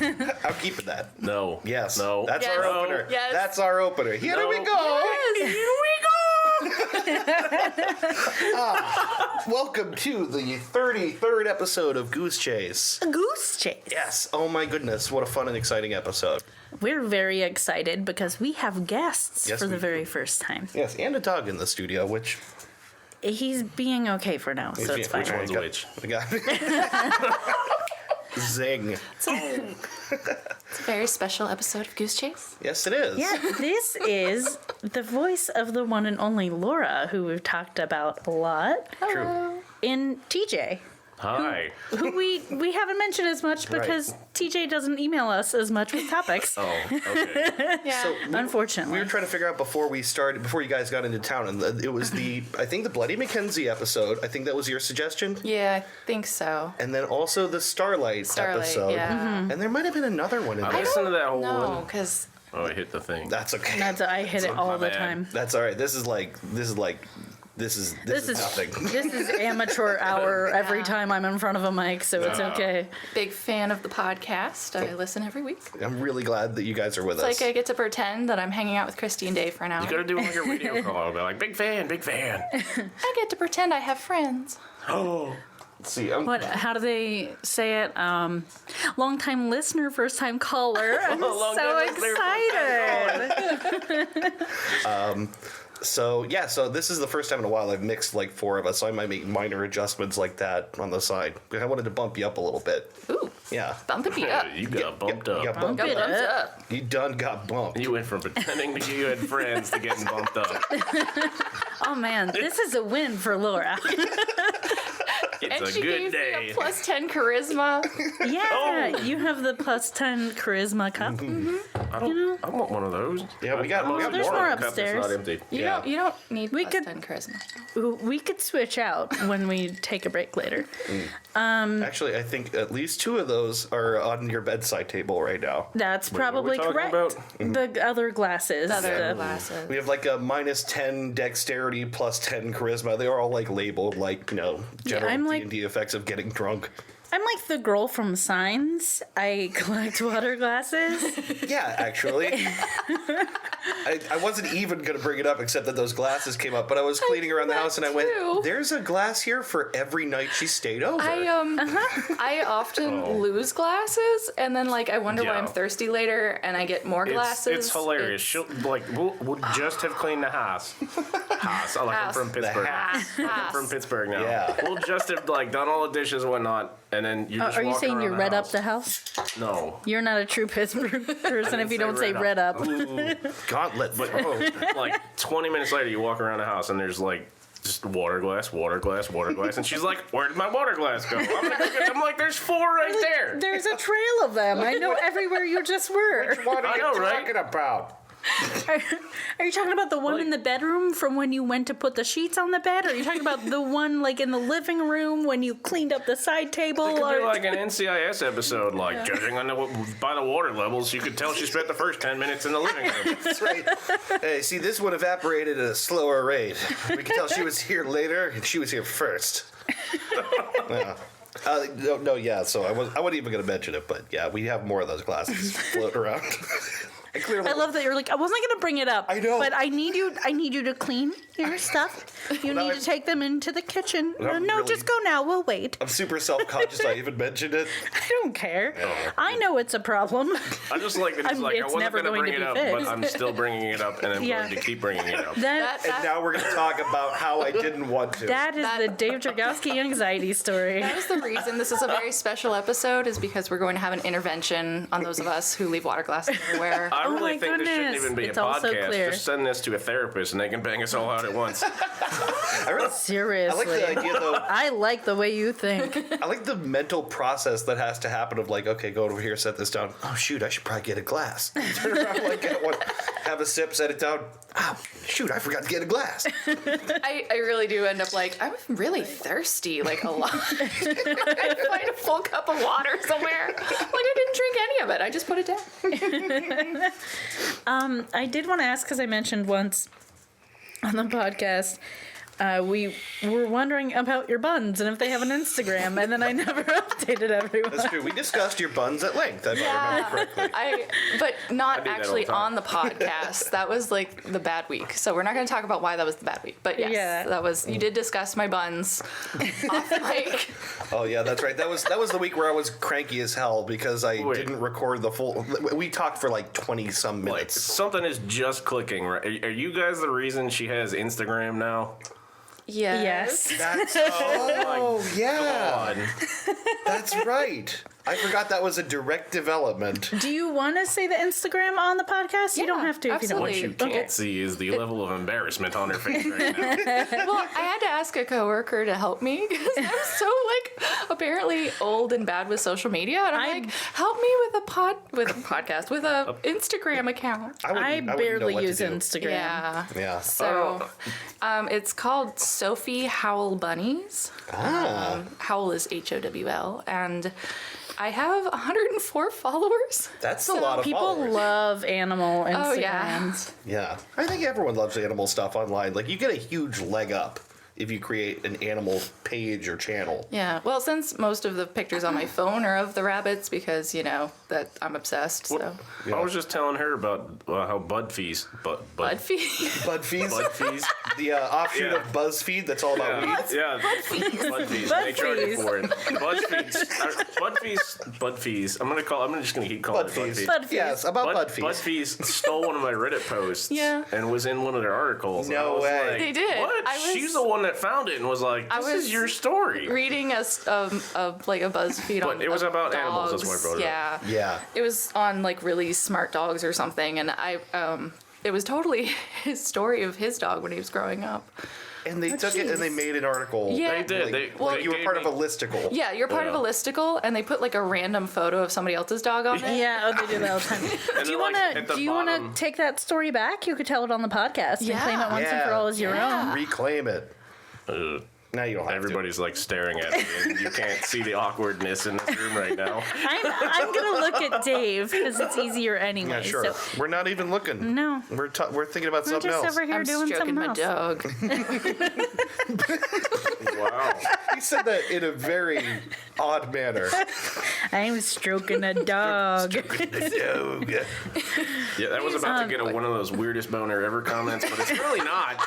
I'm keeping that. No. Yes. No. That's Yes. our opener. Yes. That's our opener. Here No. we go. Yes. Here we go. Welcome to the 33rd episode of Goose Chase. Goose Chase. Yes. Oh my goodness. What a fun and exciting episode. We're very excited because we have guests Yes, for the we very do. first time. Yes. And a dog in the studio, which... He's being okay for now, so it's fine. Which one's which? We got... Zing. It's a very special episode of Goose Chase. Yes, it is. Yeah, this is the voice of the one and only Laura, who we've talked about a lot, True. in TJ, Hi. who we haven't mentioned as much because TJ doesn't email us as much with topics, Oh, okay. Yeah. So unfortunately. we were trying to figure out before you guys got into town, and it was I think the Bloody Mackenzie episode. I think that was your suggestion. Yeah, I think so. And then also the Starlight episode. yeah. And there might have been another one in I there. listened to that whole No, one. because Oh, I hit the thing. That's okay. I hit it all my the bad. time. That's all right. This is nothing. This is amateur hour every time I'm in front of a mic, so it's okay. big fan of the podcast. I listen every week. I'm really glad that you guys are with It's us. like I get to pretend that I'm hanging out with Christy and Dave for an hour. You gotta do like a radio call. Be like, big fan, big fan. I get to pretend I have friends. Oh. Let's see. How do they say it? Long-time listener, first-time caller. I'm so Long-time listener, excited. So this is the first time in a while I've mixed like four of us, so I might make minor adjustments like that on the side. I wanted to bump you up a little bit. Ooh, Yeah. bumping me up. You got bumped You up. got bumped Bump it up. Thumbs up. up. You done got bumped. You went from pretending that you had friends to getting bumped up. Oh man, this is a win for Laura. It's And a she good gave day. me a plus 10 charisma. Yeah, you have the plus 10 charisma cup. I want one of those. Yeah, we got there's more. more Cup that's upstairs. not empty. Yeah. You don't need We plus could- 10 charisma. Ooh, we could switch out when we take a break later. Actually, I think at least two of those are on your bedside table right now. That's Wait, what are we probably talking correct. about? The other glasses. Other the- glasses. We have like a minus 10 dexterity, plus 10 charisma. They are all like labeled like, general I'm like- D&D effects of getting drunk. I'm like the girl from Signs. I collect water glasses. Yeah, actually. I wasn't even going to bring it up except that those glasses came up, but I was cleaning around the house and I went, too. there's a glass here for every night she stayed over. I often lose glasses, and then I wonder why I'm Yeah. thirsty later, and I get more glasses. It's hilarious. She'll we'll just have cleaned the house. House. I like I'm House. from Pittsburgh. The I'm from Pittsburgh now. Yeah. We'll just have done all the dishes and whatnot, and then you just Are you walking saying you around read up house. the house? No. You're not a true Pittsburgh person if you don't say read up. Gauntlet. But like 20 minutes later, you walk around the house and there's just water glass, and she's like, "Where did my water glass go?" I'm like, "There's four right there." There's a trail of them. I know everywhere you just were. What are I you know, right? talking about? Are you talking about the one in the bedroom from when you went to put the sheets on the bed? Or are you talking about the one in the living room when you cleaned up the side table? It could Or be like an NCIS episode, judging on by the water levels, you could tell she spent the first 10 minutes in the living room. That's right. Hey, see, this one evaporated at a slower rate. We can tell she was here later and she was here first. Yeah. So I wasn't even going to mention it, but yeah, we have more of those glasses floating around. I love that you're like, I wasn't going to bring it up. I know. But I need you to clean your stuff. You need to take them into the kitchen. I'm No, really- just go now. We'll wait. I'm super self-conscious I even mentioned it. I don't care. I know it's a problem. I just like that it's I it's wasn't never going to going bring to it be up, but fixed. I'm still bringing it up, and I'm Yeah. going to keep bringing it up. That And now we're going to talk about how I didn't want to. that is the Dave Dragowski anxiety story. That is the reason this is a very special episode, is because we're going to have an intervention on those of us who leave water glasses everywhere. I Oh really my think this shouldn't goodness. even be It's a all so podcast. clear. Just send this to a therapist, and they can bang us all out at once. I really, Seriously. I like the idea, though. I like the way you think. I like the mental process that has to happen of okay, go over here, set this down. Oh, shoot, I should probably get a glass. Turn around, get one, have a sip, set it down. Oh, shoot, I forgot to get a glass. I really do end up I'm really thirsty, a lot. I find a full cup of water somewhere. I didn't drink any of it. I just put it down. I did want to ask, because I mentioned once on the podcast, we were wondering about your buns and if they have an Instagram, and then I never updated everyone. That's true. We discussed your buns at length, if I remember correctly. But not do that actually all on the podcast. That was like the bad week. So we're not going to talk about why that was the bad week. But yes, Yeah. that was. You did discuss my buns off mic. Oh yeah, that's right. That was the week where I was cranky as hell because I Wait. didn't record the full. We talked for like 20-some Like, minutes. something is just clicking, right? Are you guys the reason she has Instagram now? Yes. That's yeah. God. That's right. I forgot that was a direct development. Do you want to say the Instagram on the podcast? You don't Yeah, have to if you don't What want absolutely. you to. can't see is the level of embarrassment on her face right now. Well, I had to ask a coworker to help me because I'm so like apparently old and bad with social media, and I'm like, help me with a podcast with a Instagram account. I wouldn't know barely what to use do. Instagram. Yeah. Yeah. So, it's called Sophie Howl Bunnies. Howl is Howl, and I have 104 followers. That's a lot of People followers. love animal Instagrams. Oh, yeah. Yeah. I think everyone loves animal stuff online. Like, you get a huge leg up if you create an animal page or channel. Yeah. Well, since most of the pictures on my phone are of the rabbits because, that I'm obsessed, so. Yeah. I was just telling her about how Budfeast, Budfeed. Budfees, Budfeast, the offshoot Yeah. of BuzzFeed that's all about weeds. yeah, Budfeast. They charge for it. Budfeast. I'm just gonna keep calling it Budfees. Budfeast. Yes, about Budfees. Budfeast stole one of my Reddit posts. Yeah. And was in one of their articles. No and I was way. like, They did. What? I was- She's the one that found it and was like, I "This is was your story." Reading a BuzzFeed on. But it was of about animals, dogs. that's why I brought it up. Yeah. Yeah. It was on like really smart dogs or something, and it was totally his story of his dog when he was growing up. And they took it and they made an article. Yeah. They did. Like, They you were gave part of me- a listicle. Yeah, you're part of a Yeah. listicle, and they put like a random photo of somebody else's dog on it. Yeah, they do that all the time. And Do you then, like, want at to? the Do you want bottom- to take that story back? You could tell it on the podcast and claim it once and for all as your own. Reclaim it. Now you don't have Everybody's like staring at me, and you can't see the awkwardness in this room right now. I'm gonna look at Dave because it's easier to. anyway. Yeah, sure. So We're not even looking. no, We're thinking about I'm something just else. over here I'm doing stroking something my else. dog. Wow. He said that in a very odd manner. I'm stroking a dog. Dog. Yeah, that was about to get one of those weirdest boner ever comments, but it's really not.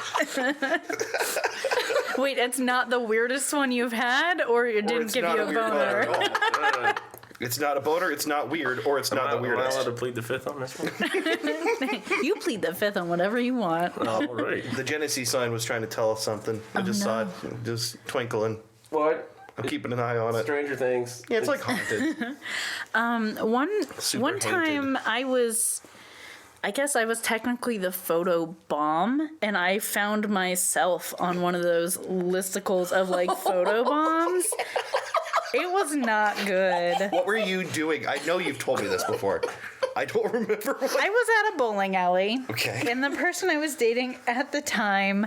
Wait, it's not the weirdest one you've had, or it Or didn't it's give not you a a weird boner? boner at all. It's not a boner, it's not weird, or it's not the Am I weirdest. allowed to plead the fifth on this one? You plead the fifth on whatever you want. All right. The Genesee sign was trying to tell us something. I just saw it just twinkling. What? I'm keeping an eye on it. Stranger Things. Yeah, it's like haunted. One haunted. time I guess I was technically the photo bomb, and I found myself on one of those listicles of like photo bombs. It was not good. What were you doing? I know you've told me this before. I don't remember what. I was at a bowling alley. Okay. And the person I was dating at the time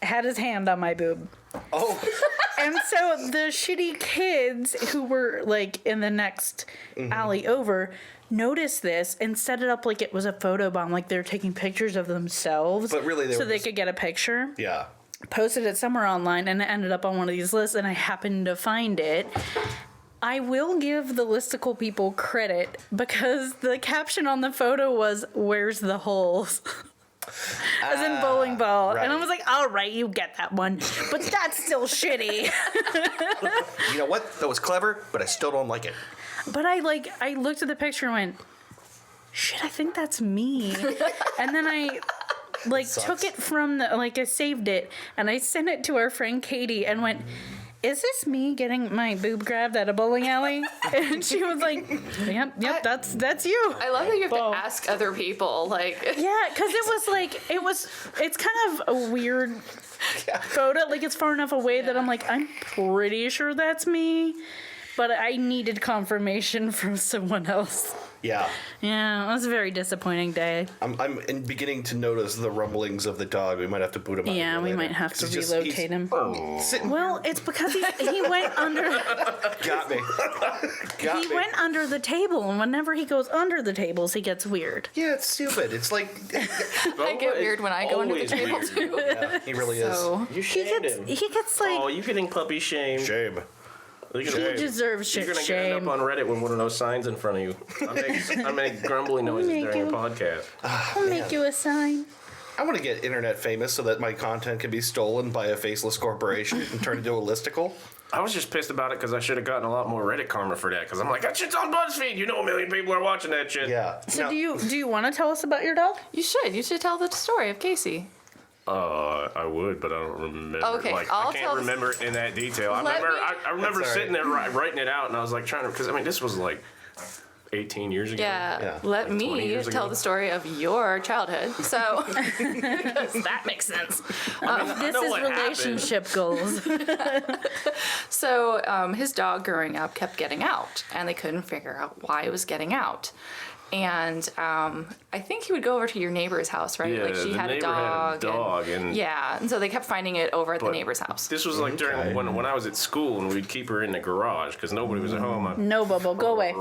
had his hand on my boob. Oh, And so the shitty kids who were like in the next alley over noticed this and set it up like it was a photo bomb, like they're taking pictures of themselves. But really they so were they just- could get a picture. yeah. Posted it somewhere online, and it ended up on one of these lists, and I happened to find it. I will give the listicle people credit because the caption on the photo was, "Where's the holes?" As in bowling ball. right. And I was like, all right, you get that one. But that's still shitty. You know what? That was clever, but I still don't like it. But I looked at the picture and went, shit, I think that's me. And then I took it from I saved it and I sent it to our friend Katie and went, is this me getting my boob grabbed at a bowling alley? And she was like, yep, that's you. I love that you have Boom. to ask other people. Like, Yeah, because it's kind of a weird photo. Like, it's far enough away that I'm like, I'm pretty sure that's me. But I needed confirmation from someone else. Yeah. Yeah, it was a very disappointing day. I'm beginning to notice the rumblings of the dog. We might have to boot him out. Yeah, we might have to relocate him. Well, it's because he went under. Got me. He went under the table, and whenever he goes under the tables, he gets weird. Yeah, it's stupid. It's like I get weird when I go under the table too. yeah, he really So You shamed him. He gets like. Oh, you getting puppy shamed. is. Shame. He deserves You're gonna shame. end up on Reddit with one of those signs in front of you. I make grumbly noises Make during a you- podcast. I'll make you a sign. I want to get internet famous so that my content can be stolen by a faceless corporation and turned into a listicle. I was just pissed about it because I should have gotten a lot more Reddit karma for that. Because I'm like, that shit's on BuzzFeed. You know, a million people are watching that shit. Yeah. So Now- do you want to tell us about your dog? you should tell the story of Casey. I would, but I don't remember. Okay, like, I'll I can't tell the- remember it in that detail. I Let remember, me- I remember That's all sitting there writing it out, and I was like trying to, because I mean, this was like 18 years ago. Yeah, Yeah. let Like 20 me years tell ago. the story of your childhood. So because that makes sense. This know is what happened. relationship goals. So his dog growing up kept getting out, and they couldn't figure out why it was getting out. And I think he would go over to your neighbor's house, right? Yeah, like she the had a neighbor had a dog. dog, and yeah, and so they kept finding it over at the But neighbor's house. This was like during when I was at school, and we'd keep her in the garage because nobody was at home. No, Bubble, go away.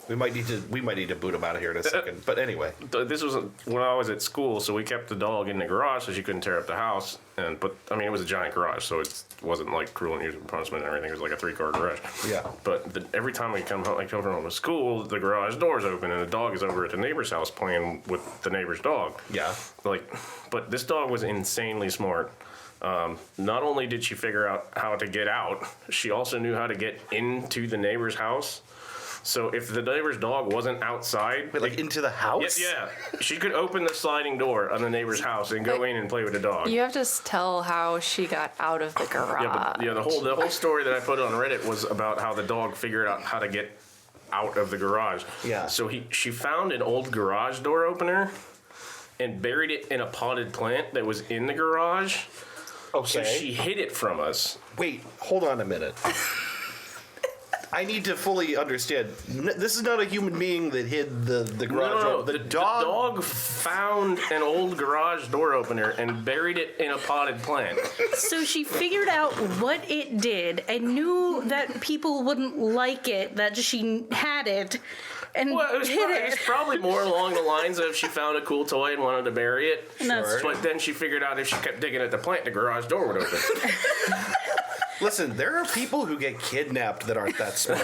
We might need to boot him out of here in a second. But anyway, This was when I was at school, so we kept the dog in the garage so she couldn't tear up the house. But I mean, it was a giant garage, so it wasn't like cruel and unusual punishment and everything. It was like a 3-car garage. Yeah. But every time we come home, like children home from school, the garage door's open and the dog is over at the neighbor's house playing with the neighbor's dog. yeah. But this dog was insanely smart. Not only did she figure out how to get out, she also knew how to get into the neighbor's house. So if the neighbor's dog wasn't outside, Wait, like into the house? yeah, she could open the sliding door on the neighbor's house and go in and play with the dog. You have to tell how she got out of the garage. Yeah, but the whole story that I put on Reddit was about how the dog figured out how to get out of the garage. Yeah. So she found an old garage door opener and buried it in a potted plant that was in the garage. Okay. So she hid it from us. Wait, hold on a minute. I need to fully understand. This is not a human being that hid the garage door. The dog. dog found an old garage door opener and buried it in a potted plant. So she figured out what it did and knew that people wouldn't like it, that she had it, and Well, it hid it. was probably more along the lines of she found a cool toy and wanted to bury it. That's But then she figured out if she kept digging at the plant, the garage door would open. Listen, there are people who get kidnapped that aren't that smart.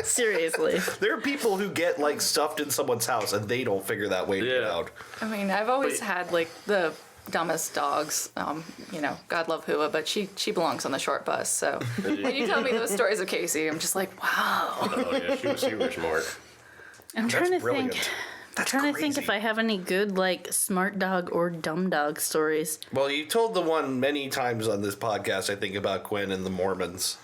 Seriously. There are people who get like stuffed in someone's house and they don't figure that way to get Yeah. out. I mean, I've always But- had like the dumbest dogs. God love Hua, but she belongs on the short bus. So when you tell me those stories of Casey, I'm just like, wow. Oh yeah, she was super smart. I'm trying to brilliant. think. That's Trying to think crazy. if I have any good like smart dog or dumb dog stories. Well, you told the one many times on this podcast, I think, about Gwen and the Mormons.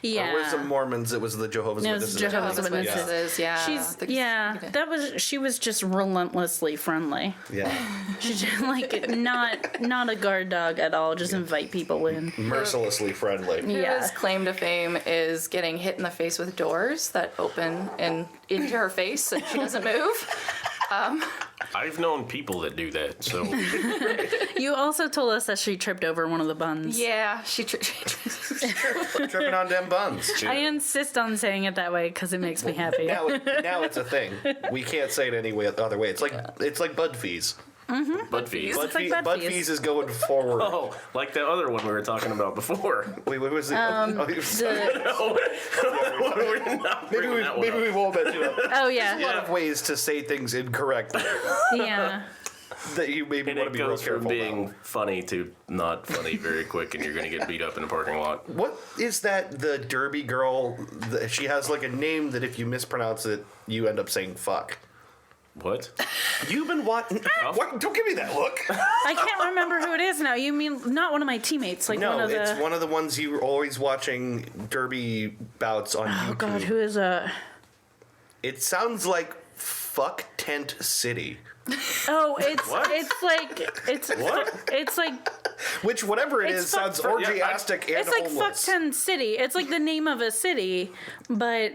Yeah. Or was the Mormons? It was the Jehovah's It was Witnesses. Jehovah's Jehovah's Witnesses. Witnesses, yeah. She's The- she was just relentlessly friendly. Yeah. She's just like not a guard dog at all, just invite people in. Mercilessly friendly. Yeah. Hua's claim to fame is getting hit in the face with doors that open and into her face and she doesn't move. I've known people that do that, so You also told us that she tripped over one of the buns. Yeah, Tripping on them buns. I insist on saying it that way because it makes me happy. Now it's a thing. We can't say it any other way. It's like bud fees. Bud fees. It's like bud Bud fees. fees is going forward. Oh, like the other one we were talking about before. Wait, what was it? Maybe we won't mention it. Oh A yeah, lot of ways to say things incorrectly yeah. that you maybe And want to it be real goes from careful being about. funny to not funny very quick, and you're going to get beat up in a parking lot. What is that? The Derby girl? She has like a name that if you mispronounce it, you end up saying fuck. What? You've been watching. What? Don't give me that look. I can't remember who it is now. You mean not one of my teammates? Like No, one of the. it's one of the ones you were always watching Derby bouts on YouTube. Oh God, who is It sounds like fuck Tent City. Oh, it's What? What? it's like Which, whatever it It's is, fuck- sounds yeah, orgiastic and it's like homeless. Fuckton City. It's like the name of a city, but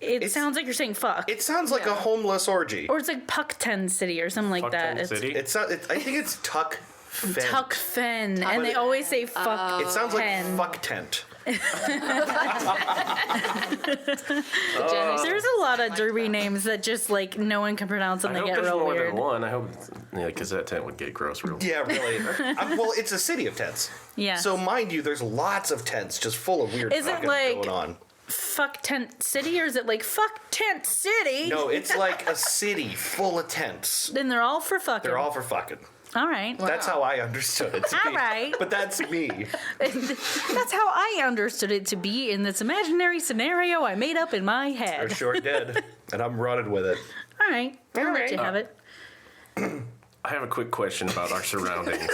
it sounds like you're saying fuck. It sounds like a homeless orgy. Or it's like Puckten City or something like that. Fuckton City? It's not. I think it's Tuck Fen. Tuck Fen. And they always say fuck. It sounds like Fen. fuck tent. There's a lot of derby names that just like no one can pronounce and I they hope get there's real more weird. than one. I hope, because that tent would get gross real. Yeah, really. Well, it's a city of tents. Yeah. So mind you, there's lots of tents just full of weird Is it fucking like- going on. Fuck Tent City, or is it like fuck Tent City? No, it's like a city full of tents. Then they're all for fucking. They're all for fucking. All right. That's how I understood it to be. All right. But that's me. That's how I understood it to be in this imaginary scenario I made up in my I head. sure did. And I'm running with it. All right. I'll let you have it. I have a quick question about our surroundings.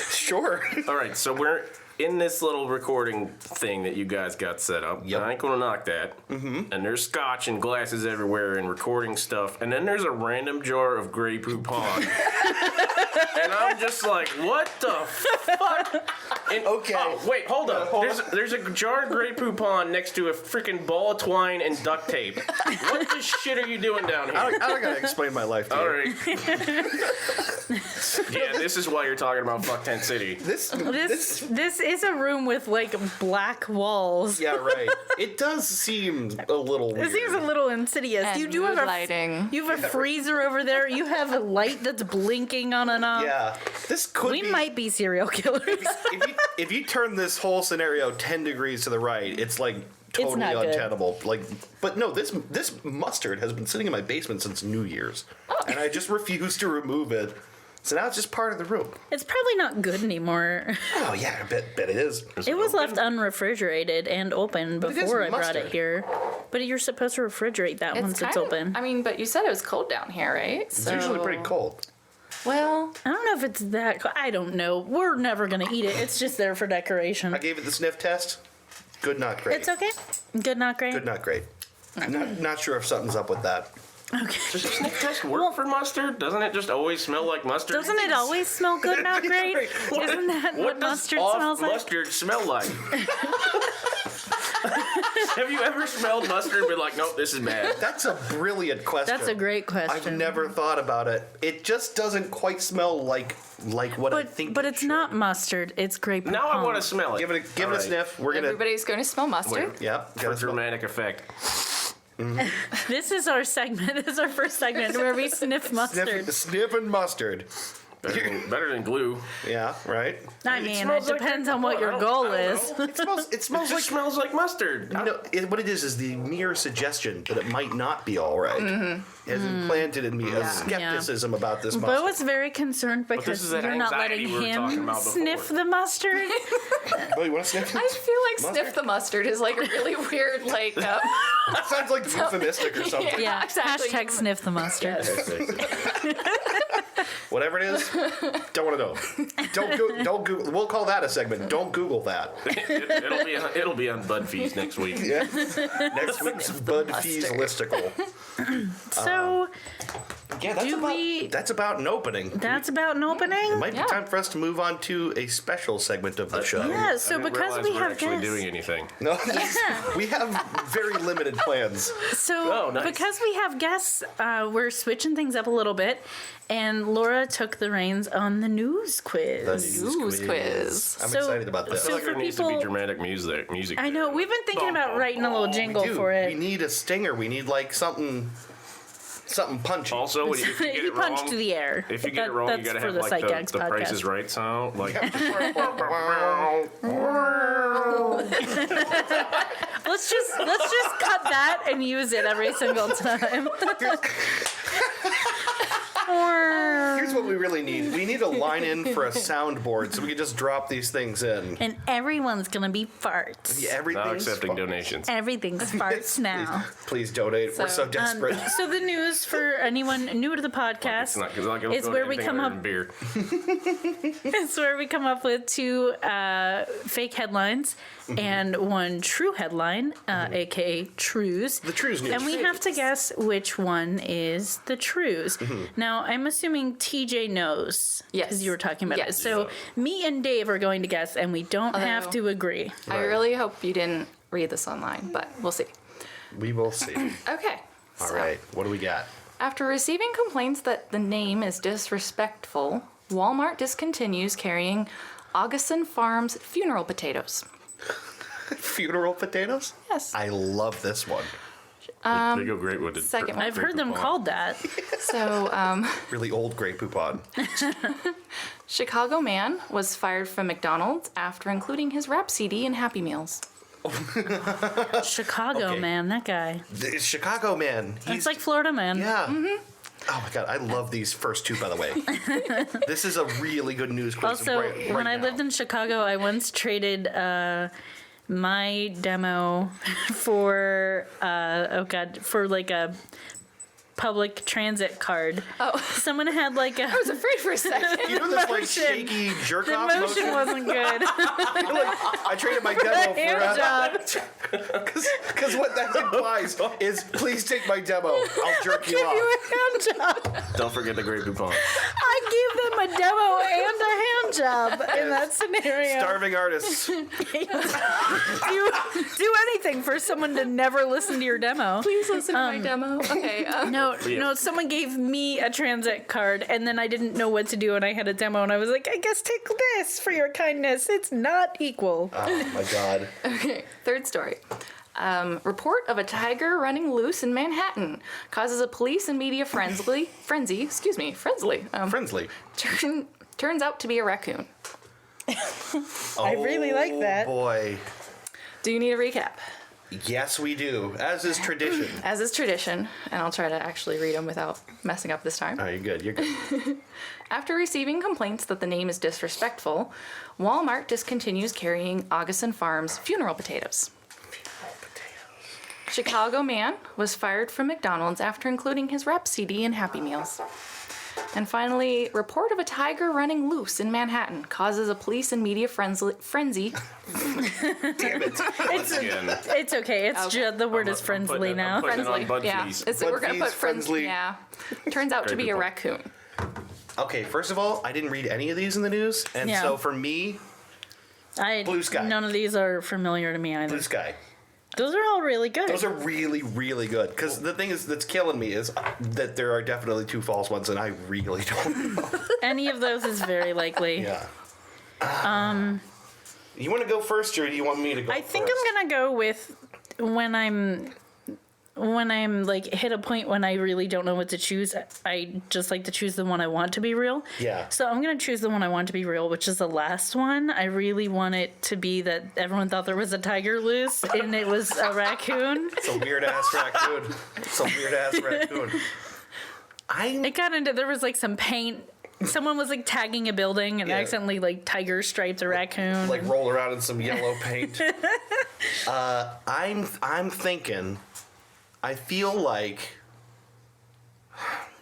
Sure. All right, so we're in this little recording thing that you guys got set up. Yep. I ain't gonna knock that. Mm-hmm. And there's scotch and glasses everywhere and recording stuff. And then there's a random jar of Grey Poupon. And I'm just like, what the fuck? And, Okay. Oh, wait, hold up. There's a jar of Grey Poupon next to a freaking ball of twine and duct tape. What the shit are you doing down here? I don't gotta explain my life to you. All right. Yeah, this is why you're talking about Fuck Tent City. This is a room with like black walls. Yeah, right. It does seem a little weird. It seems a little insidious. And You do have lighting. You have a freezer over there. You have a light that's blinking on and off. Yeah. This could We be... might be serial killers. if you turn this whole scenario 10 degrees to the right, it's like totally not good. untenable. Like, but no, this mustard has been sitting in my basement since New Year's, and I just refuse to remove it. So now it's just part of the room. It's probably not good anymore. Oh yeah, I bet it is. It was left unrefrigerated and open But it is before I brought it mustard. here. But you're supposed to refrigerate that once it's open. I mean, but you said it was cold down here, right? It's usually pretty cold. Well, I don't know if it's that cold. I don't know. We're never going to eat it. It's just there for decoration. I gave it the sniff test. Good, not great. It's okay. Good, not great. Good, not great. Not sure if something's up with that. Okay. Does your sniff test work for mustard? Doesn't it just always smell like mustard? Doesn't it always smell good, not great? Isn't that what does mustard off smells like? mustard smell like? Have you ever smelled mustard and been like, nope, this is bad? That's a brilliant question. That's a great question. I've never thought about it. It just doesn't quite smell like what I think. But it it's should. not mustard. It's grape. Now I want to smell it. Give it a All right. sniff. We're gonna. everybody's going to smell mustard. Yeah. For Gotta smell. dramatic effect. This is our segment. This is our first segment where we sniff mustard. Sniffing mustard. Better than glue. Yeah. Right. I mean, it smells like depends it. on what I your don't- goal I don't is. know. It smells. It It smells just like. smells like mustard. You know, what it is the mere suggestion that it might not be all right has implanted in me a skepticism about this mustard. Bo was very concerned this because is that you're not anxiety letting we were talking him about before. sniff the mustard. Oh, you want to sniff? I feel like Mustard? sniff the mustard is like a really weird, like, That sounds like euphemistic or something. Yeah, exactly. hashtag sniff the mustard. Whatever it is, don't want to know. Don't Google. We'll call that a segment. Don't Google that. It'll be on BuzzFeed next week. Yeah. Next week's BuzzFeed's listicle. So Yeah, that's about an opening. that's about an opening. It might be time for us to move on to a special segment of the show. Yeah, so I didn't because realize we we're have actually guests. doing anything. No, we have very limited plans. So Oh, nice. because we have guests, we're switching things up a little bit, and Laura took the reins on the news quiz. News quiz. I'm So- excited about I this. feel like for there needs to be people- dramatic music. I know we've been thinking about writing a little jingle Dude, for we it. need a stinger. We need like something punchy. Also, if you get You it punch wrong, to the air. if you But get it wrong, you that's gotta for have the like Psychics the Price is podcast. Right sound. Like, Let's just cut that and use it every single time. Here's what we really need. We need a line in for a soundboard so we can just drop these things in. And everyone's gonna be farts. Yeah, not everything's accepting fun. donations. Everything's farts now. Please donate. We're so So, desperate. So the news for anyone new to the podcast is where we come up. Beer. It's where we come up with two fake headlines and one true headline, aka trues. The trues news. And we have to guess which one is the trues. Now, I'm assuming TJ knows. Yes. Because you were talking about it. Yes. So me and Dave are going to guess, and we don't have Although- to agree. I really hope you didn't read this online, but we'll see. We will see. Okay. All right. What do we got? After receiving complaints that the name is disrespectful, Walmart discontinues carrying Augustin Farms funeral potatoes. Funeral potatoes? Yes. I love this one. They go great with the second one. I've heard them called that. So, Really old Grey Poupon. Chicago man was fired from McDonald's after including his rap CD in Happy Meals. Chicago Okay. man, that guy. The Chicago man. It's like Florida man. Yeah. Oh my god, I love these first two, by the way. This is a really good news quiz. Also, right when I now. lived in Chicago, I once traded my demo for for like a public transit card. Oh. Someone had like a. I was afraid for a second. You know this like motion. shaky jerk The off motion wasn't good. I traded my demo Hand job. because what that implies is please take my demo. I'll jerk you off. You a hand job. Don't forget the Grey Poupon. I gave them a demo and a hand job in that scenario. Starving artists. do anything for someone to never listen to your demo. Please listen to my demo. Okay. No, someone gave me a transit card and then I didn't know what to do and I had a demo and I was like, I guess take this for your kindness. It's not equal. Oh my god. Okay, third story. Report of a tiger running loose in Manhattan causes a police and media frenzy. Friendly. Turns out to be a raccoon. I really like that. Boy. Do you need a recap? Yes, we do. As is tradition. As is tradition, and I'll try to actually read them without messing up this time. Oh, you're good. You're good. After receiving complaints that the name is disrespectful, Walmart discontinues carrying Augustin Farms funeral potatoes. Chicago man was fired from McDonald's after including his rap CD in Happy Meals. And finally, report of a tiger running loose in Manhattan causes a police and media frenzy. Damn it. It's okay. It's just the word is friendly now. I'm putting it on Friendly, yeah. BuzzFeed. We're gonna BuzzFeed's put friendly. Yeah. Turns out to Great be a people. raccoon. Okay, first of all, I didn't read any of these in the news, and Yeah. so for me, Blue sky. None of these are familiar to me either. Blue Sky. Those are all really good. Those are really, really good. Because the thing is that's killing me is that there are definitely two false ones, and I really don't know. Any of those is very likely. Yeah. You want to go first, or do you want me to go? I think first? I'm gonna go with when I'm like hit a point when I really don't know what to choose. I just like to choose the one I want to be real. Yeah. So I'm gonna choose the one I want to be real, which is the last one. I really want it to be that everyone thought there was a tiger loose and it was a raccoon. It's a weird ass raccoon. It's a weird ass raccoon. It got into there was like some paint. Someone was like tagging a building and Yeah. accidentally like tiger striped a raccoon. like roll around in some yellow paint. I'm thinking. I feel like.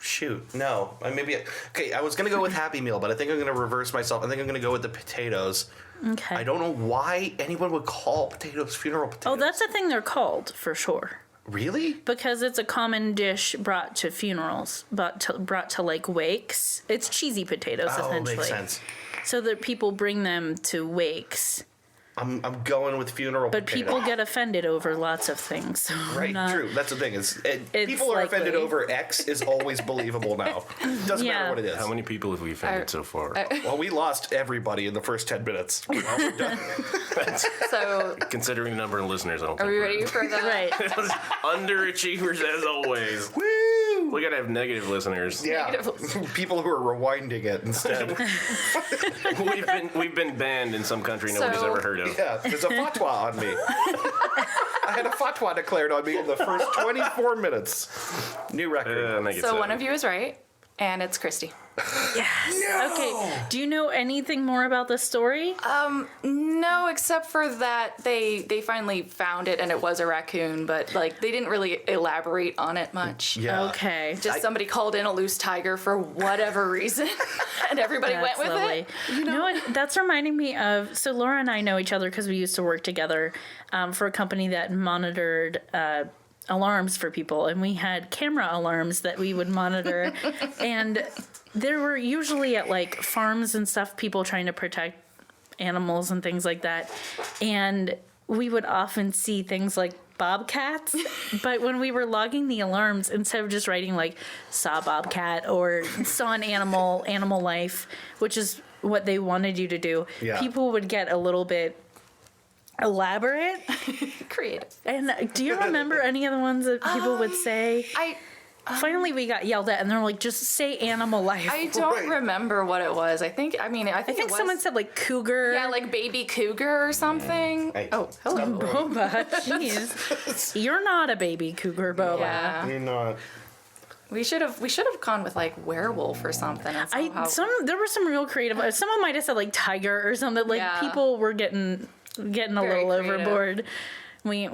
Shoot, no. Okay, I was gonna go with Happy Meal, but I think I'm gonna reverse myself. I think I'm gonna go with the potatoes. Okay. I don't know why anyone would call potatoes funeral potatoes. Oh, that's the thing they're called for sure. Really? Because it's a common dish brought to funerals, brought to like wakes. It's cheesy potatoes Oh, essentially. makes sense. So that people bring them to wakes. I'm going with funeral But potato. people get offended over lots of things. So Right, not- true. That's the thing. Is It's people are offended likely. over X is always believable now. Doesn't Yeah. matter what it is. How many people have we offended so far? Well, we lost everybody in the first 10 minutes. We're done. So, Considering the number of listeners, I don't are think we we're- ready for the? Right. Underachievers as always. Woo! We gotta have negative listeners. Yeah. People who are rewinding it instead. We've been banned in some country nobody's So- ever heard of. Yeah, there's a fatwa on me. I had a fatwa declared on me in the first 24 minutes. New record. Make it So so. one of you is right, and it's Christy. Yes. Okay. Do you know anything more about this story? No, except for that they finally found it and it was a raccoon, but like they didn't really elaborate on it much. Yeah. Okay. Just somebody called in a loose tiger for whatever reason, and everybody went with lovely. it. You know what? That's reminding me of. So Laura and I know each other because we used to work together for a company that monitored alarms for people, and we had camera alarms that we would monitor, and there were usually at like farms and stuff, people trying to protect animals and things like that, and we would often see things like bobcats, but when we were logging the alarms, instead of just writing like saw bobcat or saw an animal life, which is what they wanted you to do, people would get a little bit elaborate. Creative. And do you remember any of the ones that people would say? Finally, we got yelled at, and they're like, "Just say animal life." I don't remember what it was. I think it was, someone said like cougar. Yeah, like baby cougar or something. Hey. Oh, hello. Boba. Jeez, you're not a baby cougar, Boba. Yeah. You're not. We should have gone with like werewolf or something. And There were some real creative. Someone might have said like tiger or something. Like people were getting a little creative. Overboard. We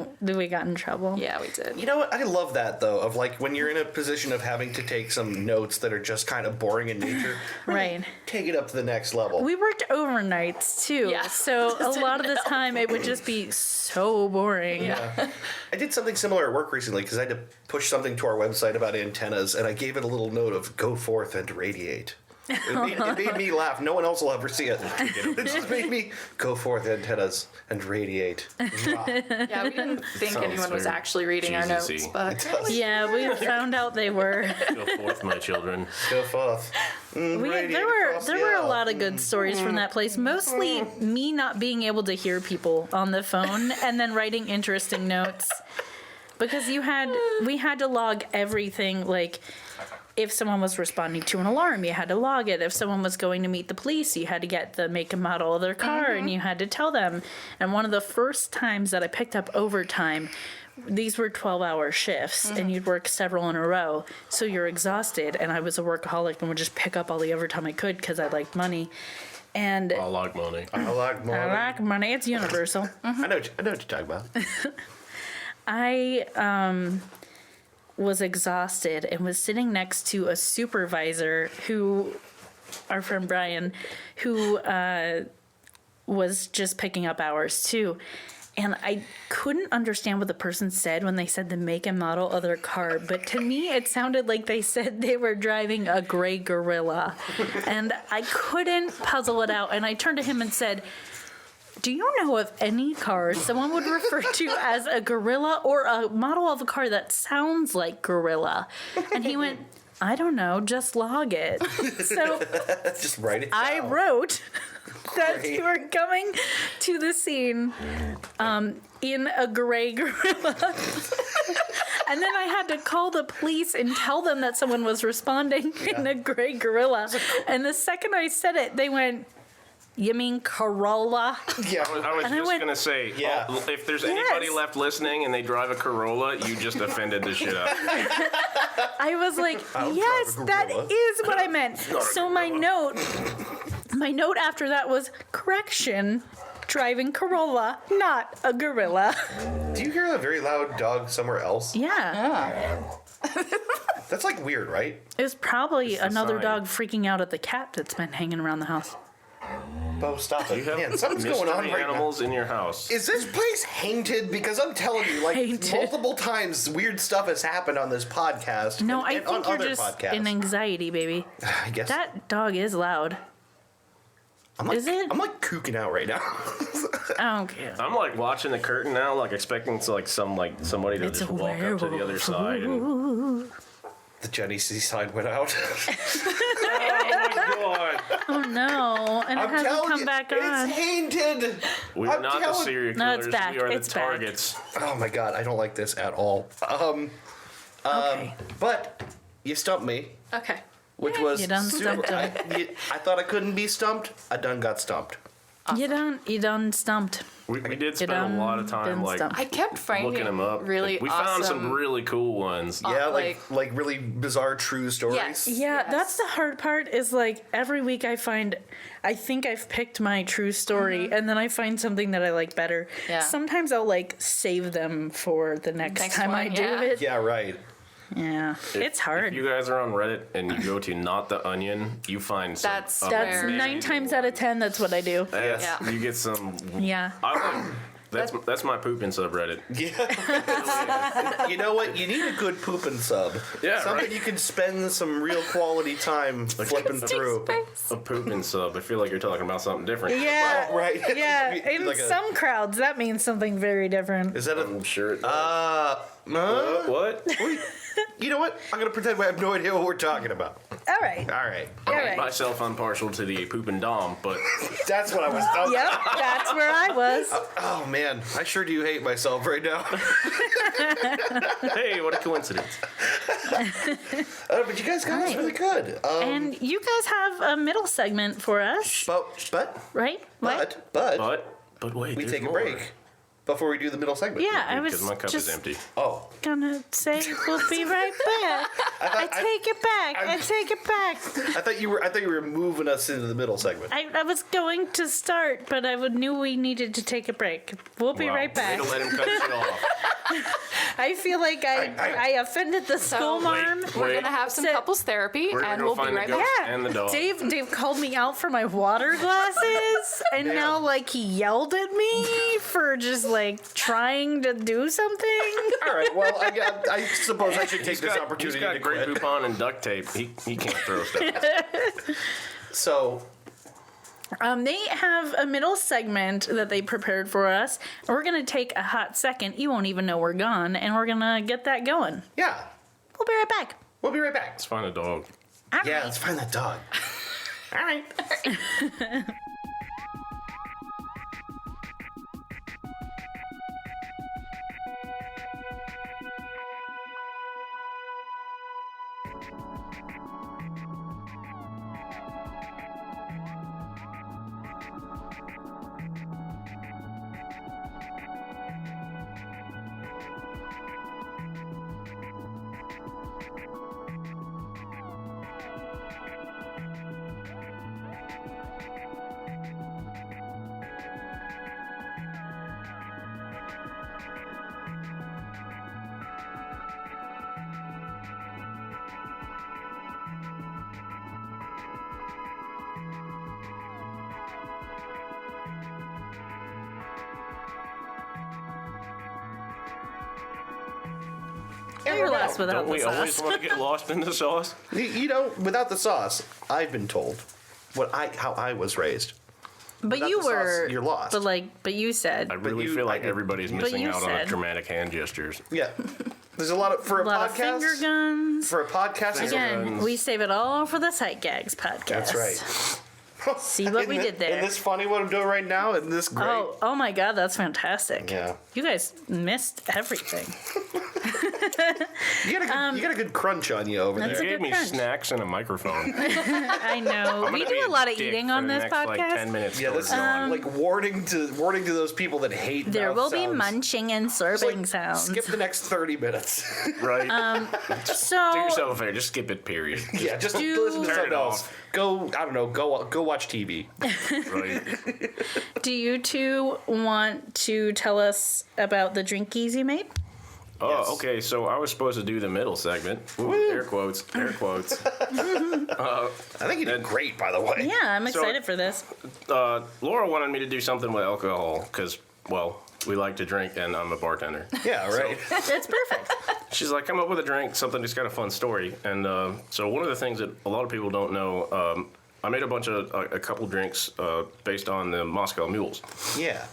got in trouble. Yeah, we did. You know what? I love that though. Of like when you're in a position of having to take some notes that are just kind of boring in nature. Right. Take it up to the next level. We worked overnights too. Yeah. So a lot of the time it would just be so boring. Yeah. I did something similar at work recently because I had to push something to our website about antennas, and I gave it a little note of "Go forth and radiate." It made me laugh. No one else will ever see it. It just made me go forth antennas and radiate. Yeah, we didn't think Sounds anyone was very actually reading our notes, Jesus-y. but Yeah, we found out they were. Go forth, my children. Go forth. There were a lot of good stories from that place. Mostly me not being able to hear people on the phone and then writing interesting notes. Because we had to log everything, like if someone was responding to an alarm, you had to log it. If someone was going to meet the police, you had to get the make and model of their car and you had to tell them. And one of the first times that I picked up overtime, these were 12-hour shifts and you'd work several in a row. So you're exhausted, and I was a workaholic and would just pick up all the overtime I could because I liked money. And I like money. I like money. I like money. It's universal. I know what you're talking about. I was exhausted and was sitting next to a supervisor who, our friend Brian, who was just picking up hours too. And I couldn't understand what the person said when they said the make and model of their car. But to me, it sounded like they said they were driving a gray gorilla. And I couldn't puzzle it out. And I turned to him and said, "Do you know of any car someone would refer to as a gorilla or a model of a car that sounds like gorilla?" And he went, "I don't know, just log it." So Just write it down. I wrote that you were coming to the scene in a gray gorilla. And then I had to call the police and tell them that someone was responding in a gray gorilla. And the second I said it, they went, "You mean Corolla?" Yeah. I was And I just went, going to say, Yeah. if there's anybody Yes. left listening and they drive a Corolla, you just offended the shit out of me. I was like, I'll yes, drive a that gorilla. is what I meant. not a So my note after that was, correction, driving Corolla, not a gorilla. Do you hear a very loud dog somewhere else? Yeah. That's like weird, right? It was probably It's the another sign. dog freaking out at the cat that's been hanging around the house. Bo, stop it. You have Man, something's going on mystery right now. animals in your house. Is this place haunted? Because I'm telling you, like, Haunted. multiple times weird stuff has happened on this podcast. No, and, I and on think you're other just podcasts. in anxiety, baby. I guess That dog is loud. I'm like, is it? I'm like kooking out right now. I don't care. I'm like watching the curtain now, like expecting to somebody to It's just a walk up to the other werewolf. side. And, The Jenny C sign went out. oh my god! Oh no, and it I'm hasn't telling come you, back on. it's haunted. We're I'm not the telling- serial No, killers. it's back. We are It's the back. targets. Oh my god, I don't like this at all. Okay. But you stumped me, okay. which was You done super. stumped him. I thought I couldn't be stumped. I done got stumped. You done stumped. We did You spend a done lot of time been like stumped. I kept finding looking them up. really we awesome. found some really cool ones. Yeah, like- like really bizarre true stories. Yes. Yeah, Yes. that's the hard part is like every week I think I've picked my true story and then I find something that I like better. Yeah. Sometimes I'll like save them for the next time I one, do yeah. it. Yeah, right. Yeah. It's hard. If you guys are on Reddit and you go to Not the Onion, you find some. That's That's Very 9 times out of 10 that's what I do. Yes, Yeah. you get some. Yeah. I like That's my pooping subreddit. Yeah. You know what? You need a good pooping sub. Yeah, Something right. you can spend some real quality time flipping through. A pooping sub. I feel like you're talking about something different. Yeah. Oh, right. Yeah. In Like a- some crowds, that means something very different. Is that a... I'm sure it does. What? You know what? I'm going to pretend I have no idea what we're talking about. All right. All right. All right. Myself, I'm partial to the pooping dom, but That's what I was talking Yep, that's where I was. Oh, man. I sure do hate myself right now. hey, what a coincidence. But you guys got us really good. And you guys have a middle segment for us, right? What? But wait, we there's take a more. break before we do the middle segment. Yeah, I was Because my cup just is empty. Oh. gonna say we'll be right back. I take it back. I take it back. I thought you were moving us into the middle segment. I was going to start, but I knew we needed to take a break. We'll be Wow, right back. way to let him cut you off. I feel like I offended the school marm. We're going to have some So- couples therapy, We're gonna and go we'll be find the right ghost. back. And the dog. Dave called me out for my water glasses, and now like he yelled at me for just like trying to do something. All right. Well, I suppose I should take this He's opportunity got to Grey quit. Poupon and duct tape. He can't throw stuff. So, They have a middle segment that they prepared for us. We're gonna take a hot second. You won't even know we're gone, and we're gonna get that going. yeah. We'll be right back. We'll be right back. Let's find a dog. All Yeah, right. let's find that dog. All right. You're lost without Don't the we always sauce. want to get lost in the sauce? You know, without the sauce, I've been told how I was raised. But Without you the sauce, were. you're lost. But you said. I really you- feel like I- everybody's but missing you out on said- the dramatic hand gestures. Yeah. There's a lot of for a, a lot of podcast. finger guns. For a podcast, Again, we save it all for the Sight Gags podcast. That's right. See what we did there. Isn't this funny what I'm doing right now? Isn't this great? Oh my god, that's fantastic. Yeah. You guys missed everything. You got a good crunch on you over That's there. You a gave good me crunch. snacks and a microphone. I know. I'm We gonna do be a lot of dick eating for on the this next, Like, podcast. 10 minutes. Yeah, this is like warning to those people that hate. There mouth will be sounds. munching and Just, slurping like, sounds. Skip the next 30 minutes. right. Do So yourself a favor. Just skip it. Period. Yeah, just Do- listen to Turn something it else. off. Go, I don't know, go watch TV. Right. do you two want to tell us about the drinkies you made? Oh, Yes. okay. So I was supposed to do the middle segment. Ooh, air quotes. Air quotes. I think you did great, by the way. Yeah, I'm So- excited for this. Laura wanted me to do something with alcohol because, well, we like to drink and I'm a bartender. Yeah, right. It's perfect. She's like, come up with a drink, something that's got a fun story. And so one of the things that a lot of people don't know, I made a couple drinks based on the Moscow Mules. Yeah.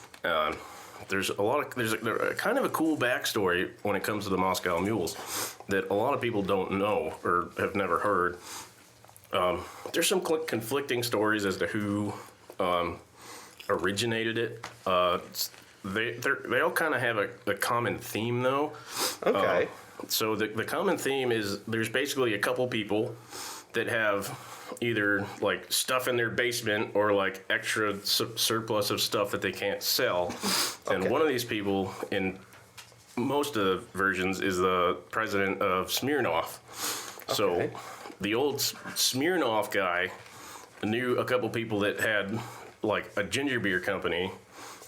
There's a kind of a cool backstory when it comes to the Moscow Mules that a lot of people don't know or have never heard. There's some conflicting stories as to who originated it. They all kind of have a common theme though. Okay. So the common theme is there's basically a couple people that have either like stuff in their basement or like extra surplus of stuff that they can't sell. And one of these people in most of the versions is the president of Smirnoff. So Okay. the old Smirnoff guy knew a couple people that had like a ginger beer company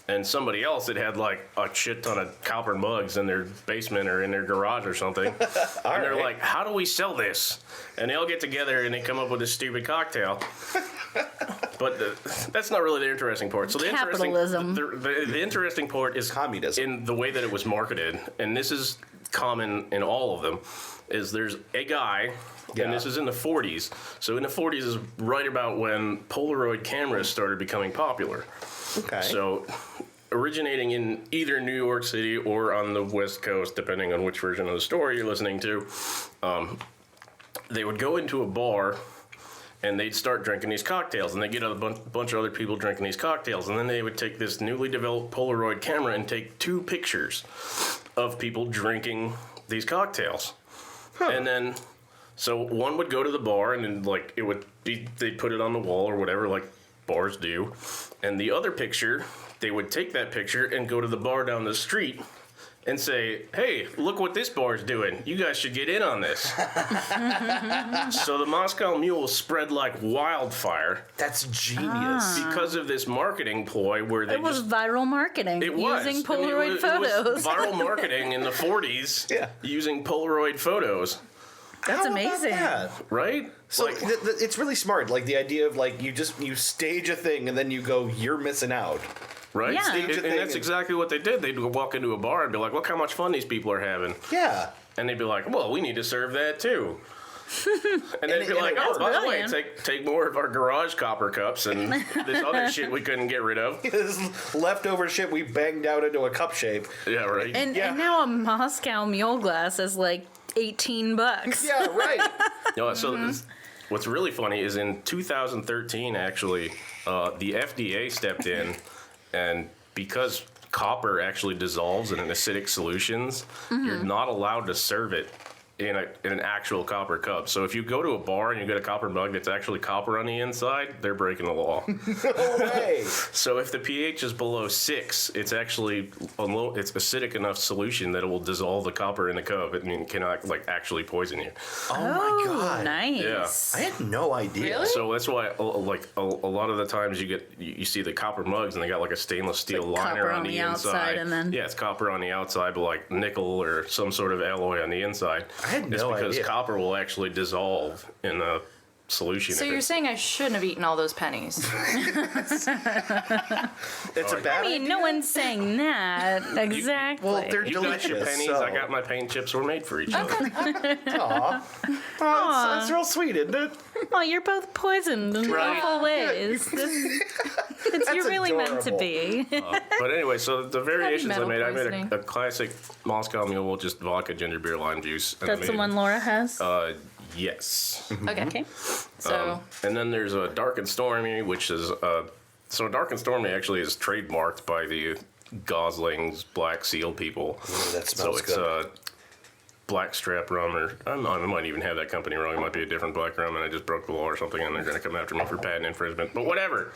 and somebody else that had like a shit ton of copper mugs in their basement or in their garage or something. And they're right. like, how do we sell this? And they all get together and they come up with this stupid cocktail. But that's not really the interesting part. So Capitalism. The interesting part is communism in the way that it was marketed, and this is common in all of them. Is there's a guy, and this is in the 40s. So in the 40s is right about when Polaroid cameras started becoming popular. Okay. So originating in either New York City or on the West Coast, depending on which version of the story you're listening to, they would go into a bar and they'd start drinking these cocktails, and they'd get a bunch of other people drinking these cocktails, and then they would take this newly developed Polaroid camera and take 2 pictures of people drinking these cocktails. And then, so one would go to the bar, and then, like, it would be, they'd put it on the wall or whatever, like bars do. And the other picture, they would take that picture and go to the bar down the street and say, hey, look what this bar's doing. You guys should get in on this. So the Moscow Mule spread like wildfire. That's genius. Because of this marketing ploy where they It was viral marketing. It was. Using I mean, Polaroid it photos. was viral marketing in the 40s using Polaroid photos. That's How about amazing. that? Right? So Like, it's really smart. Like the idea of like you stage a thing and then you go, you're missing out. right? Yeah. And, Stage a thing that's and- exactly what they did. They'd walk into a bar and be like, look how much fun these people are having. Yeah. And they'd be like, well, we need to serve that too. And they'd be and like, it oh, worked. by the way, Brilliant. take more of our garage copper cups and this other shit we couldn't get rid of. This leftover shit we banged out into a cup shape. Yeah, right. And now a Moscow Mule glass is like $18. Yeah, right. No, so what's really funny is in 2013, actually, the FDA stepped in, and because copper actually dissolves in acidic solutions, you're not allowed to serve it in an actual copper cup. So if you go to a bar and you get a copper mug that's actually copper on the inside, they're breaking the law. No way. So if the pH is below 6, it's actually it's acidic enough solution that it will dissolve the copper in the cup. I mean, it cannot like actually poison you. Oh my god. Nice. I had no idea. Really? So that's why, like, a lot of the times you see the copper mugs and they got like a stainless steel liner copper on on the the inside. outside and then- yeah, it's copper on the outside, but like nickel or some sort of alloy on the inside. I had It's no because idea. copper will actually dissolve in a solution. So if you're it's- saying I shouldn't have eaten all those pennies? It's a bad I mean, no one's saying that exactly. Well, they're you got your delicious. pennies. So. I got my paint chips. We're made for each other. Aw. Oh, it's real sweet, isn't it? Oh, you're both poisoned in Right. awful ways. You're really meant to adorable. be. But anyway, so the variations I metal made poisoning. a classic Moscow Mule, just vodka, ginger beer, lime juice. And I That's the made- one Laura has. Yes. Okay. Okay. So And then there's a Dark and Stormy, which is so Dark and Stormy actually is trademarked by the Gosling's Black Seal people. Ooh, that So smells it's good. Blackstrap rum, or I might even have that company wrong. It might be a different black rum, and I just broke the law or something, and they're going to come after me for patent infringement. But whatever.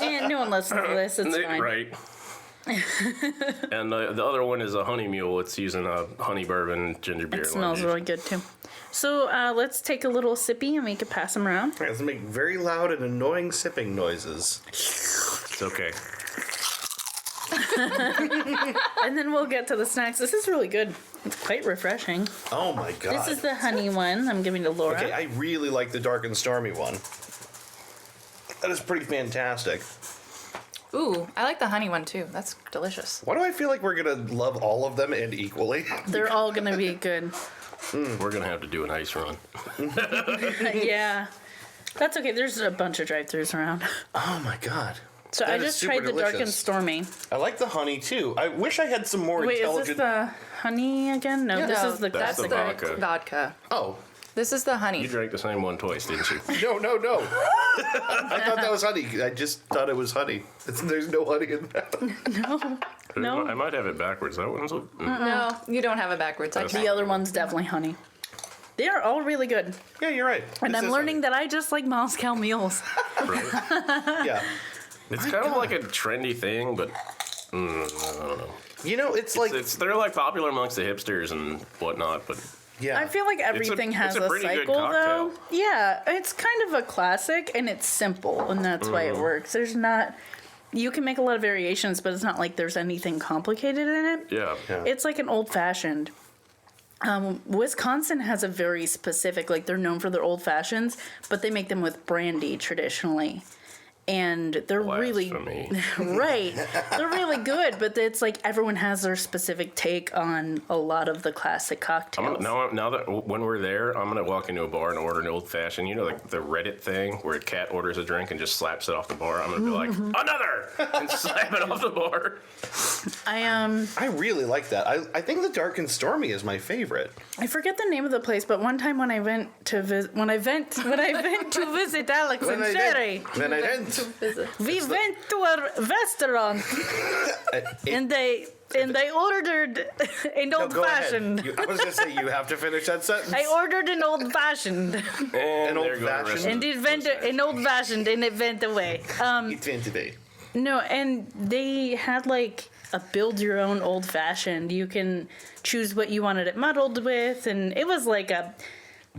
And no one listens to this. It's fine. Right. And the other one is a honey mule. It's using a honey bourbon ginger beer. It lime smells juice. really good too. So let's take a little sippy and we can pass them around. Let's make very loud and annoying sipping noises. It's okay. And then we'll get to the snacks. This is really good. It's quite refreshing. Oh my god. This is the honey one I'm giving to Laura. Okay, I really like the dark and stormy one. That is pretty fantastic. ooh, I like the honey one too. That's delicious. Why do I feel like we're gonna love all of them and equally? They're all going to be good. We're going to have to do an ice run. Yeah. That's okay. There's a bunch of drive-thrus around. Oh my god. So That I is just super tried the dark and delicious. stormy. I like the honey too. I wish I had some more Wait, is intelligent. this the honey again? No, this No, is the that's the classic. vodka. vodka. Oh. This is the You honey. drank the same one twice, didn't you? No. I thought that was honey. I just thought it was honey. There's no honey in that. No. I might have it backwards. That one's. No, you don't have it backwards. I That's- can't. The other one's definitely honey. They are all really good. Yeah, you're right. And This I'm is learning that I just like Moscow mules. Right. honey. Yeah. It's kind of like a trendy thing, but I don't know. You know, it's like They're like popular amongst the hipsters and whatnot, but yeah. I feel like everything has it's a a pretty good cycle, cocktail. though. Yeah, it's kind of a classic, and it's simple, and that's why it works. There's not... You can make a lot of variations, but it's not like there's anything complicated in it. yeah. It's like an old-fashioned. Wisconsin has a very specific... Like, they're known for their old-fashions, but they make them with brandy, traditionally. and they're really right. They're really good, but it's like everyone has their specific take on a lot of the classic cocktails. Now that when we're there, I'm gonna walk into a bar and order an old fashioned. You know, like the Reddit thing where a cat orders a drink and just slaps it off the bar. I'm gonna be like, another, and slap it off the bar. I really like that. I think the Dark and Stormy is my favorite. I forget the name of the place, but one time when I went to visit Alex and Sherry, we went to a restaurant and they ordered an old fashioned. I was gonna say you have to finish that sentence. I ordered an old fashioned. And An old fashioned. And it went an old fashioned and it went away. It went away. No, and they had like a build your own old fashioned. You can choose what you wanted it muddled with, and it was like a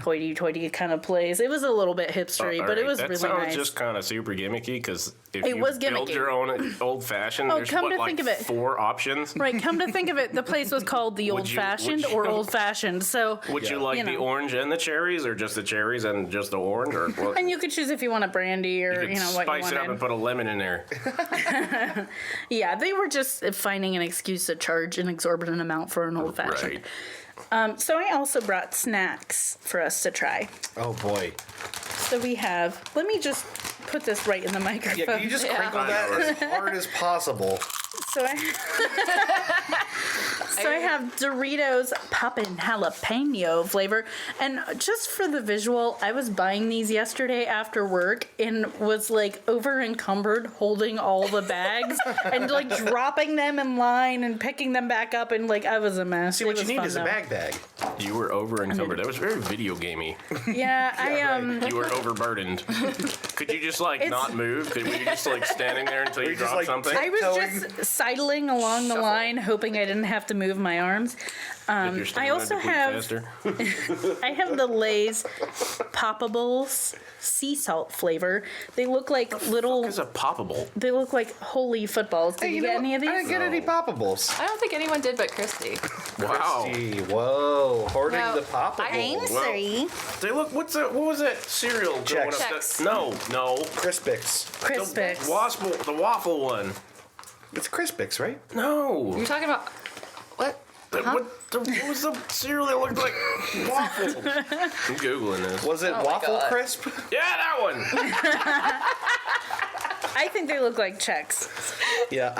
hoity-toity kind of place. It was a little bit hipstery, but it was really nice. That sounds just kind of super gimmicky, because if you was build gimmicky. your own old-fashioned, there's think of it. 4 options? Right, come to think of it, the place was called the Old Fashioned or Old Fashioned. So would you like the orange and the cherries, or just the cherries and just the orange, or what? And you could choose if you want a brandy or what you wanted. Spice it up and put a lemon in there. Yeah, they were just finding an excuse to charge an exorbitant amount for an Old Fashioned. Right. So I also brought snacks for us to try. Oh boy. So we have, let me just put this right in the microphone. Yeah, can you just crinkle that as hard as possible? So I have Doritos Poppin' Jalapeno flavor. And just for the visual, I was buying these yesterday after work and was like over encumbered holding all the bags and like dropping them in line and picking them back up, and like I was a mess. See, what you need is a bag. You were over encumbered. That was very video gamey. Yeah, You were overburdened. Could you just like not move? Could we just like standing there until you drop something? I was just sidling along the line, hoping I didn't have to move my arms. I also have I have the Lay's Poppables sea salt flavor. They look like little. What is a poppable? They look like holy footballs. Did you get any of these? I didn't get any poppables. I don't think anyone did but Christy. Wow. Christy, whoa, hoarding No, the poppables. sorry. They look. What was that cereal? going up Chex. the- No. Crispix. Crispix. The waffle one. It's Crispix, right? No. You're talking about what? What was the cereal that looked like waffle? I'm Googling this. Was it Oh my Waffle God. Crisp? Yeah, that one. I think they look like Chex. Yeah,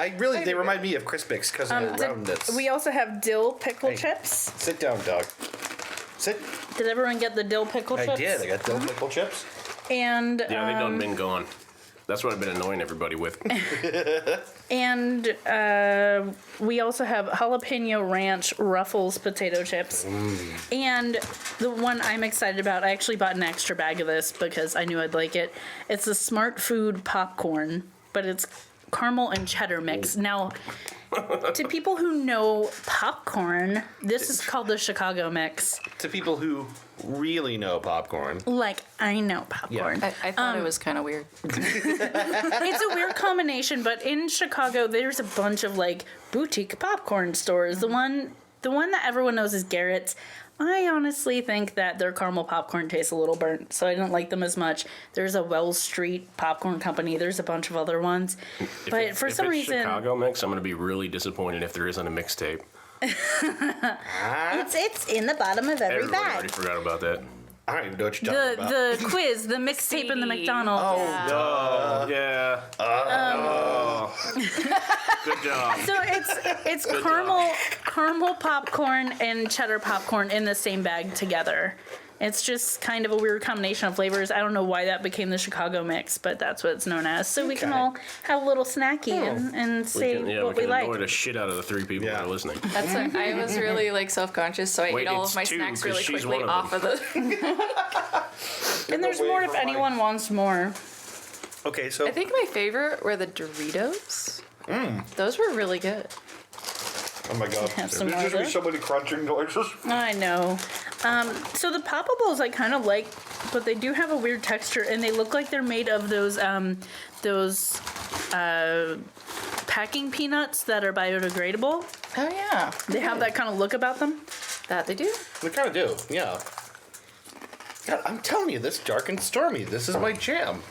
they remind me of Crispix because of their roundness. We also have dill pickle chips. Sit down, dog. Sit. Did everyone get the dill pickle chips? I did. I got dill pickle chips. And Yeah, they've done been gone. That's what I've been annoying everybody with. And we also have jalapeno ranch Ruffles potato chips. And the one I'm excited about, I actually bought an extra bag of this because I knew I'd like it. It's the Smart Food popcorn, but it's caramel and cheddar mix. Now, to people who know popcorn, this is called the Chicago mix. To people who really know popcorn. Like, I know popcorn. I thought it was kind of weird. It's a weird combination, but in Chicago, there's a bunch of like boutique popcorn stores. The one that everyone knows is Garrett's. I honestly think that their caramel popcorn tastes a little burnt, so I don't like them as much. There's a Wells Street popcorn company. There's a bunch of other ones, but for some reason, Chicago mix, I'm going to be really disappointed if there isn't a mixtape. it's in the bottom of every Everybody bag. already forgot about that. I don't even know what you're talking about. The quiz, the mixtape in the CD. McDonald's. Oh, yeah. Good job. So it's caramel popcorn and cheddar popcorn in the same bag together. It's just kind of a weird combination of flavors. I don't know why that became the Chicago mix, but that's what it's known as. So we can all have a little snacky and say what we annoy like. the shit out of the 3 people that are listening. I was really like self-conscious, so I ate all of my it's 2, snacks 'cause really she's quickly one of off of the. And there's more if anyone wants more. Okay, so I think my favorite were the Doritos. Those were really good. oh my god, Have there's some more just of gonna be those? so many crunching noises. I know. So the poppables I kind of like, but they do have a weird texture, and they look like they're made of those packing peanuts that are biodegradable. Oh yeah, They have that kind of look about them. that they do. They kind of do, yeah. God, I'm telling you, this Dark and Stormy, this is my jam.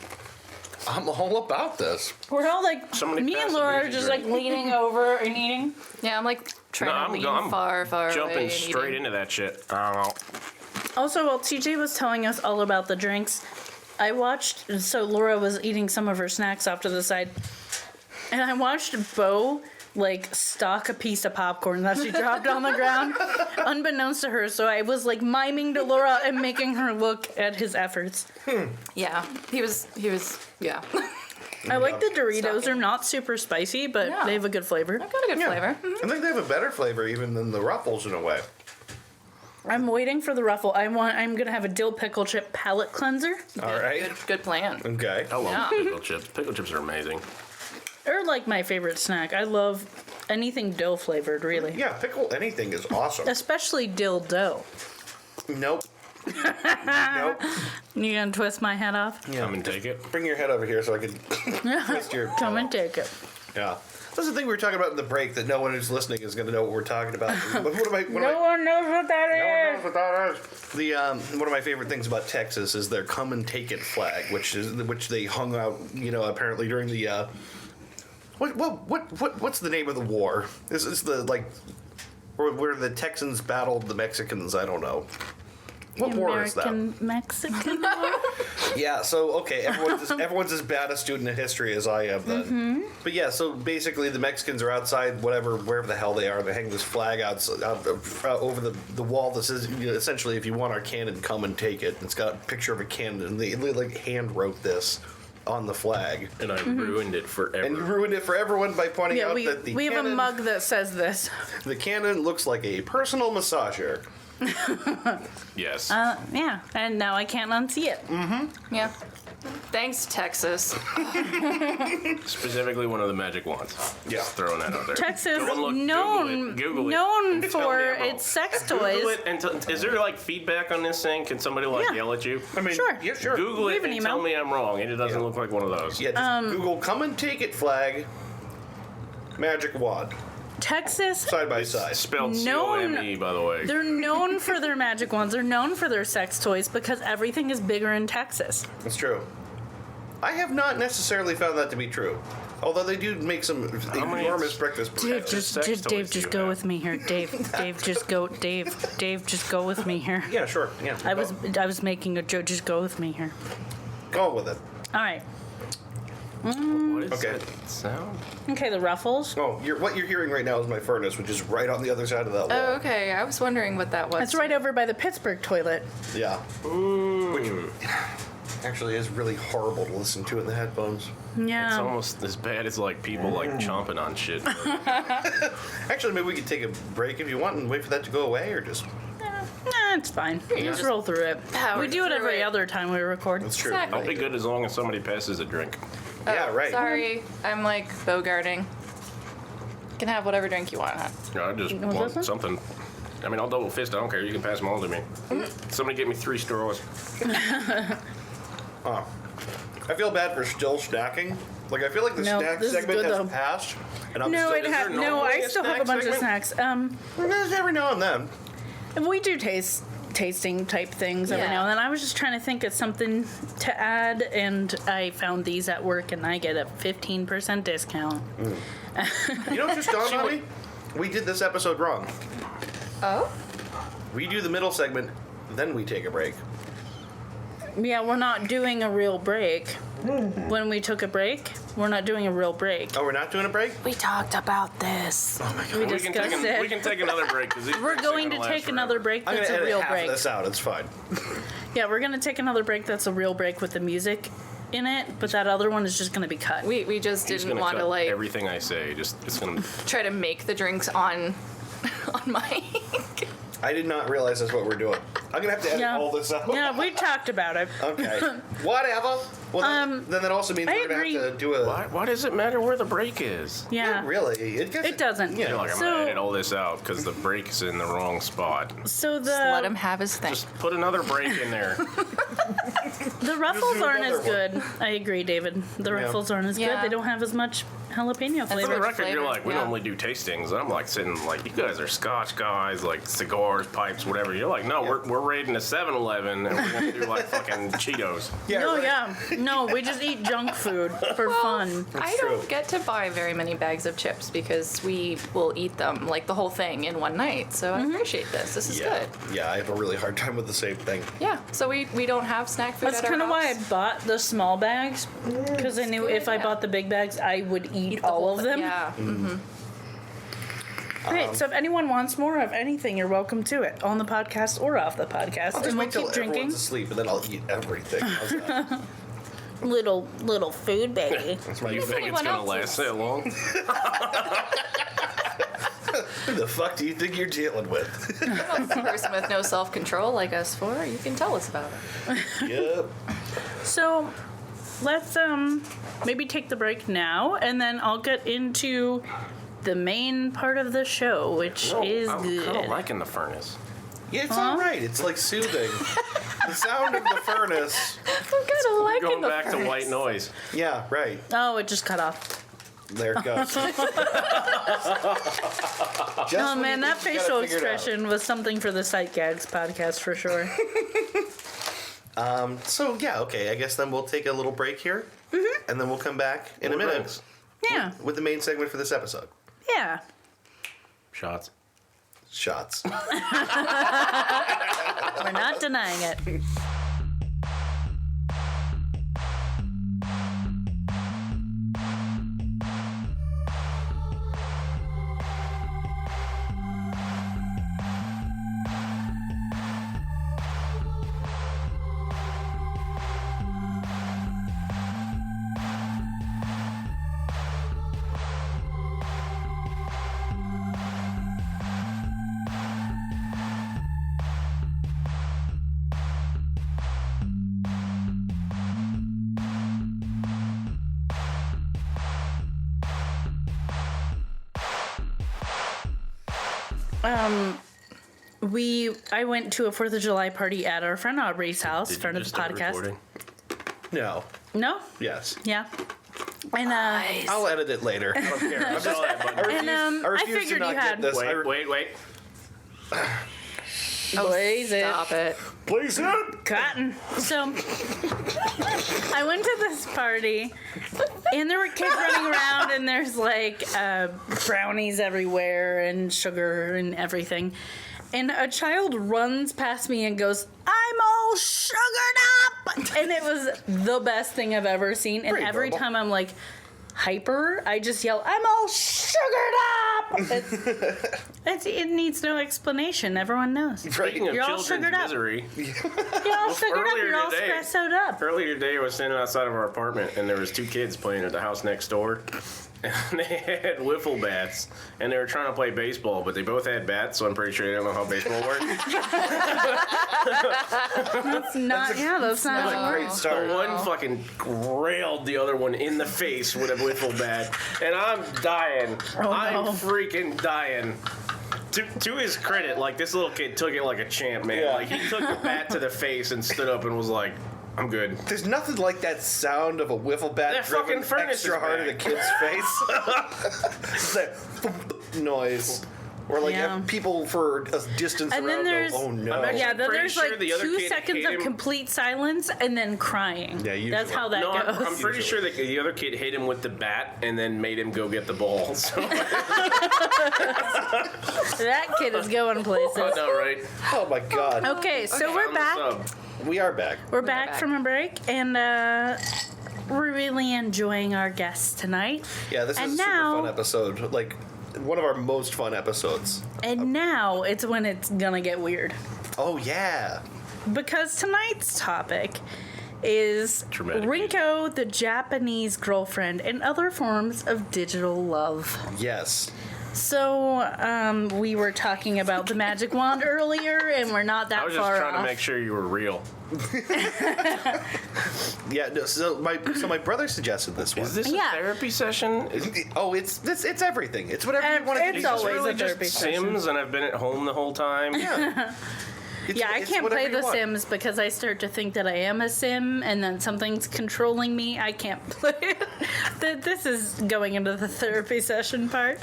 I'm all about this. We're all like, Somebody me pass and the Laura are bougie just drink. like leaning over and eating. Yeah, I'm like trying to lean far away. Jumping and straight eating. into that shit. I don't know. Also, while TJ was telling us all about the drinks, I watched, so Laura was eating some of her snacks off to the side, and I watched Bo, like, stalk a piece of popcorn that she dropped on the ground, unbeknownst to her, so I was, like, miming to Laura and making her look at his efforts. Yeah, he was, yeah. I like the Doritos. Stalking. They're not super spicy, but Yeah. they have a good flavor. I've got a good flavor. I think they have a better flavor even than the Ruffles in a way. I'm waiting for the Ruffle. I'm gonna have a dill pickle chip palate cleanser. All right. Good plan. Okay. I love Yeah. pickle chips. Pickle chips are amazing. They're like my favorite snack. I love anything dill flavored, really. Yeah, pickle anything is awesome. Especially dill dough. Nope. Nope. You gonna twist my head off? Yeah. Come and take it. Bring your head over here so I can twist your. Come and take it. Yeah. That's the thing we were talking about in the break that no one who's listening is going to know what we're talking about. But what am I? No one knows what that No one knows is. what that is. The one of my favorite things about Texas is their "Come and Take It" flag, which they hung out, apparently during the what's the name of the war? This is the where the Texans battled the Mexicans. I don't know. What war is that? American Mexican war? Yeah, so, okay, everyone's as bad a student of history as I am then. Mm-hmm. But yeah, so basically the Mexicans are outside, wherever the hell they are, they hang this flag out over the wall that says, essentially, if you want our cannon, come and take it. It's got a picture of a cannon, and they hand wrote this on the flag. And I ruined it forever. And you ruined it for everyone by pointing Yeah, out we that the have cannon, a mug that says this. the cannon looks like a personal massager. Yes. Yeah, and now I can't unsee it. Yeah. Thanks, Texas. Specifically one of the magic wands. Yeah. Just throwing that out there. Texas, Go and look, known Google it. known Tell me for I'm wrong. its sex Google toys. it and is there feedback on this thing? Can somebody Yeah. yell at you? I mean, Sure. yeah, sure. Google Leave it an and email. tell me I'm wrong. It doesn't Yeah. look like one of those. Yeah, just Google "come and take it" flag, magic wand, Texas, side by side. Spelled Known- C-O-M-E, by the way. they're known for their magic wands. They're known for their sex toys because everything is bigger in Texas. That's true. I have not necessarily found that to be true. Although they do make some many enormous breakfast Dave, bread. sex Dave, toys just you go have? with me here. Dave, just go. Dave, just go with me here. Yeah, sure. Yeah. I was making a joke. Just go with me here. Go with it. All right. What is Okay. that sound? Okay, the Ruffles. Oh, what you're hearing right now is my furnace, which is right on the other side of that wall. Oh, okay. I was wondering what that was. It's right over by the Pittsburgh toilet. Yeah. Which actually is really horrible to listen to in the headphones. It's Yeah. almost as bad as people chomping on shit. Actually, maybe we could take a break if you want and wait for that to go away, or just. Nah, it's fine. We just roll through it. Power We do it through every it. other time we record. That's true. Exactly. I'll be good as long as somebody passes a drink. Yeah, right. Sorry, I'm bogarting. You can have whatever drink you want, huh? I just want want this one? something. I mean, I'll double fist. I don't care. You can pass them all to me. Somebody get me 3 straws. I feel bad for still snacking. I feel like the No, snack this is segment good, has though. passed. And I'm No, still, it had no. normally I a still have a snack bunch of segment? snacks. Every now and then. We do tasting type things every Yeah. now and then. I was just trying to think of something to add, and I found these at work, and I get a 15% discount. You know what just dawned on me? We did this episode wrong. Oh? We do the middle segment, then we take a break. Yeah, we're not doing a real break. When we took a break, we're not doing a real break. Oh, we're not doing a break? We talked about this. Oh my god. We We can, discussed take it. we can take another break. 'Cause these We're breaks are going to gonna last take forever. another break I'm that's gonna a edit real half break. of this out. It's fine. Yeah, we're gonna take another break that's a real break with the music in it, but that other one is just gonna be cut. We just He's didn't gonna want cut to everything I say. It's gonna. try to make the drinks on my. I did not realize that's what we're doing. I'm gonna have to edit Yeah. all this out. Yeah, we talked about it. Okay. Whatever. Well, then that also means I we're gonna agree. have to do a. Why does it matter where the break is? Yeah. Not really. It doesn't. Yeah. You're like, I'm So- gonna edit all this out because the break is in the wrong spot. So Just let him the have his thing. Just put another break in there. The ruffles aren't as another good. I agree, David. The ruffles aren't as good. Yeah. They don't have as much jalapeno For the flavor. record, flavor, you're like, we yeah. normally do tastings. And I'm like sitting like, you guys are Scotch guys, like cigars, pipes, whatever. You're like, no, we're raiding a 7-Eleven and we're going to do like fucking Cheetos. Yeah, No, right. yeah. No, we just eat junk food for fun. I true. don't get to buy very many bags of chips because we will eat them, like the whole thing, in one night. So I appreciate this. This is good. Yeah, I have a really hard time with the same thing. Yeah. So we don't have snack food That's at our kind of why I house. bought the small bags, because I knew good, if I yeah. bought the big bags, I would eat The all whole of thing. them. Yeah. Okay, so if anyone wants more of anything, you're welcome to it on the podcast or off the podcast, I'll just and we'll wait till keep drinking. everyone's asleep, and then I'll eat everything. How's that? Little food baby. That's my You think it's anyone going to else last that long? Who the fuck do you think you're dealing with? What's the person with no self-control like us for? You can tell us about it. Yep. So let's maybe take the break now, and then I'll get into the main part of the show, which is I'm good. kind of liking the furnace. Yeah, it's all right. It's like soothing. The sound of the furnace. I'm kind of liking Going the back to furnace. white noise. Yeah, right. Oh, it just cut off. There it goes. Oh man, that facial expression was something for the Sight Gags podcast for sure. So yeah, okay. I guess then we'll take a little break here, and then we'll come back in a More minute drinks. Yeah, with the main segment for this episode. yeah. Shots. Shots. We're not denying it. I went to a 4th of July party at our friend Aubrey's house, Did friend you of just the start podcast. recording? No. No? Yes. Yeah. And I'll edit it later. I don't care. I'm just, Saw that button. And, I I refuse figured to not you had- get this. Wait. blaze it. Stop it. Please it. Cotton. So I went to this party, and there were kids running around, and there's like brownies everywhere and sugar and everything. And a child runs past me and goes, "I'm all sugared up!" And it was the best thing I've ever seen. And Pretty every normal. time I'm like hyper, I just yell, "I'm all sugared up!" It needs no explanation. Everyone knows. Speaking of You're all children's sugared up. misery, You're all sugared up. earlier You're all today- stressed up. earlier today I was standing outside of our apartment and there was 2 kids playing at the house next door. And they had wiffle bats, and they were trying to play baseball, but they both had bats, so I'm pretty sure they don't know how baseball works. That's not That's a great The start. one fucking railed the other one in the face with a wiffle bat, and I'm dying. I'm freaking dying. To his credit, like, this little kid took it like a champ, man. Yeah. Like, he took the bat to the face and stood up and was like, I'm good. There's nothing like that sound of a wiffle bat That driven fucking furnace extra is hard at a back. kid's face. It's that noise. Or like Yeah. people for a distance And then around there's- go, oh no. I'm actually Yeah, then pretty there's sure like the other 2 kid seconds hit of him. complete silence and then crying. Yeah, usually. That's how that No, I'm goes. pretty sure that the other kid hit him with the bat and then made him go get the ball. So, That kid is going places. I know, right? Oh my god. Okay, so we're On the back. sub. We are back. We're back back. from a break, and we're really enjoying our guests tonight. Yeah, this And is a now- super fun episode. Like one of our most fun episodes. And now it's when it's gonna get weird. Oh yeah. Because tonight's topic is Dramatic. Rinko, the Japanese girlfriend, and other forms of digital love. Yes. So, we were talking about the magic wand earlier, and we're not that I was just far trying to off. make sure you were real. Yeah. No, so my brother suggested this one. Is this Yeah. a therapy session? Oh, it's everything. It's whatever you want to It's do. always really a just therapy session. Sims, and I've been at home the whole time. Yeah. I it's can't whatever play you The want. Sims because I start to think that I am a sim and then something's controlling me. I can't play it. This is going into the therapy session part.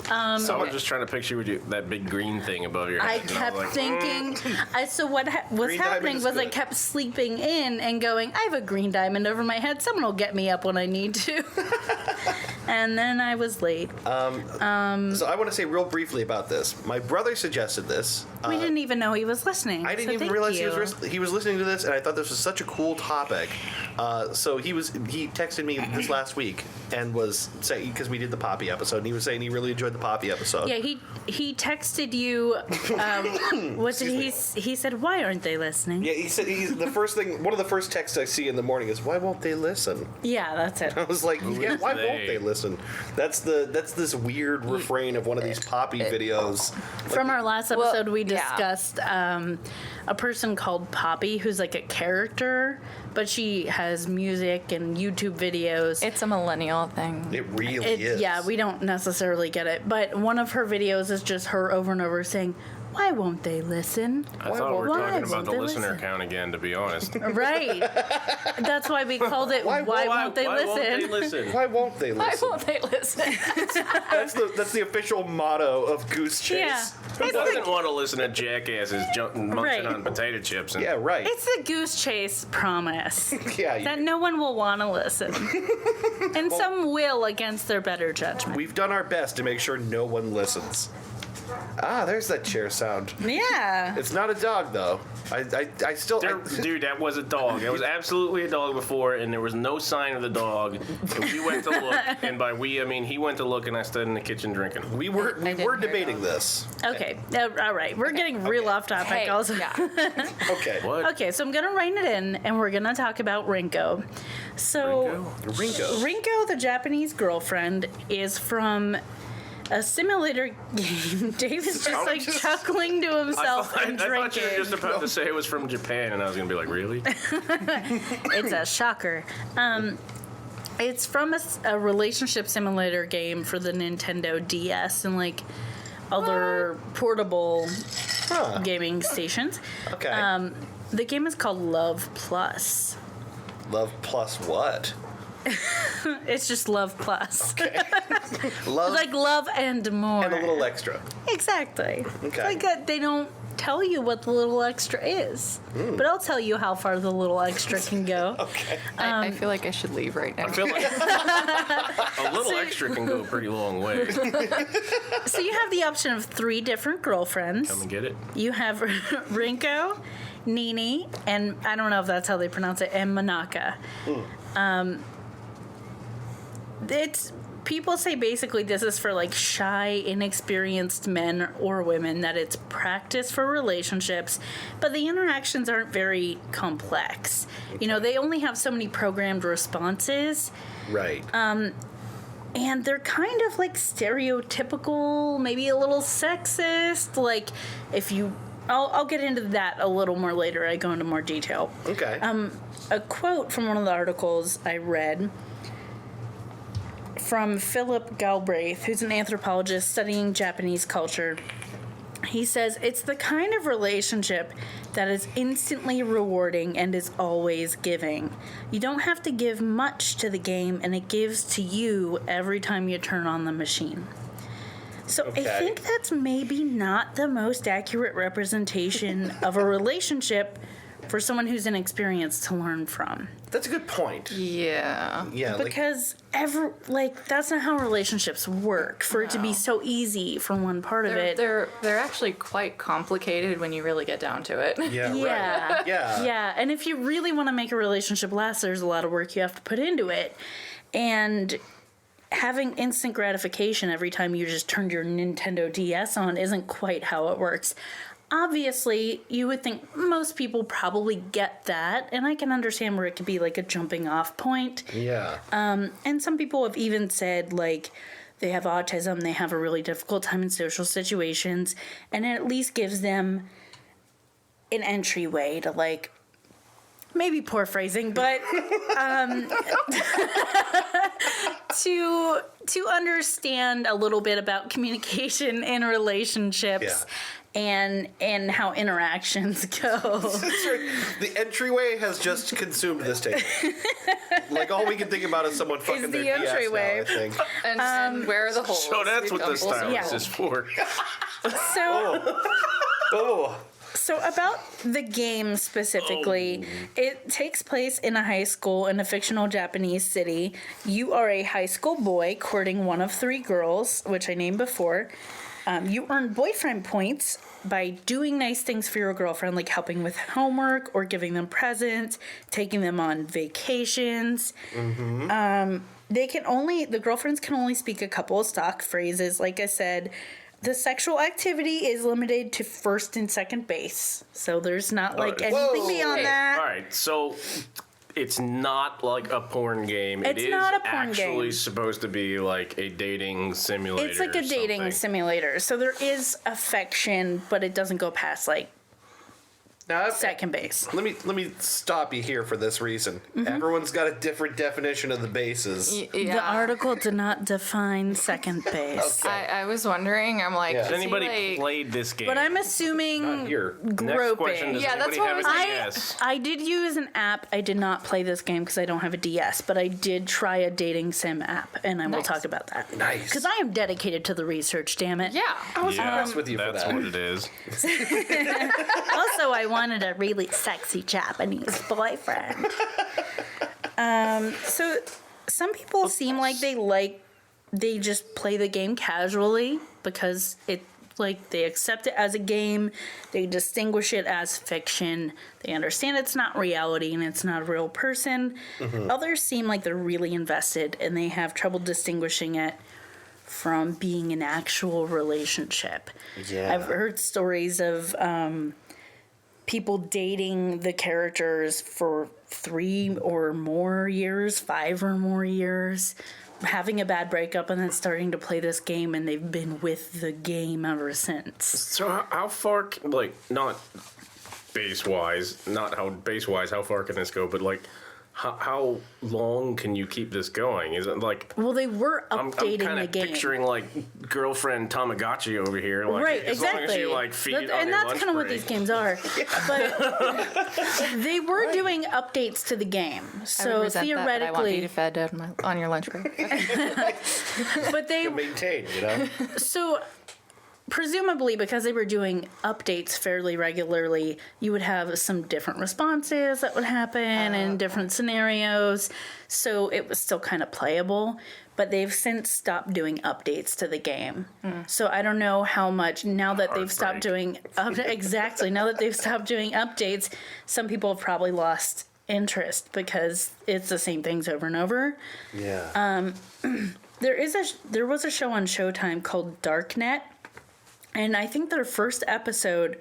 I was just trying to picture with you that big green thing above your I head. and kept was like, thinking. So what was Green happening diamond is was I good. kept sleeping in and going, I have a green diamond over my head. Someone will get me up when I need to. And then I was late. So I want to say real briefly about this. My brother suggested this. We didn't even know he was listening. I didn't so even thank realize you. he was listening to this, and I thought this was such a cool topic. So he texted me this last week and was saying, because we did the Poppy episode, and he was saying he really enjoyed the Poppy episode. Yeah, he texted you. What did he said? Why aren't they listening? Yeah, he said one of the first texts I see in the morning is, "Why won't they listen?" Yeah, that's it. I was like, "Yeah, why they? won't they listen?" That's this weird refrain of one of these Poppy videos. From our last episode, we yeah. discussed a person called Poppy, who's like a character, but she has music and YouTube videos. It's a millennial thing. It really is. Yeah, we don't necessarily get it, but one of her videos is just her over and over saying, "Why won't they listen?" I thought we were Why talking about won't the they listener listen? count again, to be honest. Right. That's why we called it "Why, won't they why listen?" won't they listen? Why won't they Why listen? won't they listen? That's the official motto of Goose Chase. Yeah. Who doesn't want to listen to jackasses munching Right. on potato chips? And Yeah, right. It's a Goose Chase promise Yeah, that no one will want to listen. And some will against their better judgment. we've done our best to make sure no one listens. Ah, there's that chair sound. Yeah. It's not a dog, though. I still... Dude, that was a dog. It was absolutely a dog before, and there was no sign of the dog. And we went to look, and by we, I mean he went to look, and I stood in the kitchen drinking. we were didn't hear debating dogs. this. Okay. All right. We're getting real off topic. Hey, Also. yeah. Okay. What? Okay, so I'm gonna rein it in, and we're gonna talk about Rinko. So Ringo. Rinko, the Japanese girlfriend, is from a simulator game. Dave is just like chuckling to himself I and thought drinking. you were just about to say it was from Japan, and I was gonna be like, really? It's a shocker. It's from a relationship simulator game for the Nintendo DS and like other portable Huh. gaming stations. Okay. The game is called Love Plus. Love plus what? It's just Love Plus. Love Like love and more. and a little extra. Exactly. Okay. Like they don't tell you what the little extra is, but I'll tell you how far the little extra can go. Okay. I feel like I should leave right now. I feel like a little extra can go a pretty long way. So you have the option of 3 different girlfriends. Come and get it. You have Rinko, Nini, and I don't know if that's how they pronounce it, and Manaka. It's people say basically this is for like shy, inexperienced men or women, that it's practice for relationships, but the interactions aren't very complex. You know, they only have so many programmed responses. Right. And they're kind of like stereotypical, maybe a little sexist. Like, if you, I'll get into that a little more later. I go into more detail. Okay. A quote from one of the articles I read from Philip Galbraith, who's an anthropologist studying Japanese culture. He says, "It's the kind of relationship that is instantly rewarding and is always giving. You don't have to give much to the game, and it gives to you every time you turn on the machine." So Okay. I think that's maybe not the most accurate representation of a relationship for someone who's inexperienced to learn from. That's a good point. Yeah. Yeah. Because that's not how relationships work. For it to be so easy for one part of it. They're actually quite complicated when you really get down to it. Yeah. Yeah. Right. Yeah. Yeah, and if you really want to make a relationship last, there's a lot of work you have to put into it. And having instant gratification every time you just turned your Nintendo DS on isn't quite how it works. Obviously, you would think most people probably get that, and I can understand where it could be like a jumping off point. Yeah. And some people have even said, like, they have autism, they have a really difficult time in social situations, and it at least gives them an entryway to, like, maybe poor phrasing, but to understand a little bit about communication in relationships. and how interactions go. The entryway has just consumed this table. Like, all we can think about is someone fucking the their DS entryway. now, I think. And where are the holes? So that's what the We've gone full stylus circle. is for. So, Oh. so about the game specifically, it takes place in a high school in a fictional Japanese city. You are a high school boy courting one of 3 girls, which I named before. You earn boyfriend points by doing nice things for your girlfriend, like helping with homework or giving them presents, taking them on vacations. The girlfriends can only speak a couple of stock phrases. Like I said, the sexual activity is limited to first and second base. So there's not like Whoa. anything beyond that. All right, so it's not like a porn game. It's not a porn actually game. supposed to be like a dating simulator. It's like a or dating something. simulator. So there is affection, but it doesn't go past like Now, second base. let me stop you here for this reason. Everyone's got a different definition of the bases. Yeah. The article did not define second base. Okay. I was wondering. I'm like, Yeah. is Has he, anybody like- played this game? But I'm assuming Not here. Next question. groping. Does Yeah, anybody that's what have I was a thinking. DS? I did use an app. I did not play this game because I don't have a DS, but I did try a dating sim app, and I will Nice. talk about that. Nice. Because I am dedicated to the research, damn it. Yeah. I was Yeah, impressed with you for that's that. what it is. Also, I wanted a really sexy Japanese boyfriend. So some people seem like they just play the game casually because they accept it as a game. They distinguish it as fiction. They understand it's not reality and it's not a real person. Others seem like they're really invested and they have trouble distinguishing it from being an actual relationship. Yeah. I've heard stories of people dating the characters for 3 or more years, 5 or more years, having a bad breakup and then starting to play this game, and they've been with the game ever since. So how far, like, not base-wise, how far can this go, but, like, how long can you keep this going? Is it, like... Well, they were I'm updating kind the of game. picturing, like, girlfriend Tamagotchi over here. Like, Right, as long as exactly. you, like, feed it on and your that's lunch kind of what break. these games are. But they were doing updates to the game. I would So resent that, but I want theoretically, you fed on your lunch break. Okay. but they Maintain, you know? So, presumably, because they were doing updates fairly regularly, you would have some different responses that would happen in different scenarios. So, it was still kind of playable. But they've since stopped doing updates to the game. So, I don't know how much, now that they've stopped doing, exactly, now that they've stopped doing updates, some people have probably lost interest because it's the same things over and over. Yeah. There was a show on Showtime called Darknet, and I think their first episode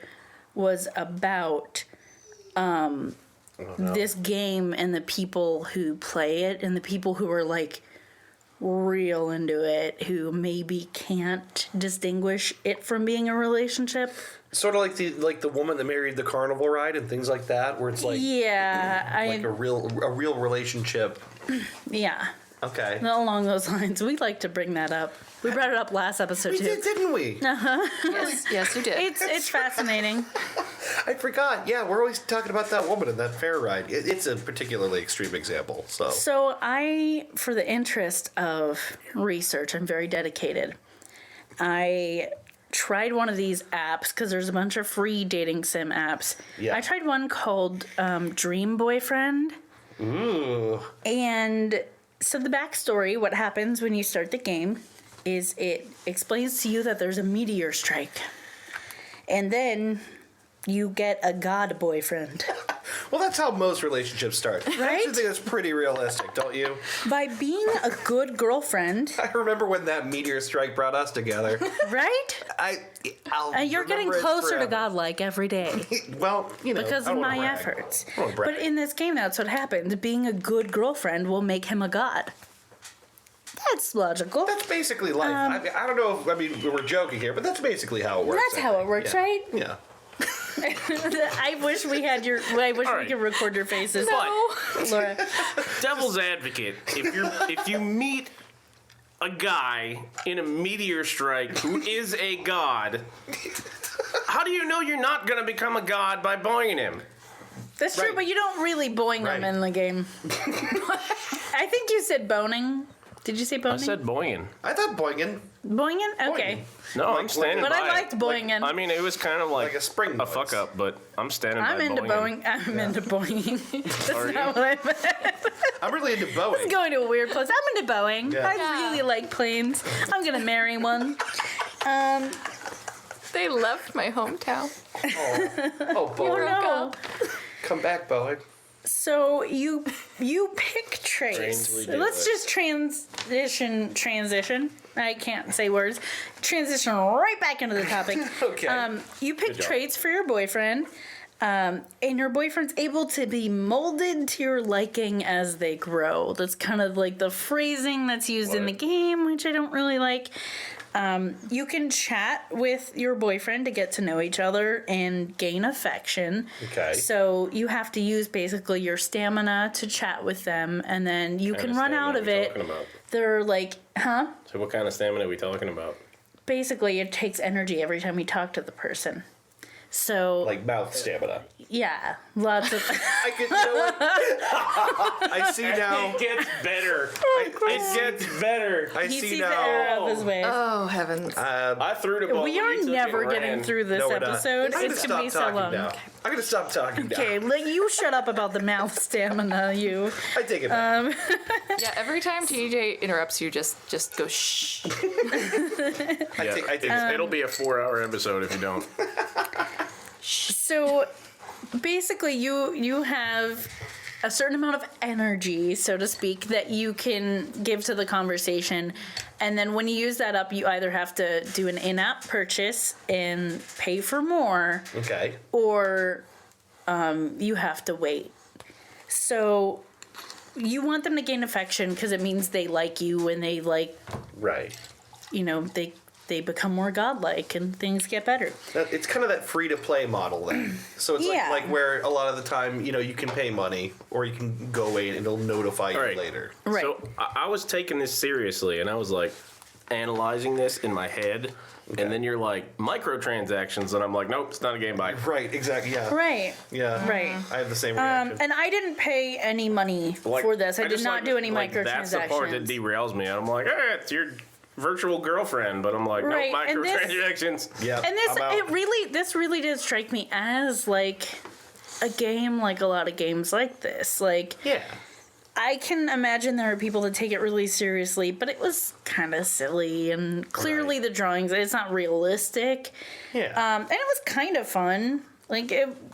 was about this game and the people who play it and the people who are like real into it, who maybe can't distinguish it from being a relationship. Sort of like the woman that married the carnival ride and things like that, where it's like Yeah, a real relationship. yeah. Okay. Along those lines, we'd like to bring that up. We brought it up last episode We too. did, didn't we? Yes, you did. It's fascinating. I forgot. Yeah, we're always talking about that woman in that fair ride. It's a particularly extreme example. So So for the interest of research, I'm very dedicated. I tried one of these apps because there's a bunch of free dating sim apps. Yeah. I tried one called Dream Boyfriend. Ooh. And so the backstory, what happens when you start the game, is it explains to you that there's a meteor strike. And then you get a god boyfriend. Well, that's how most relationships start. I Right? actually think that's pretty realistic, don't you? By being a good girlfriend, I remember when that meteor strike brought us together. right? I'll You're getting remember it closer to forever. godlike every day. Well, you know, Because I of don't my wanna brag. efforts. I don't wanna brag. But in this game, that's what happens. Being a good girlfriend will make him a god. That's logical. That's basically life. I don't know if, we're joking here, but that's basically how it works. That's I how think. it works, Yeah. right? Yeah. I wish we had your. I wish All we right. could record your faces, But Laura. devil's advocate, if you meet a guy in a meteor strike who is a god, how do you know you're not gonna become a god by boinging him? That's true, Right. but you don't really boing them Right. in the game. I think you said boning. Did you say boning? I said boinging. I thought boinging. boinging. Okay. No, I'm Like- standing But by I it. liked boinging. I mean, it was kind of like Like a spring a fuck voice. up, but I'm standing I'm by into boinging. I'm into boinging. That's Are you? not what I meant. I'm really into Boeing. Going to a weird place. I'm into Boeing. Yeah. I Yeah. really like planes. I'm gonna marry one. They left my hometown. Oh, Boeing. Broke no. up. Come back, Boeing. So you pick traits. Trains we do Let's it. just transition. I can't say words. Transition right back into the topic. Okay. You pick Good job. traits for your boyfriend, and your boyfriend's able to be molded to your liking as they grow. That's kind of like the phrasing that's used in the What? game, which I don't really like. You can chat with your boyfriend to get to know each other and gain affection. Okay. So you have to use basically your stamina to chat with them, and then you What can kind run out stamina of we it. talking about? They're like, huh? So what kind of stamina are we talking about? Basically, it takes energy every time you talk to the person. So, Like mouth stamina. yeah, lots of. I could, you know what? I see now. It gets better. It gets better. I He see sees the error now. of his ways. Oh heavens! I threw the ball. we are you took it never and getting ran. through this No, we're not. episode. I'm It's gonna gonna be stop so talking long. now. I'm gonna stop talking now. Okay, like you shut up about the mouth stamina, you. I take it back. Yeah, every time TJ interrupts you, just go shh. Yeah, it'll be a 4-hour episode if you don't. So basically you have a certain amount of energy, so to speak, that you can give to the conversation, and then when you use that up, you either have to do an in-app purchase and pay for more, Okay. or you have to wait. So you want them to gain affection because it means they like you, and they like, Right. you know, they become more godlike and things get better. It's kind of that free to play model then. So it's Yeah. like where a lot of the time, you know, you can pay money or you can go away and it'll notify you Right. later. Right. So I was taking this seriously, and I was like analyzing this in my head, Okay. and then you're like microtransactions, and I'm like, nope, it's not a game buy. Right, exactly. Yeah. Right. Yeah. Right. I have the same reaction. And I didn't pay any money Like, for this. I did just not like- do any like, microtransactions. That's the part that derails me. I'm like, it's your virtual girlfriend, but I'm like, Right, nope, and this- microtransactions. Yeah. And this, I'm out. this really did strike me as like a game, like a lot of games like this. Like, Yeah. I can imagine there are people that take it really seriously, but it was kind of silly, and clearly Right. the drawings, it's not realistic. Yeah. And it was kind of fun. Like,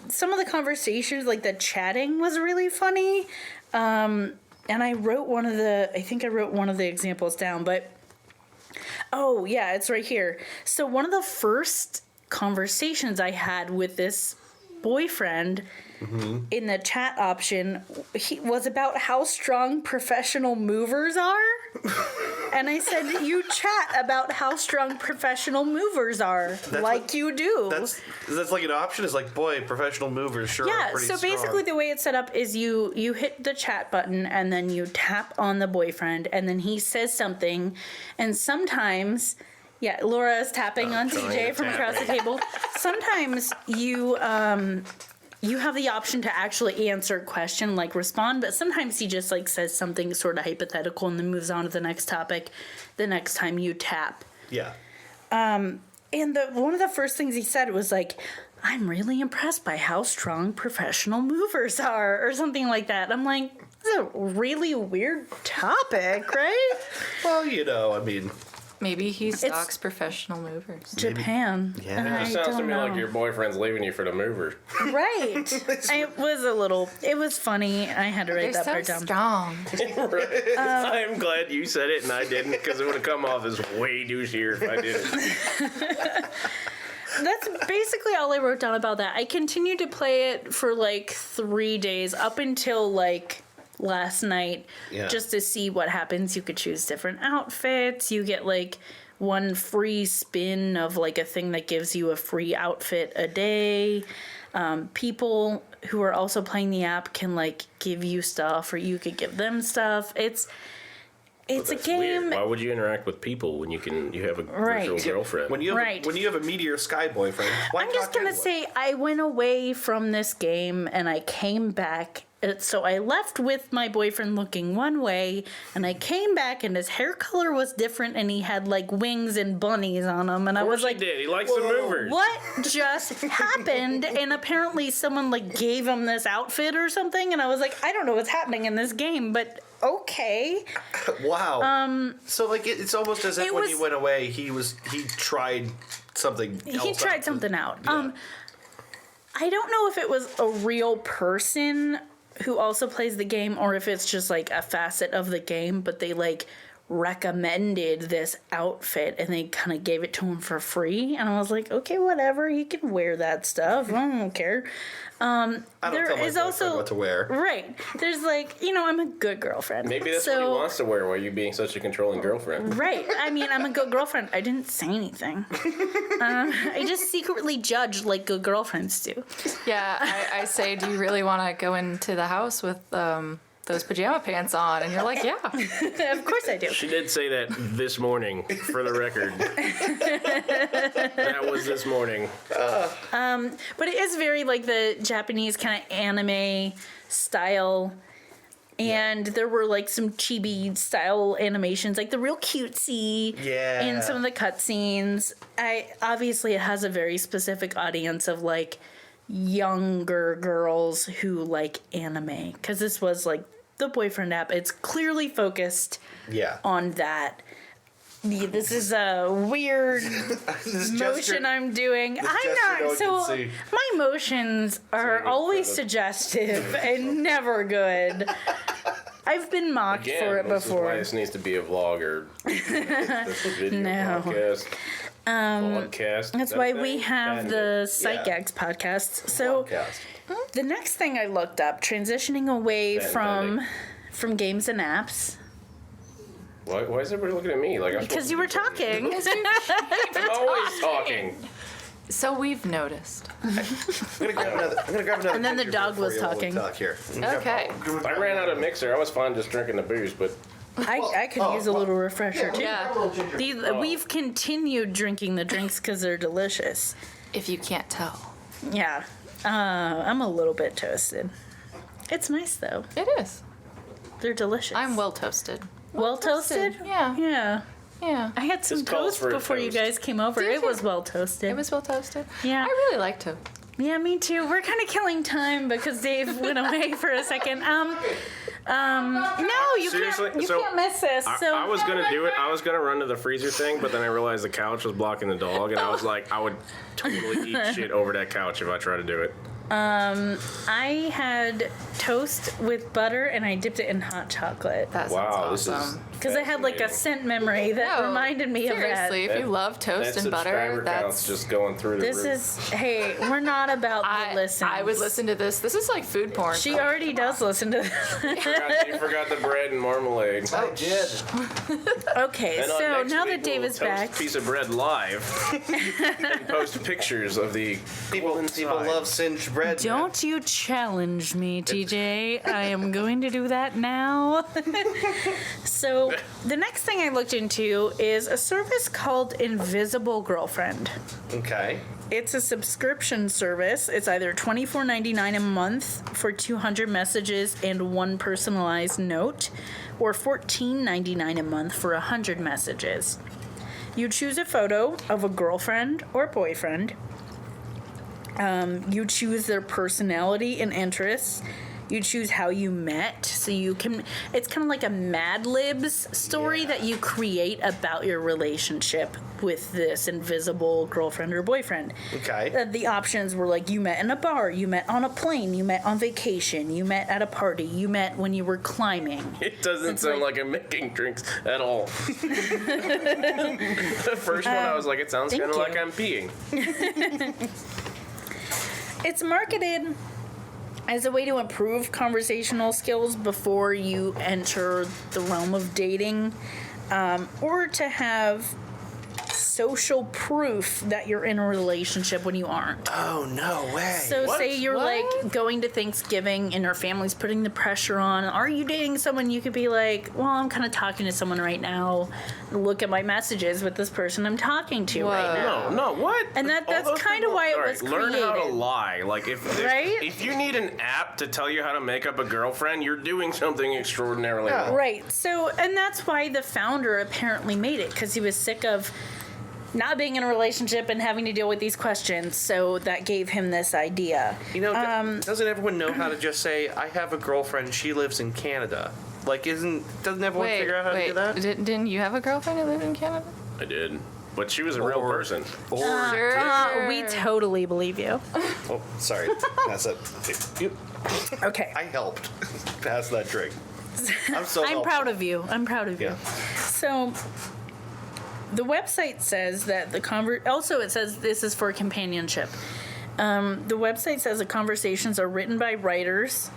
some of the conversations, like the chatting was really funny. And I wrote I think I wrote one of the examples down, but oh yeah, it's right here. So one of the first conversations I had with this boyfriend in the chat option was about how strong professional movers are. And I said, you chat about how strong professional movers are, like what- you do. That's like an option. It's like, boy, professional movers sure are Yeah, pretty so strong. basically the way it's set up is you hit the chat button and then you tap on the boyfriend and then he says something, and sometimes, yeah, Laura is tapping on trying TJ to from tap across the table. Sometimes you have the option to actually answer a question, like respond, but sometimes he just like says something sort of hypothetical and then moves on to the next topic the next time you tap. Yeah. And one of the first things he said was like, I'm really impressed by how strong professional movers are, or something like that. I'm like, this is a really weird topic, right? Well, you know, I mean, Maybe he stalks professional movers. Japan. Yeah. I It sounds to don't me know. like your boyfriend's leaving you for the mover. Right. It was funny. I had to They're write that so part down. strong. I'm glad you said it and I didn't, because it would have come off as way douchier if I didn't. That's basically all I wrote down about that. I continued to play it for like 3 days up until like last night, Yeah. just to see what happens. You could choose different outfits. You get like one free spin of like a thing that gives you a free outfit a day. People who are also playing the app can like give you stuff, or you could give them stuff. It's a That's game. weird. Why would you interact with people when you have a virtual girlfriend? When you have Right. when you have a Meteor Sky boyfriend, why I'm just talk gonna anyone? say I went away from this game and I came back. So I left with my boyfriend looking one way, and I came back and his hair color was different, and he had like wings and bunnies on him, and I was like, he did. He likes the movers. "What just happened?" And apparently someone like gave him this outfit or something, and I was like, "I don't know what's happening in this game, but okay." Wow. So like it's almost as if it when was- you went away, he tried something. He else tried out. something out. Yeah. I don't know if it was a real person who also plays the game or if it's just like a facet of the game, but they like recommended this outfit and they kind of gave it to him for free, and I was like, okay, whatever, he can wear that stuff, I don't care. I don't there tell my is boyfriend also what to wear. right, there's like, I'm a good girlfriend, Maybe that's so, what he wants to wear. Why are you being such a controlling girlfriend? right, I mean, I'm a good girlfriend. I didn't say anything. I just secretly judge like good girlfriends do. Yeah, I say, do you really want to go into the house with those pajama pants on? And you're like, yeah. Of course I do. She did say that this morning, for the record. That was this morning. But it is very like the Japanese kind of anime style. And there were like some chibi style animations, like the real cutesy in some of the cutscenes. Obviously it has a very specific audience of like younger girls who like anime, because this was like the boyfriend app. It's clearly focused on that. This is a weird motion I'm doing. I'm not so. My motions are always suggestive and never good. I've been mocked for it this is why before. this needs to be a vlog or this video No. podcast. Podcast. That's why we have the Psych Yeah. Gags podcast. So the next thing I looked up, transitioning away from games and apps, Why is everybody looking at me? Like I'm because supposed you to were do something? talking. I'm always talking. So we've noticed. I'm gonna grab another. And then the picture dog before was you all talking. Talk here. Okay. I ran out of mixer. I was fine just drinking the booze, but I could use a little refresher too. Yeah. We've continued drinking the drinks because they're delicious. If you can't tell. Yeah, I'm a little bit toasted. It's nice though. It is. They're delicious. I'm well toasted. well toasted. Yeah. Yeah. Yeah. I had some This calls toast for a before you toast. guys came over. Did It you? was well toasted. It was well toasted. Yeah. I really like to. Yeah, me too. We're kind of killing time because Dave went away for a second. No, you Seriously? can't. You So, can't miss this. So I was gonna do it. I was gonna run to the freezer thing, but then I realized the couch was blocking the dog, and I was like, I would totally eat shit over that couch if I tried to do it. I had toast with butter and I dipped it in hot chocolate That Wow, sounds this awesome. is because I had like a scent memory that No, reminded me of that. Seriously, if you love toast that and butter, subscriber count's that's. just going through the This roof. is hey, we're not about the listen. I would listen to this. This is like food porn. She already does listen to this. You forgot the bread and marmalade. I did. Okay, And so next now week that Dave we'll is toast back, a piece of bread live and post pictures of the People love singed bread. don't you challenge me, TJ. I am going to do that now. So the next thing I looked into is a service called Invisible Girlfriend. Okay. It's a subscription service. It's either $24.99 a month for 200 messages and one personalized note, or $14.99 a month for 100 messages. You choose a photo of a girlfriend or boyfriend. You choose their personality and interests. You choose how you met, so you can. It's kind of like a Mad Libs story that you create about your relationship with this invisible girlfriend or boyfriend. Okay. The options were like you met in a bar, you met on a plane, you met on vacation, you met at a party, you met when you were climbing. It doesn't sound like I'm making drinks at all. The first one, I was like, it sounds thank kind of like you. I'm peeing. It's marketed as a way to improve conversational skills before you enter the realm of dating, or to have social proof that you're in a relationship when you aren't. Oh, no way. So say you're What? like going to Thanksgiving and your family's putting the pressure on. Are you dating someone? You could be like, well, I'm kind of talking to someone right now. Look at my messages with this person I'm talking to right now. No, what? And All that's those kind of people- why it all was Learn how to created. lie. Like Right? if you need an app to tell you how to make up a girlfriend, you're doing something extraordinarily wrong. Right. So, and that's why the founder apparently made it, because he was sick of not being in a relationship and having to deal with these questions. So that gave him this idea. You know, doesn't everyone know how to just say, I have a girlfriend, she lives in Canada? Like, doesn't everyone figure out how to do that? Didn't you have a girlfriend who lived in Canada? I did. But she was a real person. Sure. We totally believe you. Oh, sorry. That's it. Okay. I helped pass that drink. I'm so I'm helpful. proud of you. I'm proud of you. Yeah. So the website says that also it says this is for companionship. The website says the conversations are written by writers,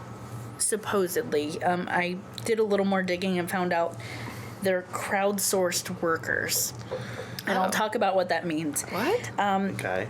supposedly. I did a little more digging and found out they're crowdsourced workers. And I'll talk about what that means. What? Okay.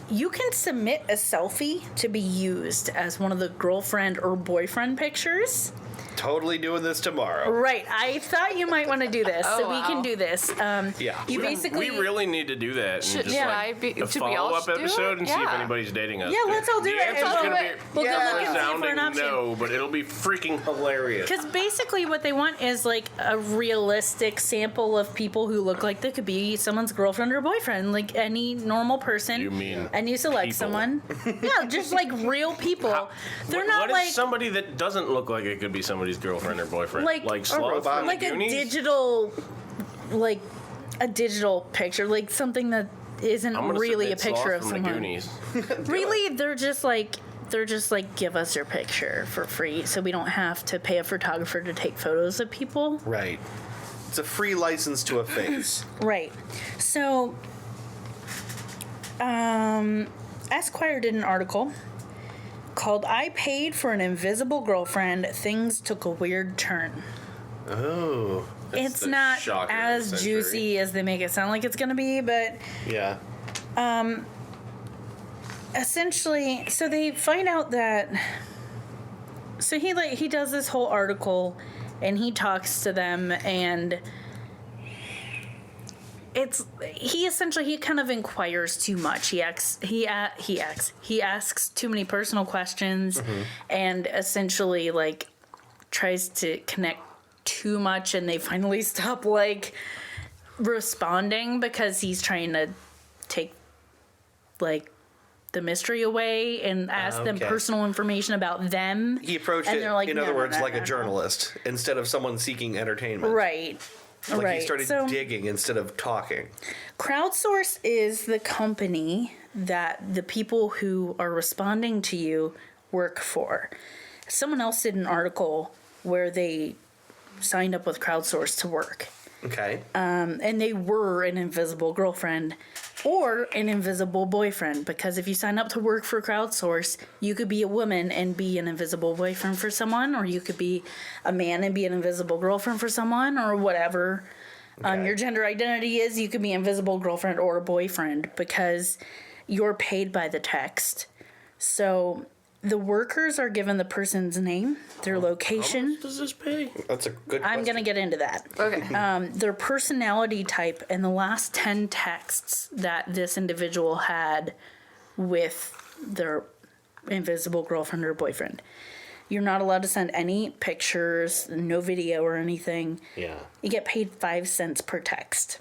You can submit a selfie to be used as one of the girlfriend or boyfriend pictures. Totally doing this tomorrow. Right. I thought you might want to do this, so we wow. can do this. Yeah. You basically. We really need to do that. And Should- just should like I be- a should we all follow-up do it? episode and see if Yeah. anybody's dating us. Yeah, let's all do the it. answer's And gonna we'll be go look and see if we're resounding an option. no, but it'll be freaking hilarious. Because basically, what they want is like a realistic sample of people who look like they could be someone's girlfriend or boyfriend, like any normal person. You mean And you select people. someone. Yeah, just like real people. They're What- not what if like somebody that doesn't look like it could be somebody's girlfriend or boyfriend? Like like a Sloth robot. from like the a Goonies? digital, like a digital picture, like something that isn't I'm gonna really a submit picture Sloth of from the someone. Goonies. Really, they're just like give us your picture for free, so we don't have to pay a photographer to take photos of people. Right. It's a free license to a face. Right. So, Esquire did an article called "I Paid for an Invisible Girlfriend. Things Took a Weird Turn." Oh. It's the not shocker of the as century. juicy as they make it sound like it's going to be, but Yeah. essentially, so they find out that. So he does this whole article, and he talks to them, and he kind of inquires too much. He asks too many personal questions, and essentially like tries to connect too much, and they finally stop like responding because he's trying to take like the mystery away and ask them Okay. personal information about them. He approached And it, they're like, in "No, other no, words, no, like no, a no." journalist instead of someone seeking entertainment. Right. Like right. he started So, digging instead of talking. Crowdsource is the company that the people who are responding to you work for. Someone else did an article where they signed up with Crowdsource to work. Okay. And they were an invisible girlfriend or an invisible boyfriend, because if you sign up to work for Crowdsource, you could be a woman and be an invisible boyfriend for someone, or you could be a man and be an invisible girlfriend for someone, or whatever Okay. your gender identity is. You could be invisible girlfriend or a boyfriend because you're paid by the text. So the workers are given the person's name, their location. Does this pay? That's a good I'm going to get into that. Okay. Their personality type, and the last 10 texts that this individual had with their invisible girlfriend or boyfriend. You're not allowed to send any pictures, no video or anything. Yeah. You get paid 5 cents per text.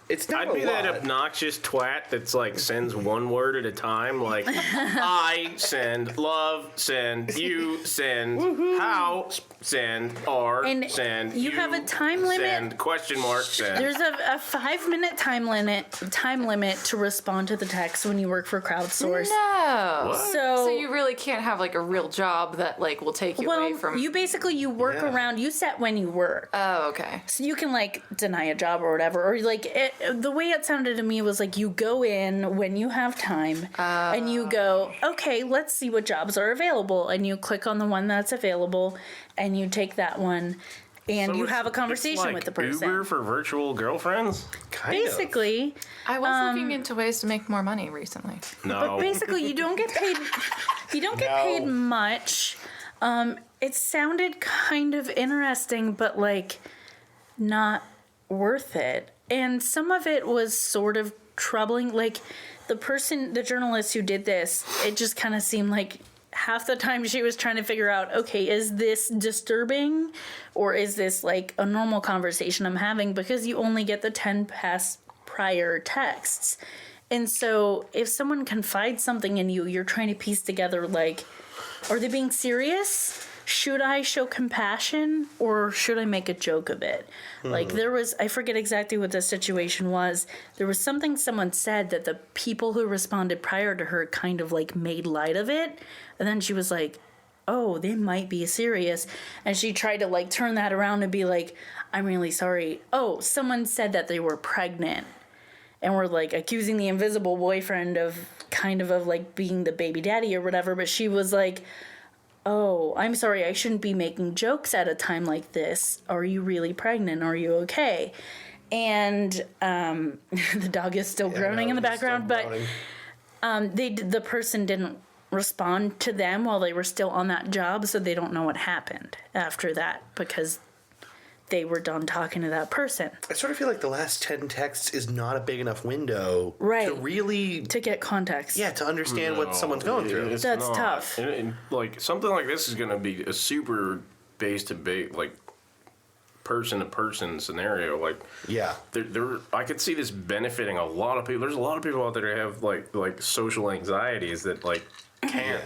It's not I'd be a lot. that obnoxious twat that's like sends one word at a time. Like, I send love, send you, send how, send are, And send you have a time limit? send question mark, send. There's a 5-minute time limit to respond to the text when you work for Crowdsource. No. So, So you really can't have like a real job that like will take you away from. you basically you work Yeah. around. You set when you work. Oh, okay. So you can like deny a job or whatever, or like the way it sounded to me was like you go in when you have time and you go, okay, let's see what jobs are available, and you click on the one that's available and you take that one, and So you it's- have a it's conversation like with the person. Uber for virtual girlfriends? basically, I was looking into ways to make more money recently. No. but basically, you don't get paid. You don't get paid much. It sounded kind of interesting, but like not worth it. And some of it was sort of troubling. Like the journalist who did this, it just kind of seemed like half the time she was trying to figure out, okay, is this disturbing or is this like a normal conversation I'm having? Because you only get the 10 past prior texts. And so if someone confides something in you, you're trying to piece together, like, are they being serious? Should I show compassion or should I make a joke of it? Like I forget exactly what the situation was. There was something someone said that the people who responded prior to her kind of like made light of it. And then she was like, oh, they might be serious. And she tried to like turn that around and be like, I'm really sorry. Oh, someone said that they were pregnant. And we're like accusing the invisible boyfriend of kind of like being the baby daddy or whatever. But she was like, oh, I'm sorry, I shouldn't be making jokes at a time like this. Are you really pregnant? Are you okay? And the dog is still groaning in the background, but the person didn't respond to them while they were still on that job, so they don't know what happened after that because they were done talking to that person. I sort of feel like the last 10 texts is not a big enough window to really... To get context. Yeah, to understand what someone's going through. That's not tough. And, like, something like this is going to be a super base-to-base, like, person-to-person scenario. Like, yeah. I could see this benefiting a lot of people. There's a lot of people out there that have, like social anxieties that, like, can't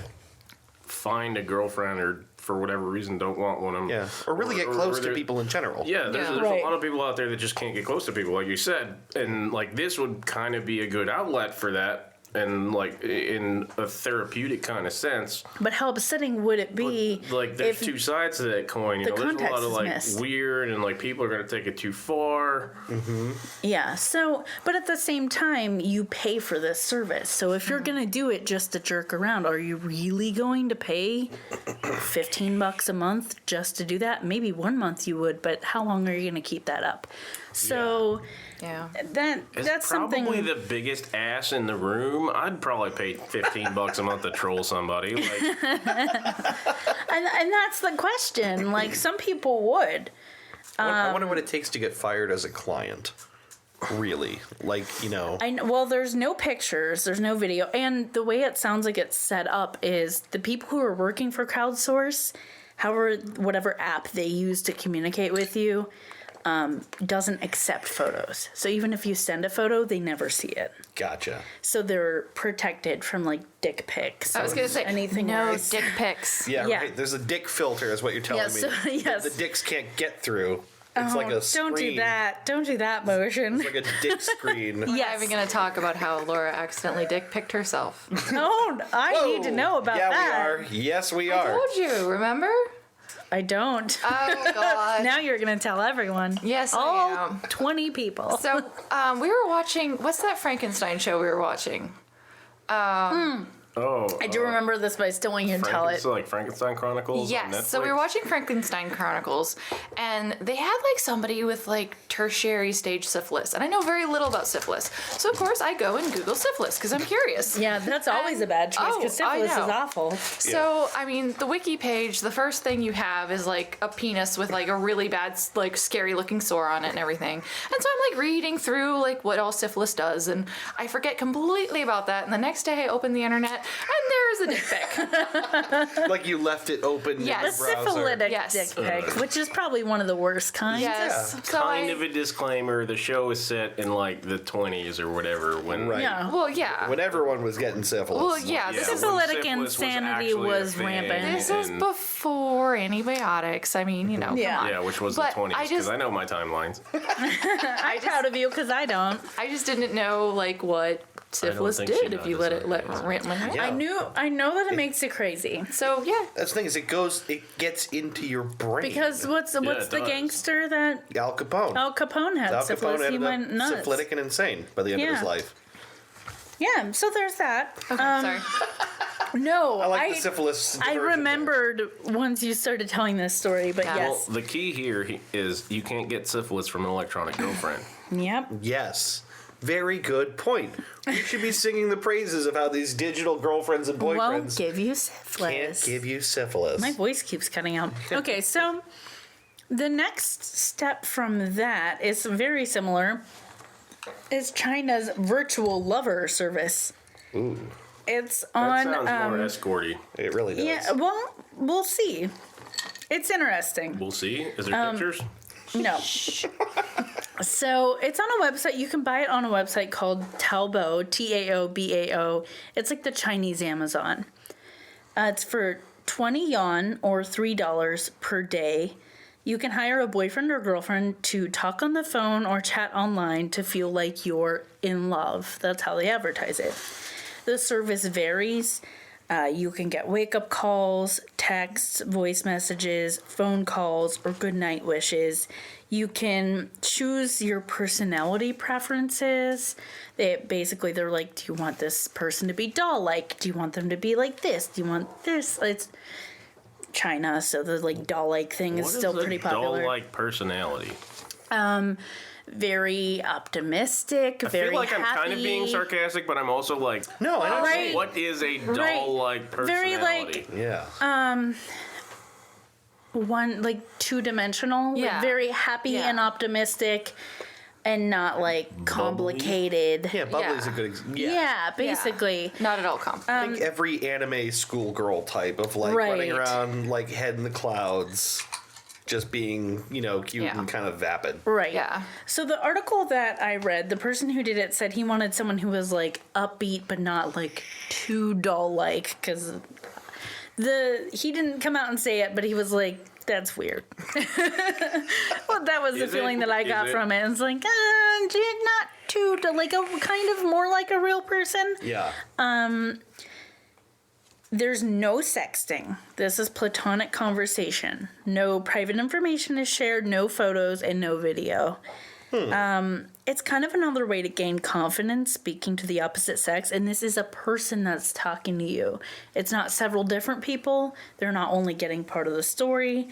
find a girlfriend or for whatever reason don't want one. Yeah, or really get close to people in general. Yeah, there's a lot of people out there that just can't get close to people, like you said. And, like, this would kind of be a good outlet for that. And, like, in a therapeutic kind of sense. But how upsetting would it be? But, like, there's two sides to that coin. You know, there's a lot of, like, missed. weird and, like, people are going to take it too far. Mm-hmm. Yeah, so, but at the same time, you pay for this service. So if you're going to do it just to jerk around, are you really going to pay $15 a month just to do that? Maybe 1 month you would, but how long are you going to keep that up? So... Yeah, that's something. Probably the biggest ass in the room. I'd probably pay $15 a month to troll somebody. Like, and that's the question. Like, some people would. I wonder what it takes to get fired as a client. Really, like, you know. Well, there's no pictures, there's no video, and the way it sounds like it's set up is the people who are working for crowdsource, whatever app they use to communicate with you. Doesn't accept photos. So even if you send a photo, they never see it. Gotcha. So they're protected from, like, dick pics. I was going to say, anything no worse. dick pics. Yeah, right. There's a dick filter is what you're telling me. So, yes. The dicks can't get through. It's like a screen. Don't do that. Don't do that motion. It's like a dick screen. We're not even going to talk about how Laura accidentally dick picked herself. Oh, I need to know about that. Yeah, we are. Yes, we are. I told you, remember? I don't. Oh, God. Now you're going to tell everyone. Yes, All I am. 20 people. So, we were watching, what's that Frankenstein show we were watching? I do remember this, but I still want you to tell it. So, like, Frankenstein Chronicles on Yes, Netflix? so we were watching Frankenstein Chronicles, and they had, like, somebody with, like, tertiary stage syphilis, and I know very little about syphilis. So, of course, I go and Google syphilis, because I'm curious. Yeah, that's always a bad choice, because syphilis is awful. So, I mean, the wiki page, the first thing you have is, like, a penis with, like, a really bad, like, scary-looking sore on it and everything. And so I'm, like, reading through, like, what all syphilis does, and I forget completely about that, and the next day I open the internet, and there's a dick pic. Like you left it open Yes. in the browser. Syphilitic Yes. dick pic, which is probably one of the worst kinds. Yes. Yeah. So Kind of a disclaimer, the show is set in, like, the 20s or whatever. When Right. Yeah. Well, yeah. When everyone was getting syphilis. Well, yeah. Yeah, This when is Syphilitic syphilis insanity actually a was thing, rampant. This is and- before antibiotics. I mean, you know, Yeah. come on. Yeah, which was But the 20s, I because just- I know my timelines. I'm proud of you, because I don't. I just didn't know, like, what syphilis think she did if you let it noticed. rant. Yeah. I know that it makes it crazy. So, yeah. That's the thing is it gets into your brain. Because what's it the does. gangster that Al Capone. Al Capone had Al syphilis? Capone He ended went up nuts. syphilitic and insane by the end of his Yeah. life. Yeah, so there's that. Okay, sorry. No, I like the syphilis. I version remembered once you started telling this story, but Yeah. yes. Well, the key here is you can't get syphilis from an electronic girlfriend. Yep. there. Yes. Very good point. We should be singing the praises of how these digital girlfriends and Won't boyfriends give you can't syphilis. give you syphilis. My voice keeps cutting out. Okay, so the next step from that is very similar. Is China's virtual lover service. Ooh, It's That on. sounds more escorty. it really does. Yeah, well, we'll see. It's interesting. We'll see. Is there pictures? No. So it's on a website. You can buy it on a website called Taobao, Taobao. It's like the Chinese Amazon. It's for 20 yuan or $3 per day. You can hire a boyfriend or girlfriend to talk on the phone or chat online to feel like you're in love. That's how they advertise it. The service varies. You can get wake-up calls, texts, voice messages, phone calls, or goodnight wishes. You can choose your personality preferences. They're like, do you want this person to be doll-like? Do you want them to be like this? Do you want this? It's China, so the like doll-like thing is still pretty popular. Doll-like personality. Very optimistic, I very feel like happy. I'm kind of being sarcastic, but I'm also like, No, I don't. Right. what is a doll-like Very, personality? like, Yeah. one like two-dimensional, like, Yeah. very happy Yeah. and optimistic, and not like complicated. Yeah, bubbly's Yeah. a good. Yeah, basically. Not at all complicated. Like every anime schoolgirl type of like running Right. around like head in the clouds, just being cute Yeah. and kind of vapid. Right. Yeah. So the article that I read, the person who did it said he wanted someone who was like upbeat but not like too doll-like, because he didn't come out and say it, but he was like, that's weird. Well, that was the Is feeling it? that I Is got it? from it. It's like, not too, like a kind of more like a real person. Yeah. There's no sexting. This is platonic conversation. No private information is shared, no photos, and no video. It's kind of another way to gain confidence speaking to the opposite sex, and this is a person that's talking to you. It's not several different people. They're not only getting part of the story.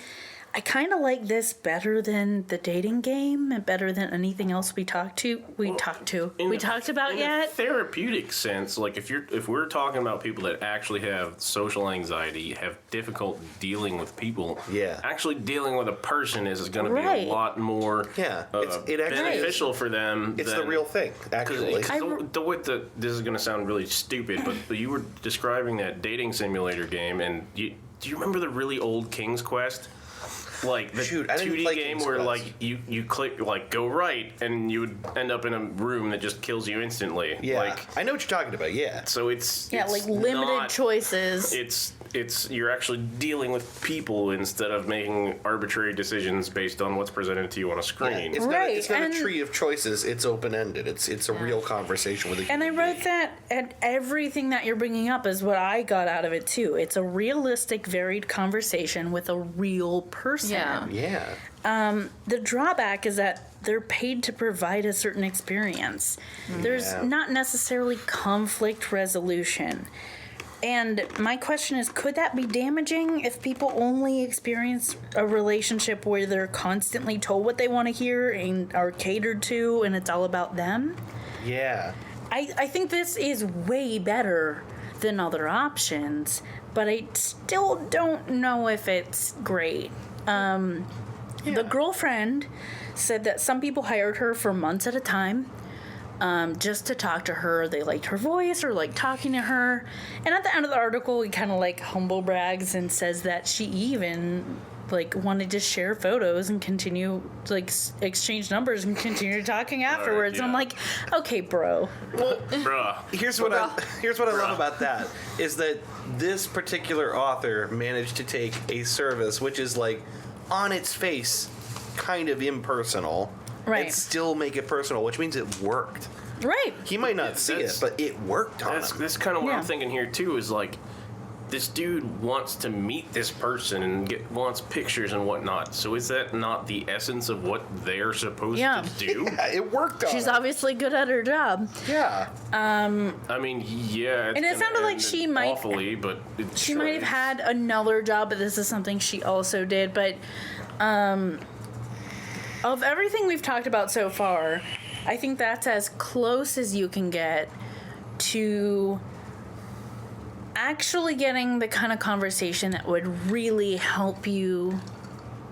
I kind of like this better than the dating game and better than anything else we talked about in yet. a therapeutic sense, like if we're talking about people that actually have social anxiety, have difficult dealing with people, Yeah. actually dealing with a person is going to be Right. a lot more Yeah, it actually beneficial for them. It's than, the real thing, actually. this is going to sound really stupid, but you were describing that dating simulator game, and do you remember the really old King's Quest? Like the Shoot, I didn't 2D play game King's where Quest. like you click like go right and you would end up in a room that just kills you instantly. Yeah, Like I know what you're talking about. Yeah. so it's Like limited not- choices. It's you're actually dealing with people instead of making arbitrary decisions based on what's presented to you on a screen. It's Right, not a and- tree of choices. It's open ended. It's a real conversation with a And I human wrote being. that, and everything that you're bringing up is what I got out of it too. It's a realistic, varied conversation with a real person. Yeah. Yeah. The drawback is that they're paid to provide a certain experience. There's Yeah. not necessarily conflict resolution. And my question is, could that be damaging if people only experience a relationship where they're constantly told what they want to hear and are catered to and it's all about them? Yeah. I think this is way better than other options, but I still don't know if it's great. The girlfriend said that some people hired her for months at a time just to talk to her. They liked her voice or liked talking to her. And at the end of the article, he kind of like humble brags and says that she even like wanted to share photos and continue like exchange numbers and continue talking afterwards. yeah. And I'm like, okay, bro. Bruh. Here's what I love about that is that this particular author managed to take a service which is like on its face kind of impersonal Right. and still make it personal, which means it worked. Right. He might not see it, That's- but it worked on him. That's kind of what Yeah. I'm thinking here too. Is like this dude wants to meet this person and wants pictures and whatnot. So is that not the essence of what they're supposed to do? Yeah, it worked on She's her. obviously good at her job. Yeah. I mean, yeah. And it sounded like she might- awfully, but She might have had another job, but this is something she also did. But of everything we've talked about so far, I think that's as close as you can get to actually getting the kind of conversation that would really help you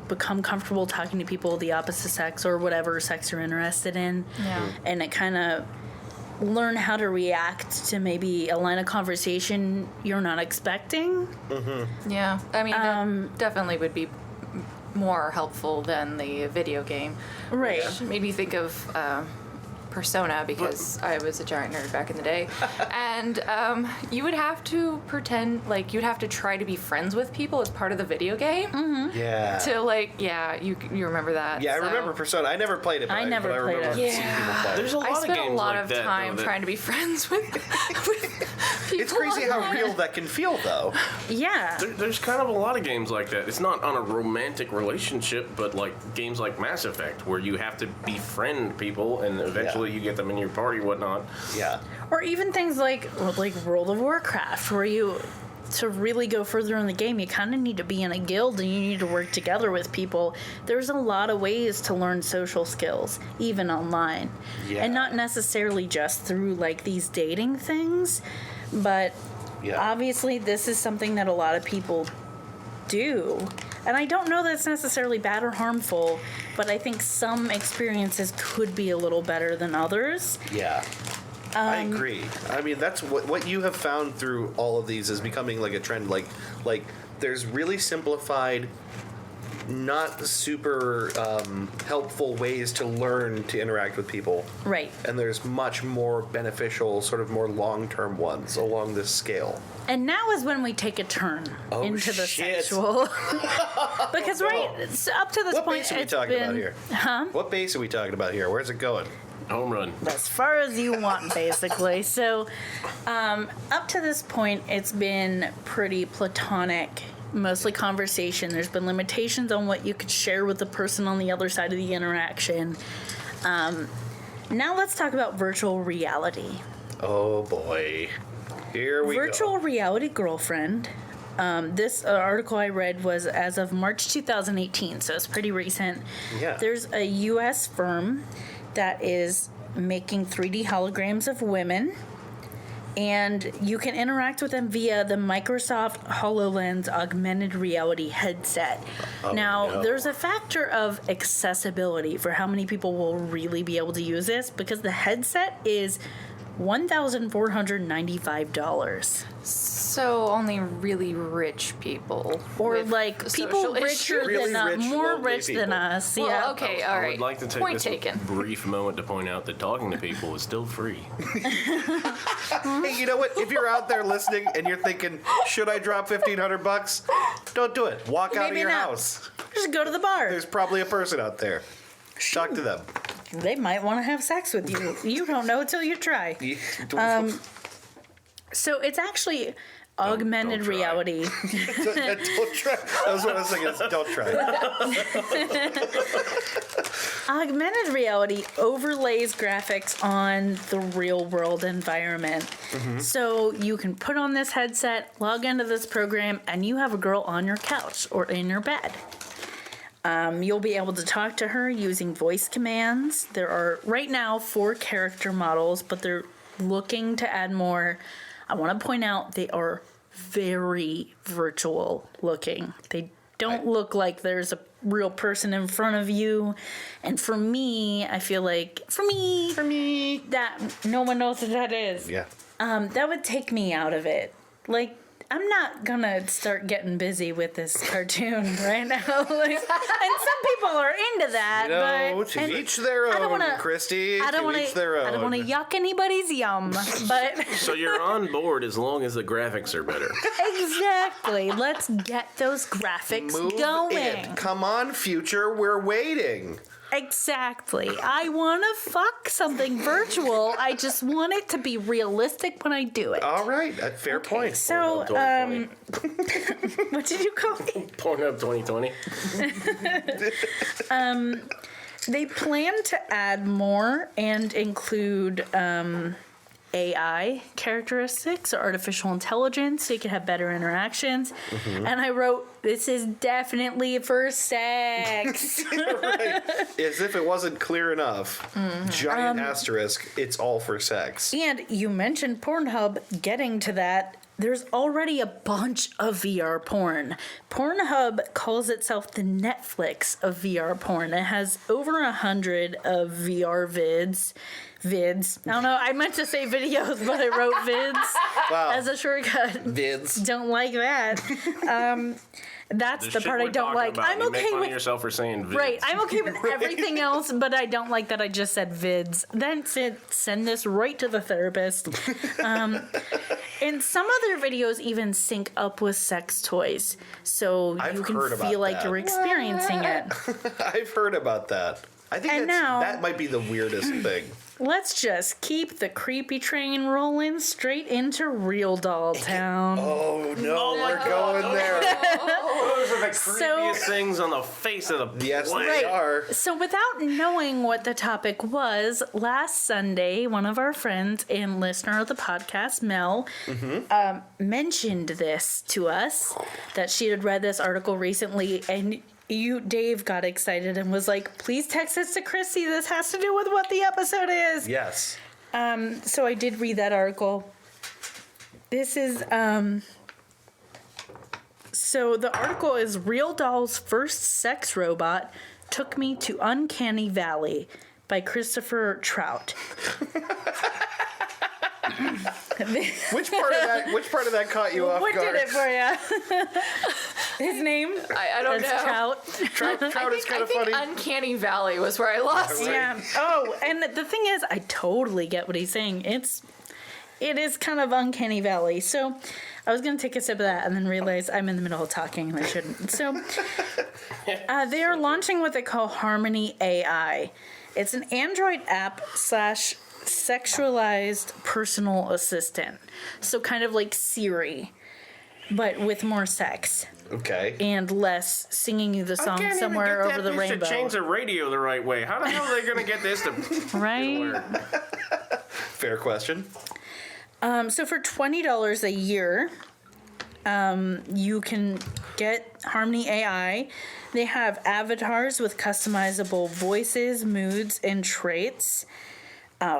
become comfortable talking to people of the opposite sex or whatever sex you're interested in. Yeah. And it kind of learn how to react to maybe a line of conversation you're not expecting. Yeah. I mean, that definitely would be more helpful than the video game. Right. Which made me think of Persona, because I was a giant nerd back in the day. And you would have to pretend, like, you'd have to try to be friends with people as part of the video game. Yeah. To, like, yeah, you remember that. Yeah, I so. remember Persona. I never played it, but I never but I played remember it. seeing people play it. there's a lot I of spent games a lot like of that, time though, trying to be friends with people. It's crazy how online. real that can feel, though. Yeah. There's kind of a lot of games like that. It's not on a romantic relationship, but like games like Mass Effect, where you have to befriend people and eventually you get them in your party, whatnot. Yeah. Or even things like World of Warcraft, where you, to really go further in the game, you kind of need to be in a guild and you need to work together with people. There's a lot of ways to learn social skills, even online. Yeah. And not necessarily just through like these dating things, but Yeah. obviously this is something that a lot of people do. And I don't know that it's necessarily bad or harmful, but I think some experiences could be a little better than others. Yeah. I agree. I mean, that's what you have found through all of these is becoming like a trend. Like there's really simplified, not super helpful ways to learn to interact with people. Right. And there's much more beneficial, sort of more long-term ones along this scale. And now is when we take a turn into the shit. sexual. Because it's up to this What point, base are we it's talking been about here? Huh? What base are we talking about here? Where's it going? Home run. As far as you want, basically. So, up to this point, it's been pretty platonic, mostly conversation. There's been limitations on what you could share with the person on the other side of the interaction. Now let's talk about virtual reality. Oh boy. Here we Virtual go. reality girlfriend. This article I read was as of March 2018, so it's pretty recent. Yeah. There's a U.S. firm that is making 3D holograms of women, and you can interact with them via the Microsoft HoloLens augmented reality headset. Now, there's a factor of accessibility for how many people will really be able to use this, because the headset is $1,495. So only really rich people. Or with like people social richer issues. Really than us, rich, more lonely rich than people. us. Well, Yeah. okay, all I right. would like to take Point this taken. brief moment to point out that talking to people is still free. Hey, you know what? If you're out there listening and you're thinking, should I drop $1,500? Don't do it. Walk out of Maybe your not. house. Just go to the bar. There's probably a person out there. Talk to them. They might want to have sex with you. You don't know till you try. So it's actually augmented don't try. reality. Don't try. That was what I was thinking. is Don't try. Augmented reality overlays graphics on the real world environment. So you can put on this headset, log into this program, and you have a girl on your couch or in your bed. You'll be able to talk to her using voice commands. There are right now 4 character models, but they're looking to add more. I want to point out they are very virtual looking. They don't look like there's a real person in front of you. And for me, I feel like that no one knows what that is. Yeah. That would take me out of it. Like, I'm not gonna start getting busy with this cartoon right now. And some people are into that, but To each their I don't own, wanna- Christy. I don't To want each their own. to. I don't want to yuck anybody's yum, but So you're on board as long as the graphics are better. exactly. Let's get those graphics Move going. it. Come on, future. We're waiting. Exactly. I want to fuck something virtual. I just want it to be realistic when I do it. All right, fair point. So, Pornhub 2020. what did you call it? Pornhub 2020. They plan to add more and include AI characteristics, or artificial intelligence, so you can have better interactions. Mm-hmm. And I wrote, this is definitely for sex. Right. As if it wasn't clear enough. Mm-hmm. Giant asterisk, it's all for sex. And you mentioned Pornhub. Getting to that, there's already a bunch of VR porn. Pornhub calls itself the Netflix of VR porn. It has over 100 of VR vids. I don't know. I meant to say videos, but I wrote vids as a shortcut. Vids. Don't like that. That's the part I don't like. I'm okay make fun with of yourself for saying vids. Right. I'm okay with everything else, but I don't like that I just said vids. Then send this right to the therapist. And some other videos even sync up with sex toys, so you can feel like you're experiencing it. I've heard about that. I think that might be the weirdest thing. Let's just keep the creepy train rolling straight into Real Doll Town. Oh no, we're going there. Those are the creepiest things on the face of the planet. Yes, they are. So without knowing what the topic was, last Sunday, one of our friends and listener of the podcast, Mel, mentioned this to us, that she had read this article recently, and Dave got excited and was like, please text this to Chrissy. This has to do with what the episode is. Yes. So I did read that article. This is, so the article is Real Doll's First Sex Robot Took Me to Uncanny Valley by Christopher Trout. Which part of that caught you off guard? What did it for you? His name? I don't know. Trout is kind of funny. Uncanny Valley was where I lost you. Yeah. Oh, and the thing is, I totally get what he's saying. It is kind of Uncanny Valley. So I was going to take a sip of that and then realize I'm in the middle of talking and I shouldn't. So they are launching what they call Harmony AI. It's an Android app / sexualized personal assistant. So kind of like Siri, but with more sex. Okay. And less singing you the song somewhere over the rainbow. To change the radio the right way. How the hell are they going to get this to right? Fair question. So for $20 a year, you can get Harmony AI. They have avatars with customizable voices, moods, and traits.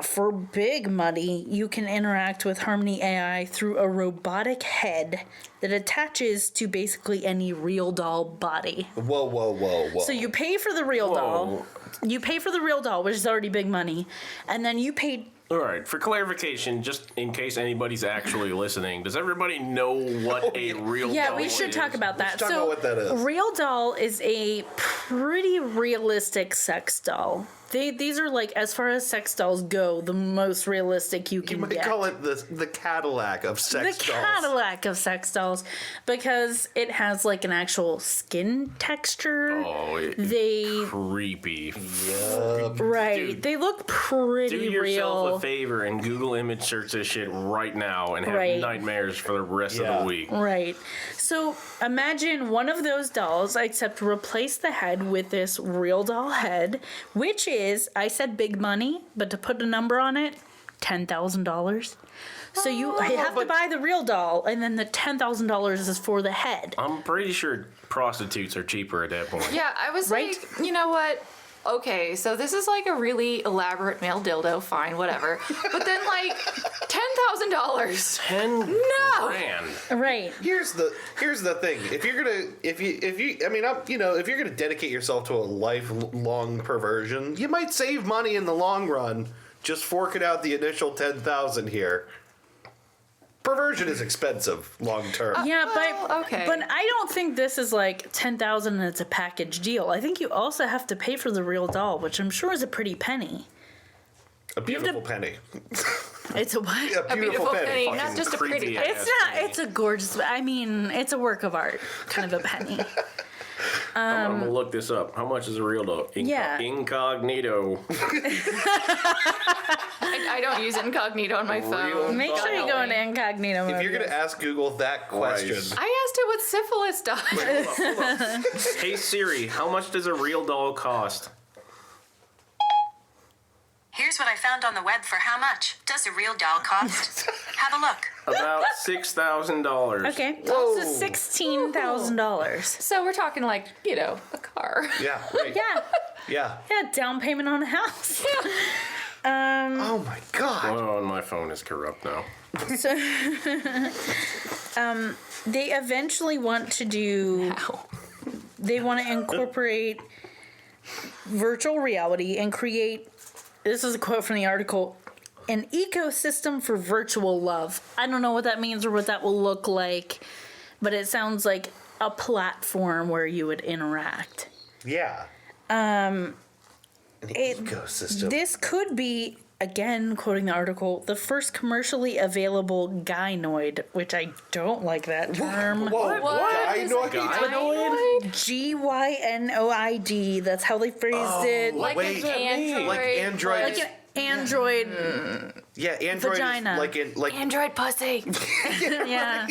For big money, you can interact with Harmony AI through a robotic head that attaches to basically any real doll body. Whoa. So you pay for the real doll. You pay for the real doll, which is already big money, and then you pay. All right, for clarification, just in case anybody's actually listening, does everybody know what a real doll is? Yeah, we should talk about that. Talk about what that is. Real doll is a pretty realistic sex doll. These are, like, as far as sex dolls go, the most realistic you can get. You might call it the Cadillac of sex dolls. The Cadillac of sex dolls, because it has, like, an actual skin texture. Oh, creepy. Yep. Right. Dude, they look pretty real. Do yourself a favor and Google image search this shit right now and have nightmares for the rest of the week. Right. So imagine one of those dolls, except replace the head with this real doll head, which is, I said big money, but to put a number on it, $10,000. So you have to buy the real doll, and then the $10,000 is for the head. I'm pretty sure prostitutes are cheaper at that point. Yeah, I was like, you know what? Okay, so this is like a really elaborate male dildo, fine, whatever. But then like $10,000. 10 No. grand. Right. Here's the thing. If you're gonna dedicate yourself to a lifelong perversion, you might save money in the long run. Just forking out the initial $10,000 here. Perversion is expensive long term. Yeah, well, okay. But I don't think this is like $10,000 and it's a package deal. I think you also have to pay for the real doll, which I'm sure is a pretty penny. A beautiful penny. It's a what? A beautiful penny, Fucking not just a pretty creepy penny. It's not. It's a gorgeous. I mean, it's a work of art, kind of a penny. I'm gonna look this up. How much is a real dog? Yeah. Incognito. I don't use incognito on my phone. Make sure you go into incognito mode. If you're gonna ask Google that question, I asked it what syphilis does. Hold up. Hey Siri, how much does a real doll cost? Here's what I found on the web for how much does a real doll cost. Have a look. About $6,000. Okay, so $16,000. So we're talking like, a car. yeah, right. Yeah, Yeah. yeah, down payment on a house. Oh my God. Oh, my phone is corrupt now. So, they eventually want to do. Ow. They want to incorporate virtual reality and create. This is a quote from the article. An ecosystem for virtual love. I don't know what that means or what that will look like, but it sounds like a platform where you would interact. Yeah. An ecosystem. This could be, again, quoting the article, the first commercially available gynoid, which I don't like that term. Whoa, What is a gynoid? Gynoid. That's how they phrased it. Like Wait, an android. like Android. Like an android. Yeah, Android. Vagina. Like Android pussy. Yeah.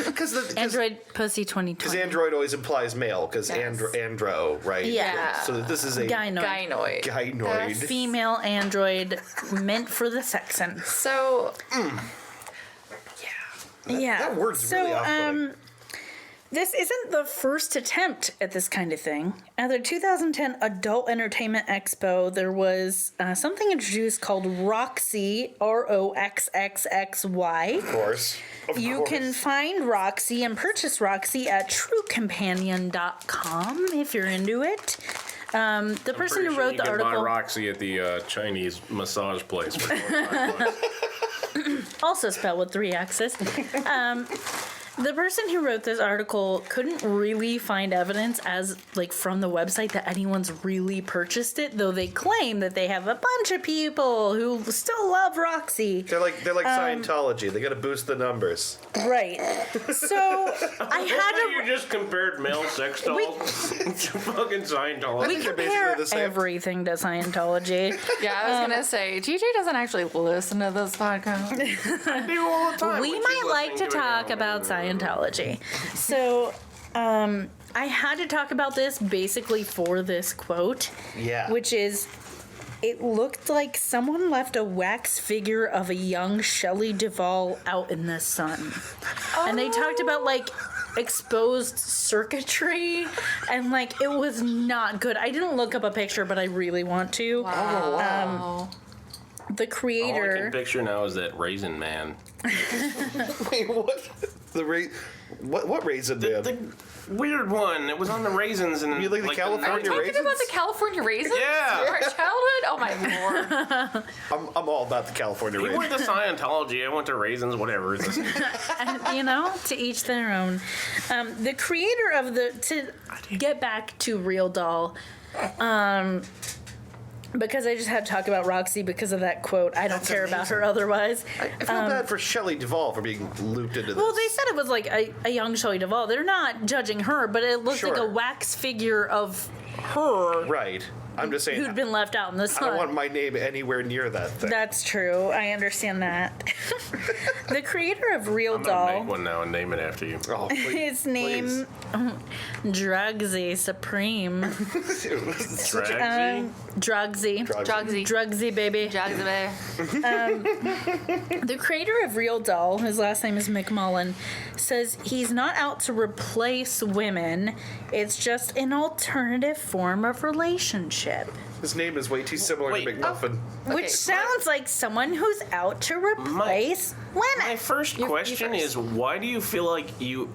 because Android pussy 2020. Because Android always implies male. Because Yes. andro, right? Yeah. So this is a Gynoid. Gynoid. gynoid. Female android meant for the sex sense. So, Yeah. That word's really off-putting. This isn't the first attempt at this kind of thing. At the 2010 Adult Entertainment Expo, there was something introduced called Roxy, ROXXXY. Of course. You can find Roxy and purchase Roxy at truecompanion.com if you're into it. The person who wrote the you can buy article Roxy at the Chinese massage place for $25. also spelled with 3 X's. The person who wrote this article couldn't really find evidence as from the website that anyone's really purchased it, though they claim that they have a bunch of people who still love Roxy. They're like Scientology. They got to boost the numbers. Right. So I had You just compared male sex dolls to fucking Scientology. we they're compare basically the same. everything to Scientology. yeah, I was going to say, TJ doesn't actually listen to this podcast. I do all the time. We when might she's like to listening it talk now. about Scientology. So, I had to talk about this basically for this quote. Yeah. Which is, it looked like someone left a wax figure of a young Shelley Duvall out in the sun. And they talked about exposed circuitry and it was not good. I didn't look up a picture, but I really want to. Wow. The All I creator. can picture now is that Raisin Man. Wait, what? What raisin man? The weird one. It was on the raisins and You like the California Talking raisins? about the California raisins? Yeah. Your childhood? Oh my lord. I'm all about the California He went raisins. to Scientology. I went to raisins. Whatever. To each their own. The creator of to get back to Real Doll, because I just had to talk about Roxy because of that quote. I don't That's care about her amazing. otherwise. I feel bad for Shelley Duvall for being looped into this. Well, they said it was a young Shelley Duvall. They're not judging her, but it looked like Sure. a wax figure of her Right. I'm just saying. who'd been left out in the I sun. don't want my name anywhere near that thing. That's true. I understand that. The creator of Real I'm gonna Doll. make one now and name it after you. Oh, please, His name, Drugsy Supreme. Dragsy? Drugsy. Jogsy. Drugsy, baby. Jogsy bear. The creator of Real Doll, his last name is McMullen, says he's not out to replace women. It's just an alternative form of relationship. His name is way too similar Wait. to McMuffin. Which sounds like someone who's out to replace My women. first You question first. is, why do you feel like you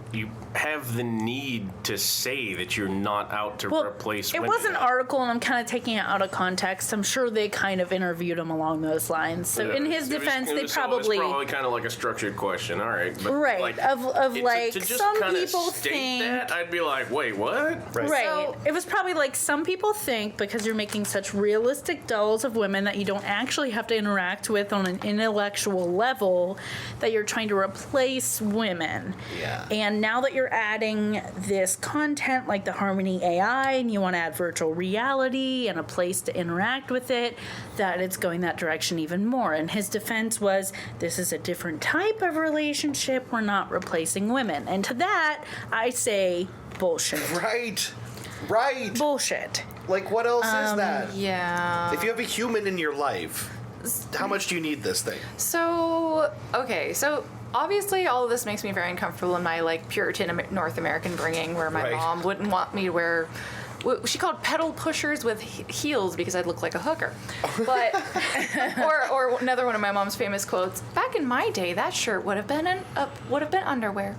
have the need to say that you're not out to replace it women? was an article, and I'm kind of taking it out of context. I'm sure they kind of interviewed him along those lines. So Yeah, in his it was- defense, it they was- probably So it's probably kind of like a structured question, all right? But right of to just some kinda people state think. that, I'd be like, wait, what? Right. So- It was probably some people think because you're making such realistic dolls of women that you don't actually have to interact with on an intellectual level, that you're trying to replace women. Yeah. And now that you're adding this content like the Harmony AI, and you want to add virtual reality and a place to interact with it, that it's going that direction even more. And his defense was, this is a different type of relationship. We're not replacing women. And to that, I say bullshit. Right. Bullshit. Like, what else is that? Yeah. If you have a human in your life, how much do you need this thing? So, okay, so obviously all of this makes me very uncomfortable in my like Puritan North American bringing, where my Right. mom wouldn't want me to wear she called pedal pushers with heels because I'd look like a hooker. But or another one of my mom's famous quotes: "Back in my day, that shirt would have been underwear."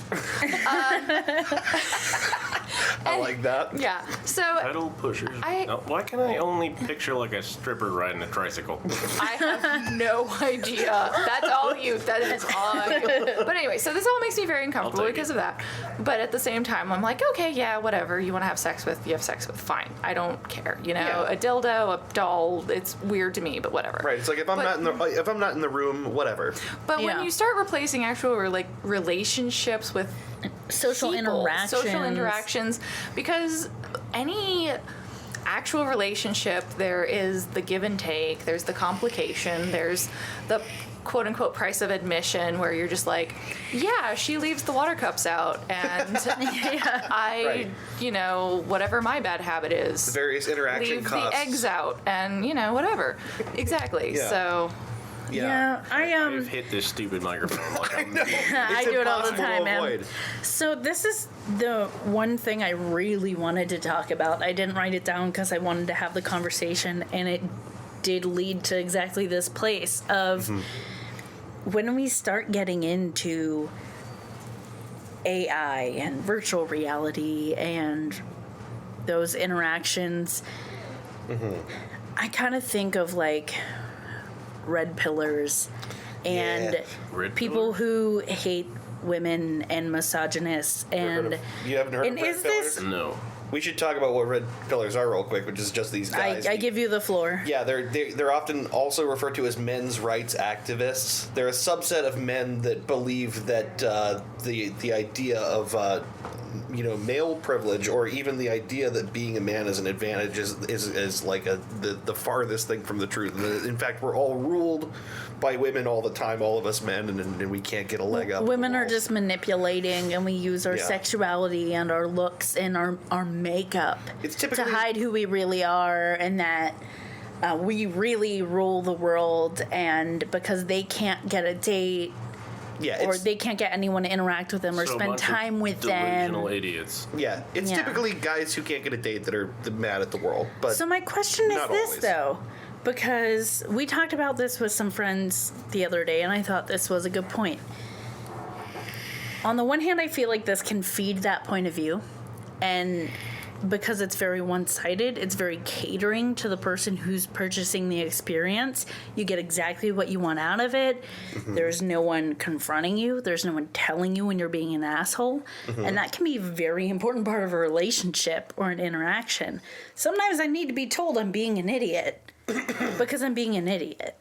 I like that. Yeah. So Pedal pushers. Why can I only picture like a stripper riding a tricycle? I have no idea. That's all you. That is all you. But anyway, so this all makes me very uncomfortable take because it. of that. But at the same time, I'm like, okay, yeah, whatever. You want to have sex with, you have sex with. Fine. I don't care. You know, Yeah. a dildo, a doll. It's weird to me, but whatever. Right. It's like if I'm not in the room, whatever. But when Yeah. you start replacing actual relationships with Social people, social interactions. because any actual relationship, there is the give and take, there's the complication, there's the quote unquote price of admission, where you're just like, yeah, she leaves the water cups out, and I, Right. you know, whatever my bad habit is, Various interaction leave costs. the eggs out, and you know, whatever. Exactly. Yeah. So Yeah, I've hit this stupid microphone. Like I'm, I do it all the impossible time, to man. avoid. So this is the one thing I really wanted to talk about. I didn't write it down because I wanted to have the conversation, and it did lead to exactly this place of when we start getting into AI and virtual reality and those interactions. I kind of think of like red pillars and Yeah. Red people who hate women and misogynists and You haven't heard and of red is this- pillars? no. We should talk about what red pillars are real quick, which is just these guys. I give you the floor. Yeah, they're often also referred to as men's rights activists. They're a subset of men that believe that the idea of male privilege, or even the idea that being a man is an advantage, is like the farthest thing from the truth. In fact, we're all ruled by women all the time, all of us men, and we can't get a leg up. Women are just manipulating, and we use our Yeah. sexuality and our looks and our makeup It's to typically hide who we really are, and that we really rule the world. And because they can't get a date, or they can't get anyone to interact with them or So a spend bunch of time with them. Delusional idiots. it's Yeah. typically guys who can't get a date that are mad at the world. But So my question is not this, always. though, because we talked about this with some friends the other day, and I thought this was a good point. On the one hand, I feel like this can feed that point of view, and because it's very one-sided, it's very catering to the person who's purchasing the experience. You get exactly what you want out of it. There's no one confronting you. There's no one telling you when you're being an asshole. And that can be a very important part of a relationship or an interaction. Sometimes I need to be told I'm being an idiot because I'm being an idiot.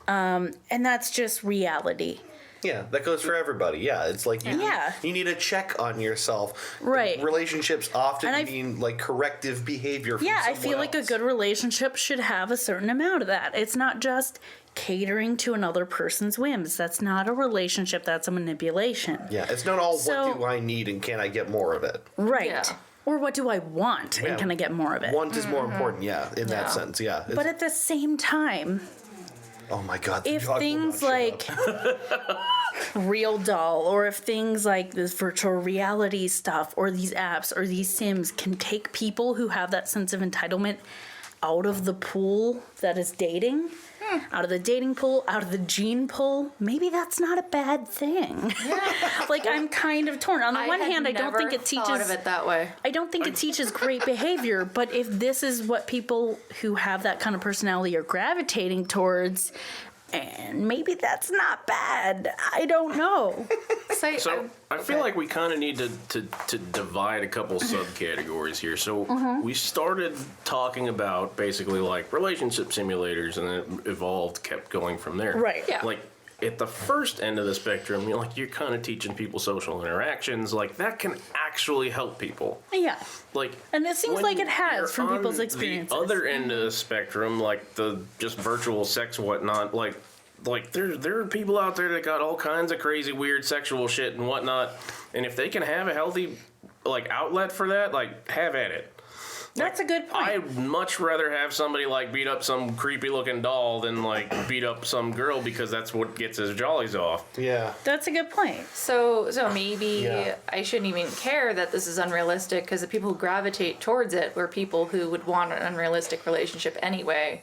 And that's just reality. Yeah, that goes for everybody. Yeah, it's like you need a check on yourself. Right. Relationships often And mean like corrective behavior from Yeah, I someone feel like a else. good relationship should have a certain amount of that. It's not just catering to another person's whims. That's not a relationship, that's a manipulation. Yeah, it's not all So- what do I need and can I get more of it. Right. Yeah. Or what do I want Yeah. and can I get more of it? Want is more important, in that sense, yeah. But at the same time, oh my god, the if dog will things not like shut up. Real Doll, or if things like this virtual reality stuff or these apps or these Sims can take people who have that sense of entitlement out of the pool that is dating, out of the dating pool, out of the gene pool, maybe that's not a bad thing. Like, I'm kind of torn. On the one hand, I don't think it teaches thought of it that way. I don't think it teaches great behavior, but if this is what people who have that kind of personality are gravitating towards, and maybe that's not bad. I don't know. So I feel like we kind of need to divide a couple subcategories here. So we started talking about basically like relationship simulators, and then it evolved, kept going from there. Right. Yeah. Like at the first end of the spectrum, you're kind of teaching people social interactions. Like, that can actually help people. Yeah. Like, And it seems when like it has from you're people's on experiences. The other end of the spectrum, like the just virtual sex whatnot, like there are people out there that got all kinds of crazy, weird sexual shit and whatnot. And if they can have a healthy outlet for that, have at it. That's a good point. I'd much rather have somebody beat up some creepy looking doll than beat up some girl, because that's what gets his jollies off. Yeah. That's a good point. So maybe Yeah. I shouldn't even care that this is unrealistic, because the people who gravitate towards it were people who would want an unrealistic relationship anyway.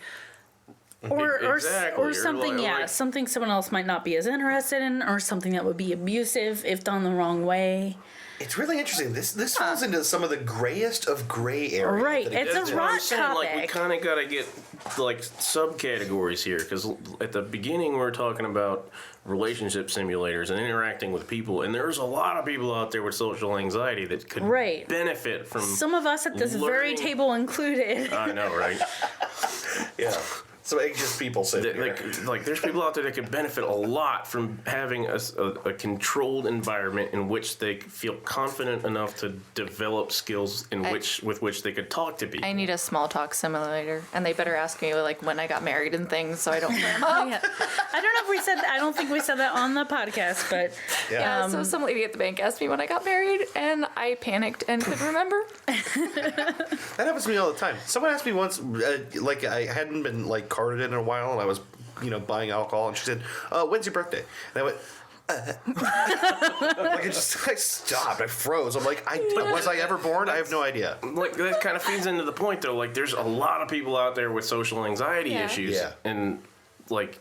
Exactly. Or something, something someone else might not be as interested in, or something that would be abusive if done the wrong way. It's really interesting. This falls into some of the grayest of gray areas. Right. that It's exists. a What I'm rock saying, we topic. kind of got to get subcategories here, because at the beginning we were talking about relationship simulators and interacting with people, and there's a lot of people out there with social anxiety that could Right. benefit from. Some of us at this very learning- table included. I know, right? Yeah. Some anxious people sitting here. There's people out there that could benefit a lot from having a controlled environment in which they feel confident enough to develop skills with which they could talk to people. I need a small talk simulator, and they better ask me when I got married and things, so I don't. Yeah. I don't know if we said that. I don't think we said that on the podcast, but Yeah, so some lady at the bank asked me when I got married, and I panicked and couldn't remember. That happens to me all the time. Someone asked me once, I hadn't been carded in a while, and I was, buying alcohol, and she said, "When's your birthday?" And I went, I stopped. I froze. I'm like, was I ever born? I have no idea. That kind of feeds into the point, though. There's a lot of people out there with social anxiety issues, Yeah. and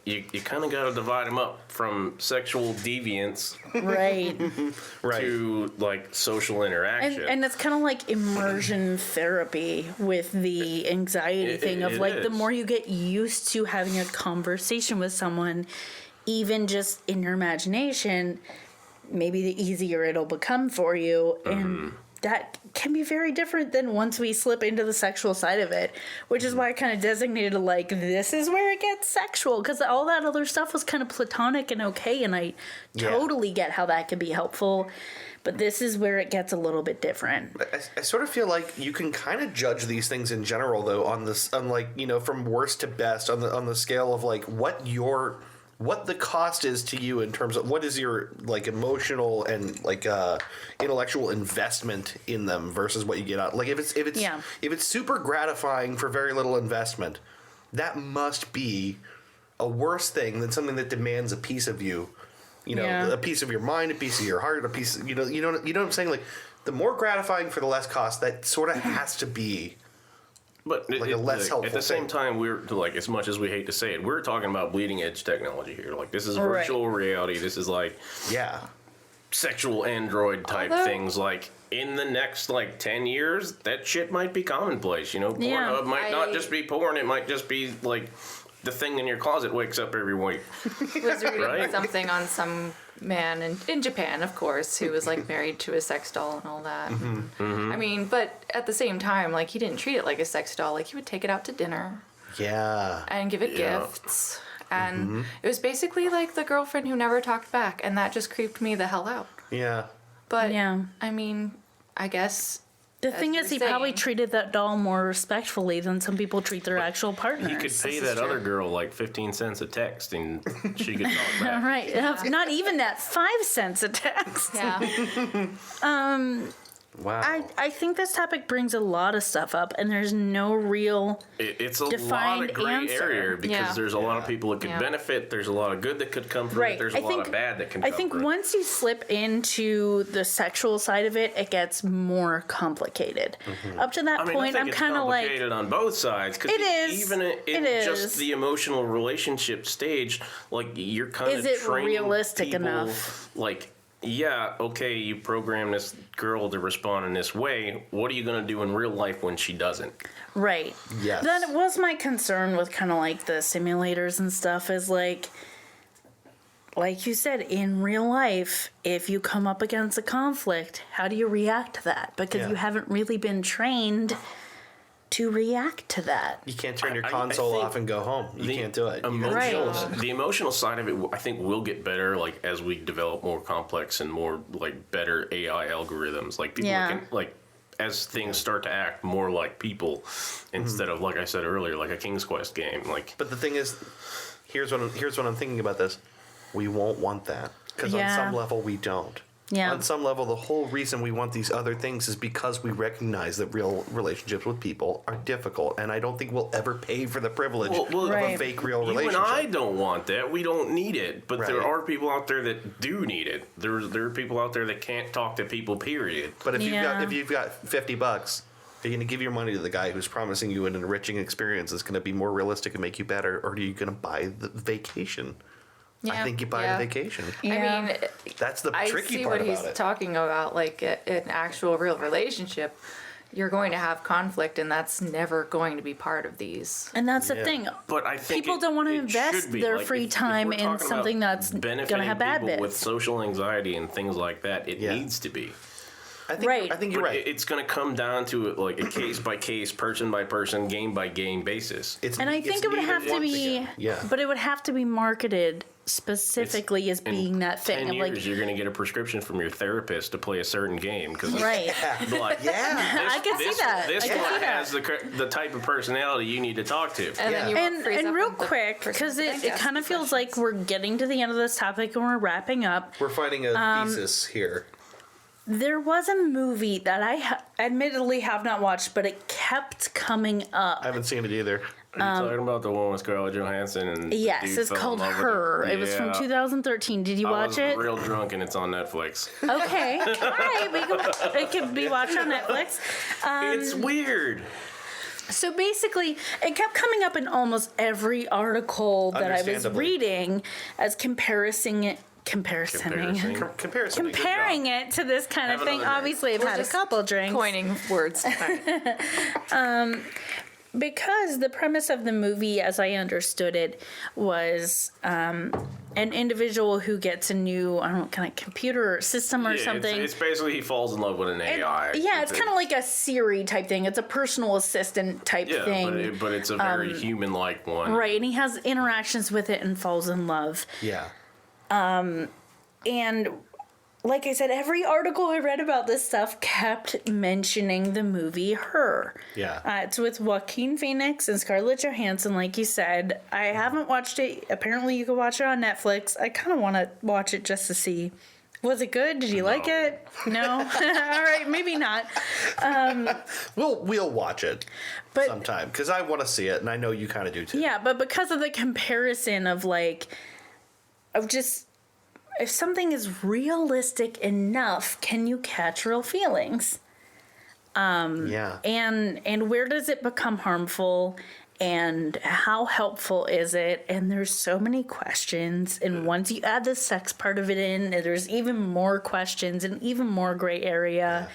you kind of got to divide them up from sexual deviance right. Right. to social interaction. And it's kind of like immersion therapy with the anxiety thing of it the is. more you get used to having a conversation with someone, even just in your imagination, maybe the easier it'll become for you. And that can be very different than once we slip into the sexual side of it, which is why I kind of designated this is where it gets sexual, because all that other stuff was kind of platonic and okay, and I totally get how that can be helpful. But this is where it gets a little bit different. I sort of feel like you can kind of judge these things in general, though, on from worst to best on the scale of what the cost is to you in terms of what is your emotional and intellectual investment in them versus what you get out. If it's super gratifying for very little investment, that must be a worse thing than something that demands a piece of you. A piece of your mind, a piece of your heart, a piece. You know what I'm saying? The more gratifying for the less cost, that sort of has to be. But a less helpful at the same thing. time, we're as much as we hate to say it, we're talking about bleeding edge technology here. This is virtual reality. This is sexual android type things. In the next 10 years, that shit might be commonplace. Pornhub might not just be porn. It might just be the thing in your closet wakes up every week. Was reading Right? something on some man in Japan, of course, who was married to a sex doll and all that. I mean, but at the same time, he didn't treat it like a sex doll. He would take it out to dinner. Yeah. And give it gifts. And it was basically the girlfriend who never talked back, and that just creeped me the hell out. Yeah. But Yeah. I mean, I guess The thing is, he probably saying. treated that doll more respectfully than some people treat their actual partners. You could pay that other girl 15 cents a text, and she could talk back. Right. Not even that, 5 cents a text. Yeah. Wow. I think this topic brings a lot of stuff up, and there's no real It's a lot defined of gray answer. area because Yeah. there's a lot of people that could Yeah. benefit. There's a lot of good that could come from right. it. There's a lot of bad that can I come think from it. once you slip into the sexual side of it, it gets more complicated. Up to that I mean, point, I I'm think it's kind of complicated on both sides. 'Cause It is. Even in It just is. the emotional relationship stage, you're kind of Is it training realistic people, enough? Yeah, okay, you program this girl to respond in this way. What are you going to do in real life when she doesn't? right. Yes. That was my concern with kind of the simulators and stuff is like you said, in real life, if you come up against a conflict, how do you react to that? Because you haven't really been trained. Is it realistic enough? Yeah. Is it realistic enough? Right. That was my concern with kind of the simulators and stuff is like you said, in real life, if you come up against a conflict, how do you react to that? Because you haven't really been trained to react to that. You can't turn your I console think off and go home. You can't do it. Right. The emotional side of it, I think, will get better, like, as we develop more complex and more, like, better AI algorithms. Like, people can, like, as things start to act more like people instead of, like I said earlier, like a King's Quest game. Like, But the thing is, here's what I'm thinking about this. We won't want that. Because on some level, we don't. Yeah. On some level, the whole reason we want these other things is because we recognize that real relationships with people are difficult, and I don't think we'll ever pay for the privilege of a fake real relationship. You and I don't want that. We don't need it. But there Right. are people out there that do need it. There are people out there that can't talk to people, period. But if you've got $50, are you going to give your money to the guy who's promising you an enriching experience that's going to be more realistic and make you better, or are you going to buy the vacation? Yeah. I think you buy the vacation. I mean, That's the I tricky see part what about he's it. talking about, like an actual real relationship. You're going to have conflict, and that's never going to be part of these. And that's the thing. But I think people don't want to invest their free time in something that's going to have bad bits. With social anxiety and things like that, it needs to be. I think you're But right. It's going to come down to like a case by case, person by person, game by game basis. And I think it would have to be, but it would have to be marketed specifically as being that thing. 10 of years, like, you're going to get a prescription from your therapist to play a certain game. right. Like, I can see that. This I can one see that. has the type of personality you need to talk to. And then you freeze And up real with the quick, person because with it the kind of feels like we're getting to the end of this topic and we're wrapping up. We're finding a thesis here. There was a movie that I admittedly have not watched, but it kept coming up. I haven't seen it either. Are you talking about the one with Scarlett Johansson? And Yes, the dude it's fell in called love with Her. It was from Yeah. 2013. Did you I watch was it? real drunk and it's on Netflix. Okay. All right. It can be watched on Netflix. It's weird. So basically, it kept coming up in almost every article that I was Understandably. reading as comparing it to this kind of Have thing. another drink. Obviously, I've had a couple drinks. coining words. Because the premise of the movie, as I understood it, was an individual who gets a new, I don't know, kind of computer system or something. It's basically he falls in love with an AI. It's kind of like a Siri type thing. It's a personal assistant type thing. But it's a very human-like one. Right, and he has interactions with it and falls in love. Yeah. And like I said, every article I read about this stuff kept mentioning the movie Her. Yeah. It's with Joaquin Phoenix and Scarlett Johansson, like you said. I haven't watched it. Apparently, you can watch it on Netflix. I kind of want to watch it just to see. Was it good? Did you like it? No? All right, maybe not. We'll watch it sometime because I want to see it, and I know you kind of do too. Yeah, but because of the comparison of just if something is realistic enough, can you catch real feelings? Yeah. And where does it become harmful? And how helpful is it? And there's so many questions. And once you add the sex part of it in, there's even more questions and even more gray area.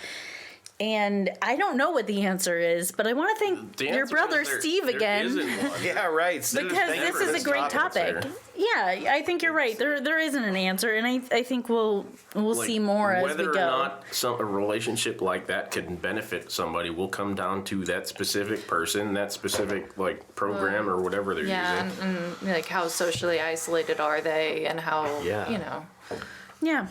And I don't know what the answer is, but I want to thank The your answer brother is there Steve again. isn't one. Yeah, right. Because this is a great topic. Yeah, I think you're right. There isn't an answer, and I think we'll see more as we Whether go. or not a relationship like that can benefit somebody will come down to that specific person, that specific program or whatever they're using. and like how socially isolated are they, and how Yeah.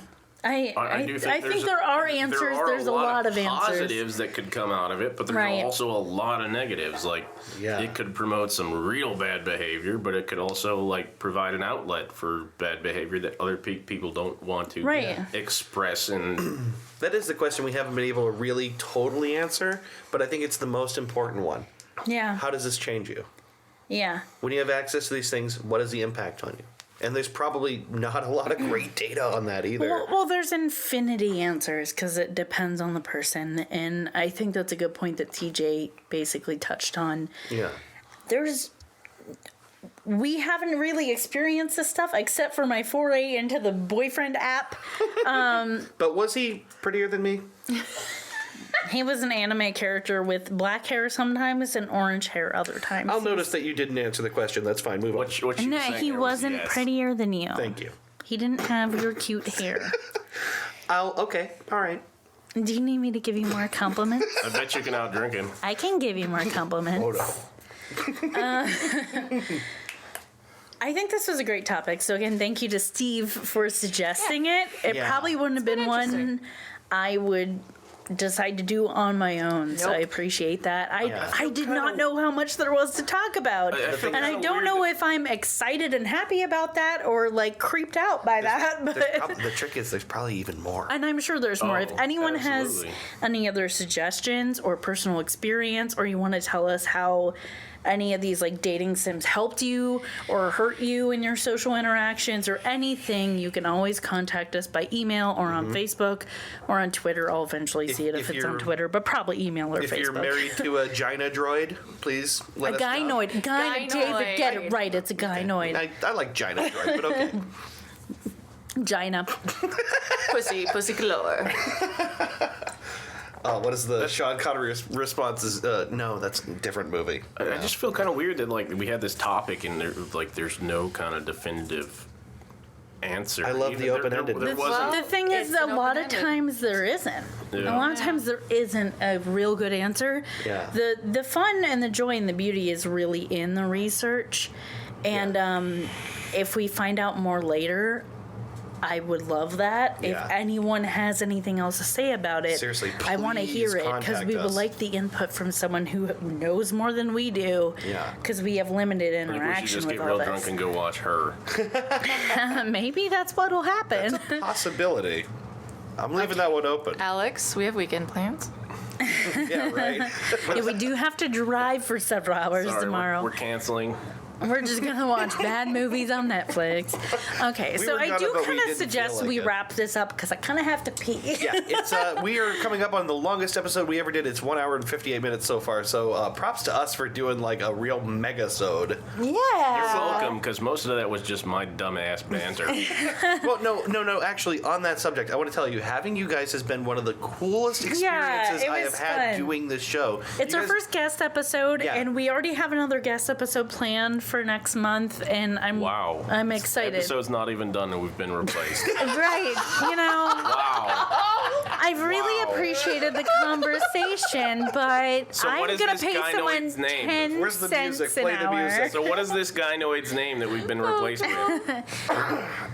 I do think there are answers. There's a lot of answers. Positives that could come out of it, but there's also a lot of negatives. It could promote some real bad behavior, but it could also provide an outlet for bad behavior that other people don't want to express. And that is the question we haven't been able to really totally answer, but I think it's the most important one. Yeah. How does this change you? Yeah. When you have access to these things, what is the impact on you? And there's probably not a lot of great data on that either. Well, there's infinity answers because it depends on the person, and I think that's a good point that TJ basically touched on. Yeah. We haven't really experienced this stuff except for my foray into the boyfriend app. But was he prettier than me? He was an anime character with black hair sometimes and orange hair other times. I'll notice that you didn't answer the question. That's fine. Move on. what you were No, saying he there was wasn't yes. prettier than you. Thank you. He didn't have your cute hair. Okay. All right. Do you need me to give you more compliments? I bet you can outdrink him. I can give you more compliments. I think this was a great topic. So again, thank you to Steve for suggesting it. It probably wouldn't have been one I would decide to do on my own. So I appreciate that. I did not know how much there was to talk about. And I don't know if I'm excited and happy about that or like creeped out by that. But The trick is there's probably even more. and I'm sure there's more. If anyone has absolutely. any other suggestions or personal experience, or you want to tell us how any of these like dating sims helped you or hurt you in your social interactions or anything, you can always contact us by email or on Facebook or on Twitter. I'll eventually see it if it's on you're- Twitter, but probably email or If Facebook. you're married to a Gynetroid, please let a us know. gynoid. Gynoid. David, get it right. It's a gynoid. I like Gynetroid, but okay. Gyna. Pussy galore. What is the Sean Connery response? Is no, that's a different movie. I just feel kind of weird that like we had this topic and there's no kind of definitive answer. I love the open-ended. There wasn't. The thing is, It's a an lot of open-ended. times there isn't. Yeah. A lot of times there isn't a real good answer. Yeah. The fun and the joy and the beauty is really in the research, and if we find out more later, I would love that. Yeah. If anyone has anything else to say about it, Seriously, I want to please hear it because contact we would us. like the input from someone who knows more than we do. Yeah. Because we have limited I think we should interaction just with get all real this. drunk and go watch her. Maybe that's what'll happen. Possibility. I'm leaving that one open. Alex, we have weekend plans. Yeah, right. Yeah, we do have to drive for several hours Sorry, tomorrow. we're canceling. We're just gonna watch bad movies on Netflix. Okay, We so were I gonna, do but we kind of didn't suggest feel like we it. wrap this up because I kind of have to pee. Yeah, it's we are coming up on the longest episode we ever did. It's 1 hour and 58 minutes so far. So props to us for doing like a real megasode. You're Yeah. welcome, because most of that was just my dumbass banter. Well, no. Actually, on that subject, I want to tell you, having you guys has been one of the coolest experiences it I was have had fun. doing this show. It's You our guys- first guest episode, Yeah. and we already have another guest episode planned for next month, and Wow. I'm excited. Episode's not even done and we've been replaced. Right, you know, Wow. I've really appreciated the conversation, but So what I'm is gonna this pay someone gynoid's name? 10 Where's the cents music? an Play the hour. music. So what is this gynoid's name that we've been replaced with?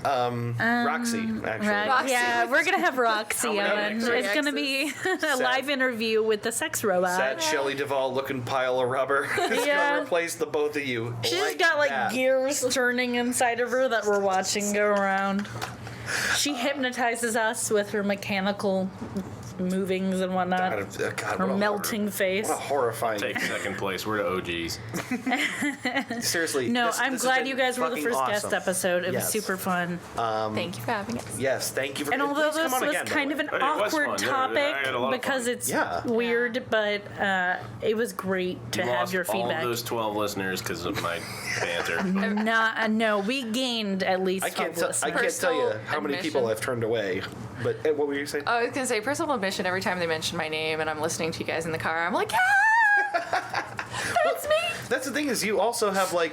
Roxy, actually. Roxy. Yeah, we're gonna have Roxy How many on. X's? It's gonna be a live interview with the sex robot. That Shelley Duvall looking pile of rubber is Yeah. gonna replace the both of you. She's just got like that. gears turning inside of her that we're watching go around. She hypnotizes us with her mechanical movings and whatnot. God, Her what a melting face. What a horrifying. Take second place. We're the OGs. Seriously. No, this I'm has glad been you guys were the fucking first guest awesome. episode. It was Yes. super fun. Thank you for having us. Yes, thank you for. And although please come this on was again, by kind the of an way. It was awkward fun. Yeah, topic I had a lot of because fun. it's Yeah. weird, but it was great to You have lost your all feedback. of those 12 listeners because of my banter. No, we gained at least I can't 12 tell you Personal how many people admission. I've turned away. But what were you saying? I was gonna say personal admission. Every time they mention my name and I'm listening to you guys in the car, I'm like, that's me. That's the thing is you also have like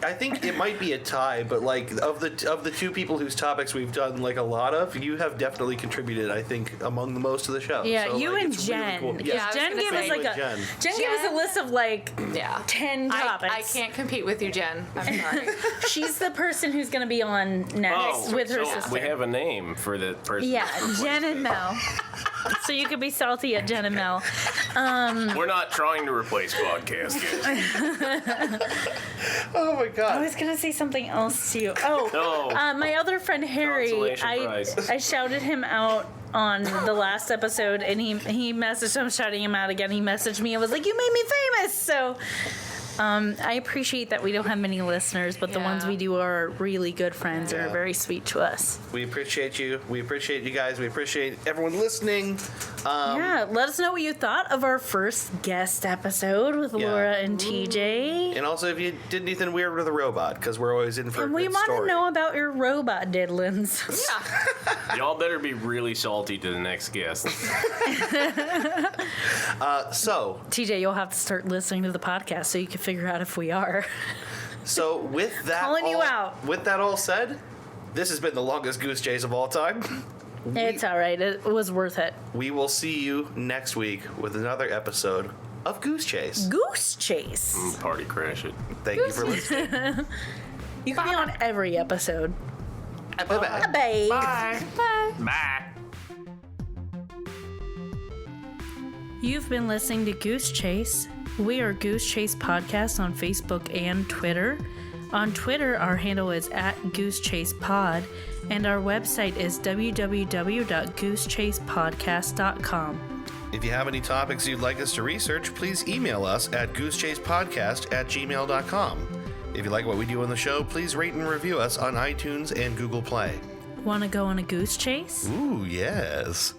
I think it might be a tie, but like of the two people whose topics we've done like a lot of, you have definitely contributed. I think among the most of the show. Yeah, So, you like, and it's really Jen. cool. 'Cause Yeah, I was Jen gonna gave say us like you a and Jen. Jen gave us a list of like Yeah. 10 topics. I can't compete with you, Jen. I'm sorry. She's the person who's going to be on next with her so sister. we have a name for the person. Yeah, that's Jen and replaced Mel. So you could be salty at Jen and Mel. it. We're not trying to replace podcast guys. Oh my I god. was gonna say something else to you. Oh, No. my other friend Harry, Consolation prize. I shouted him out on the last episode, and he messaged. I'm shouting him out again. He messaged me and was like, "You made me famous." So. I appreciate that we don't have many listeners, but the Yeah. ones we do are really good friends and are Yeah. very sweet to us. We appreciate you. We appreciate you guys. We appreciate everyone listening. Yeah, let us know what you thought of our first guest episode with Yeah. Laura and TJ. And also if you did anything weird with a robot, because we're always in for And a we good want to story. know about your robot diddlins. Y'all better be really salty to the next guest. So TJ, you'll have to start listening to the podcast so you can figure out if we are. with that Calling you out. With that all said, this has been the longest Goose Chase of all time. It's all right. It was worth it. We will see you next week with another episode of Goose Chase. Goose Chase. Party crash it. Thank you for listening. You can be on every episode. Bye-bye. Bye. Bye. Bye. Bye. You've been listening to Goose Chase. We are Goose Chase Podcast on Facebook and Twitter. On Twitter, our handle is @GooseChasePod, and our website is www.goosechasepodcast.com. If you have any topics you'd like us to research, please email us at goosechasepodcast@gmail.com. If you like what we do on the show, please rate and review us on iTunes and Google Play. Want to go on a goose chase? Ooh, yes.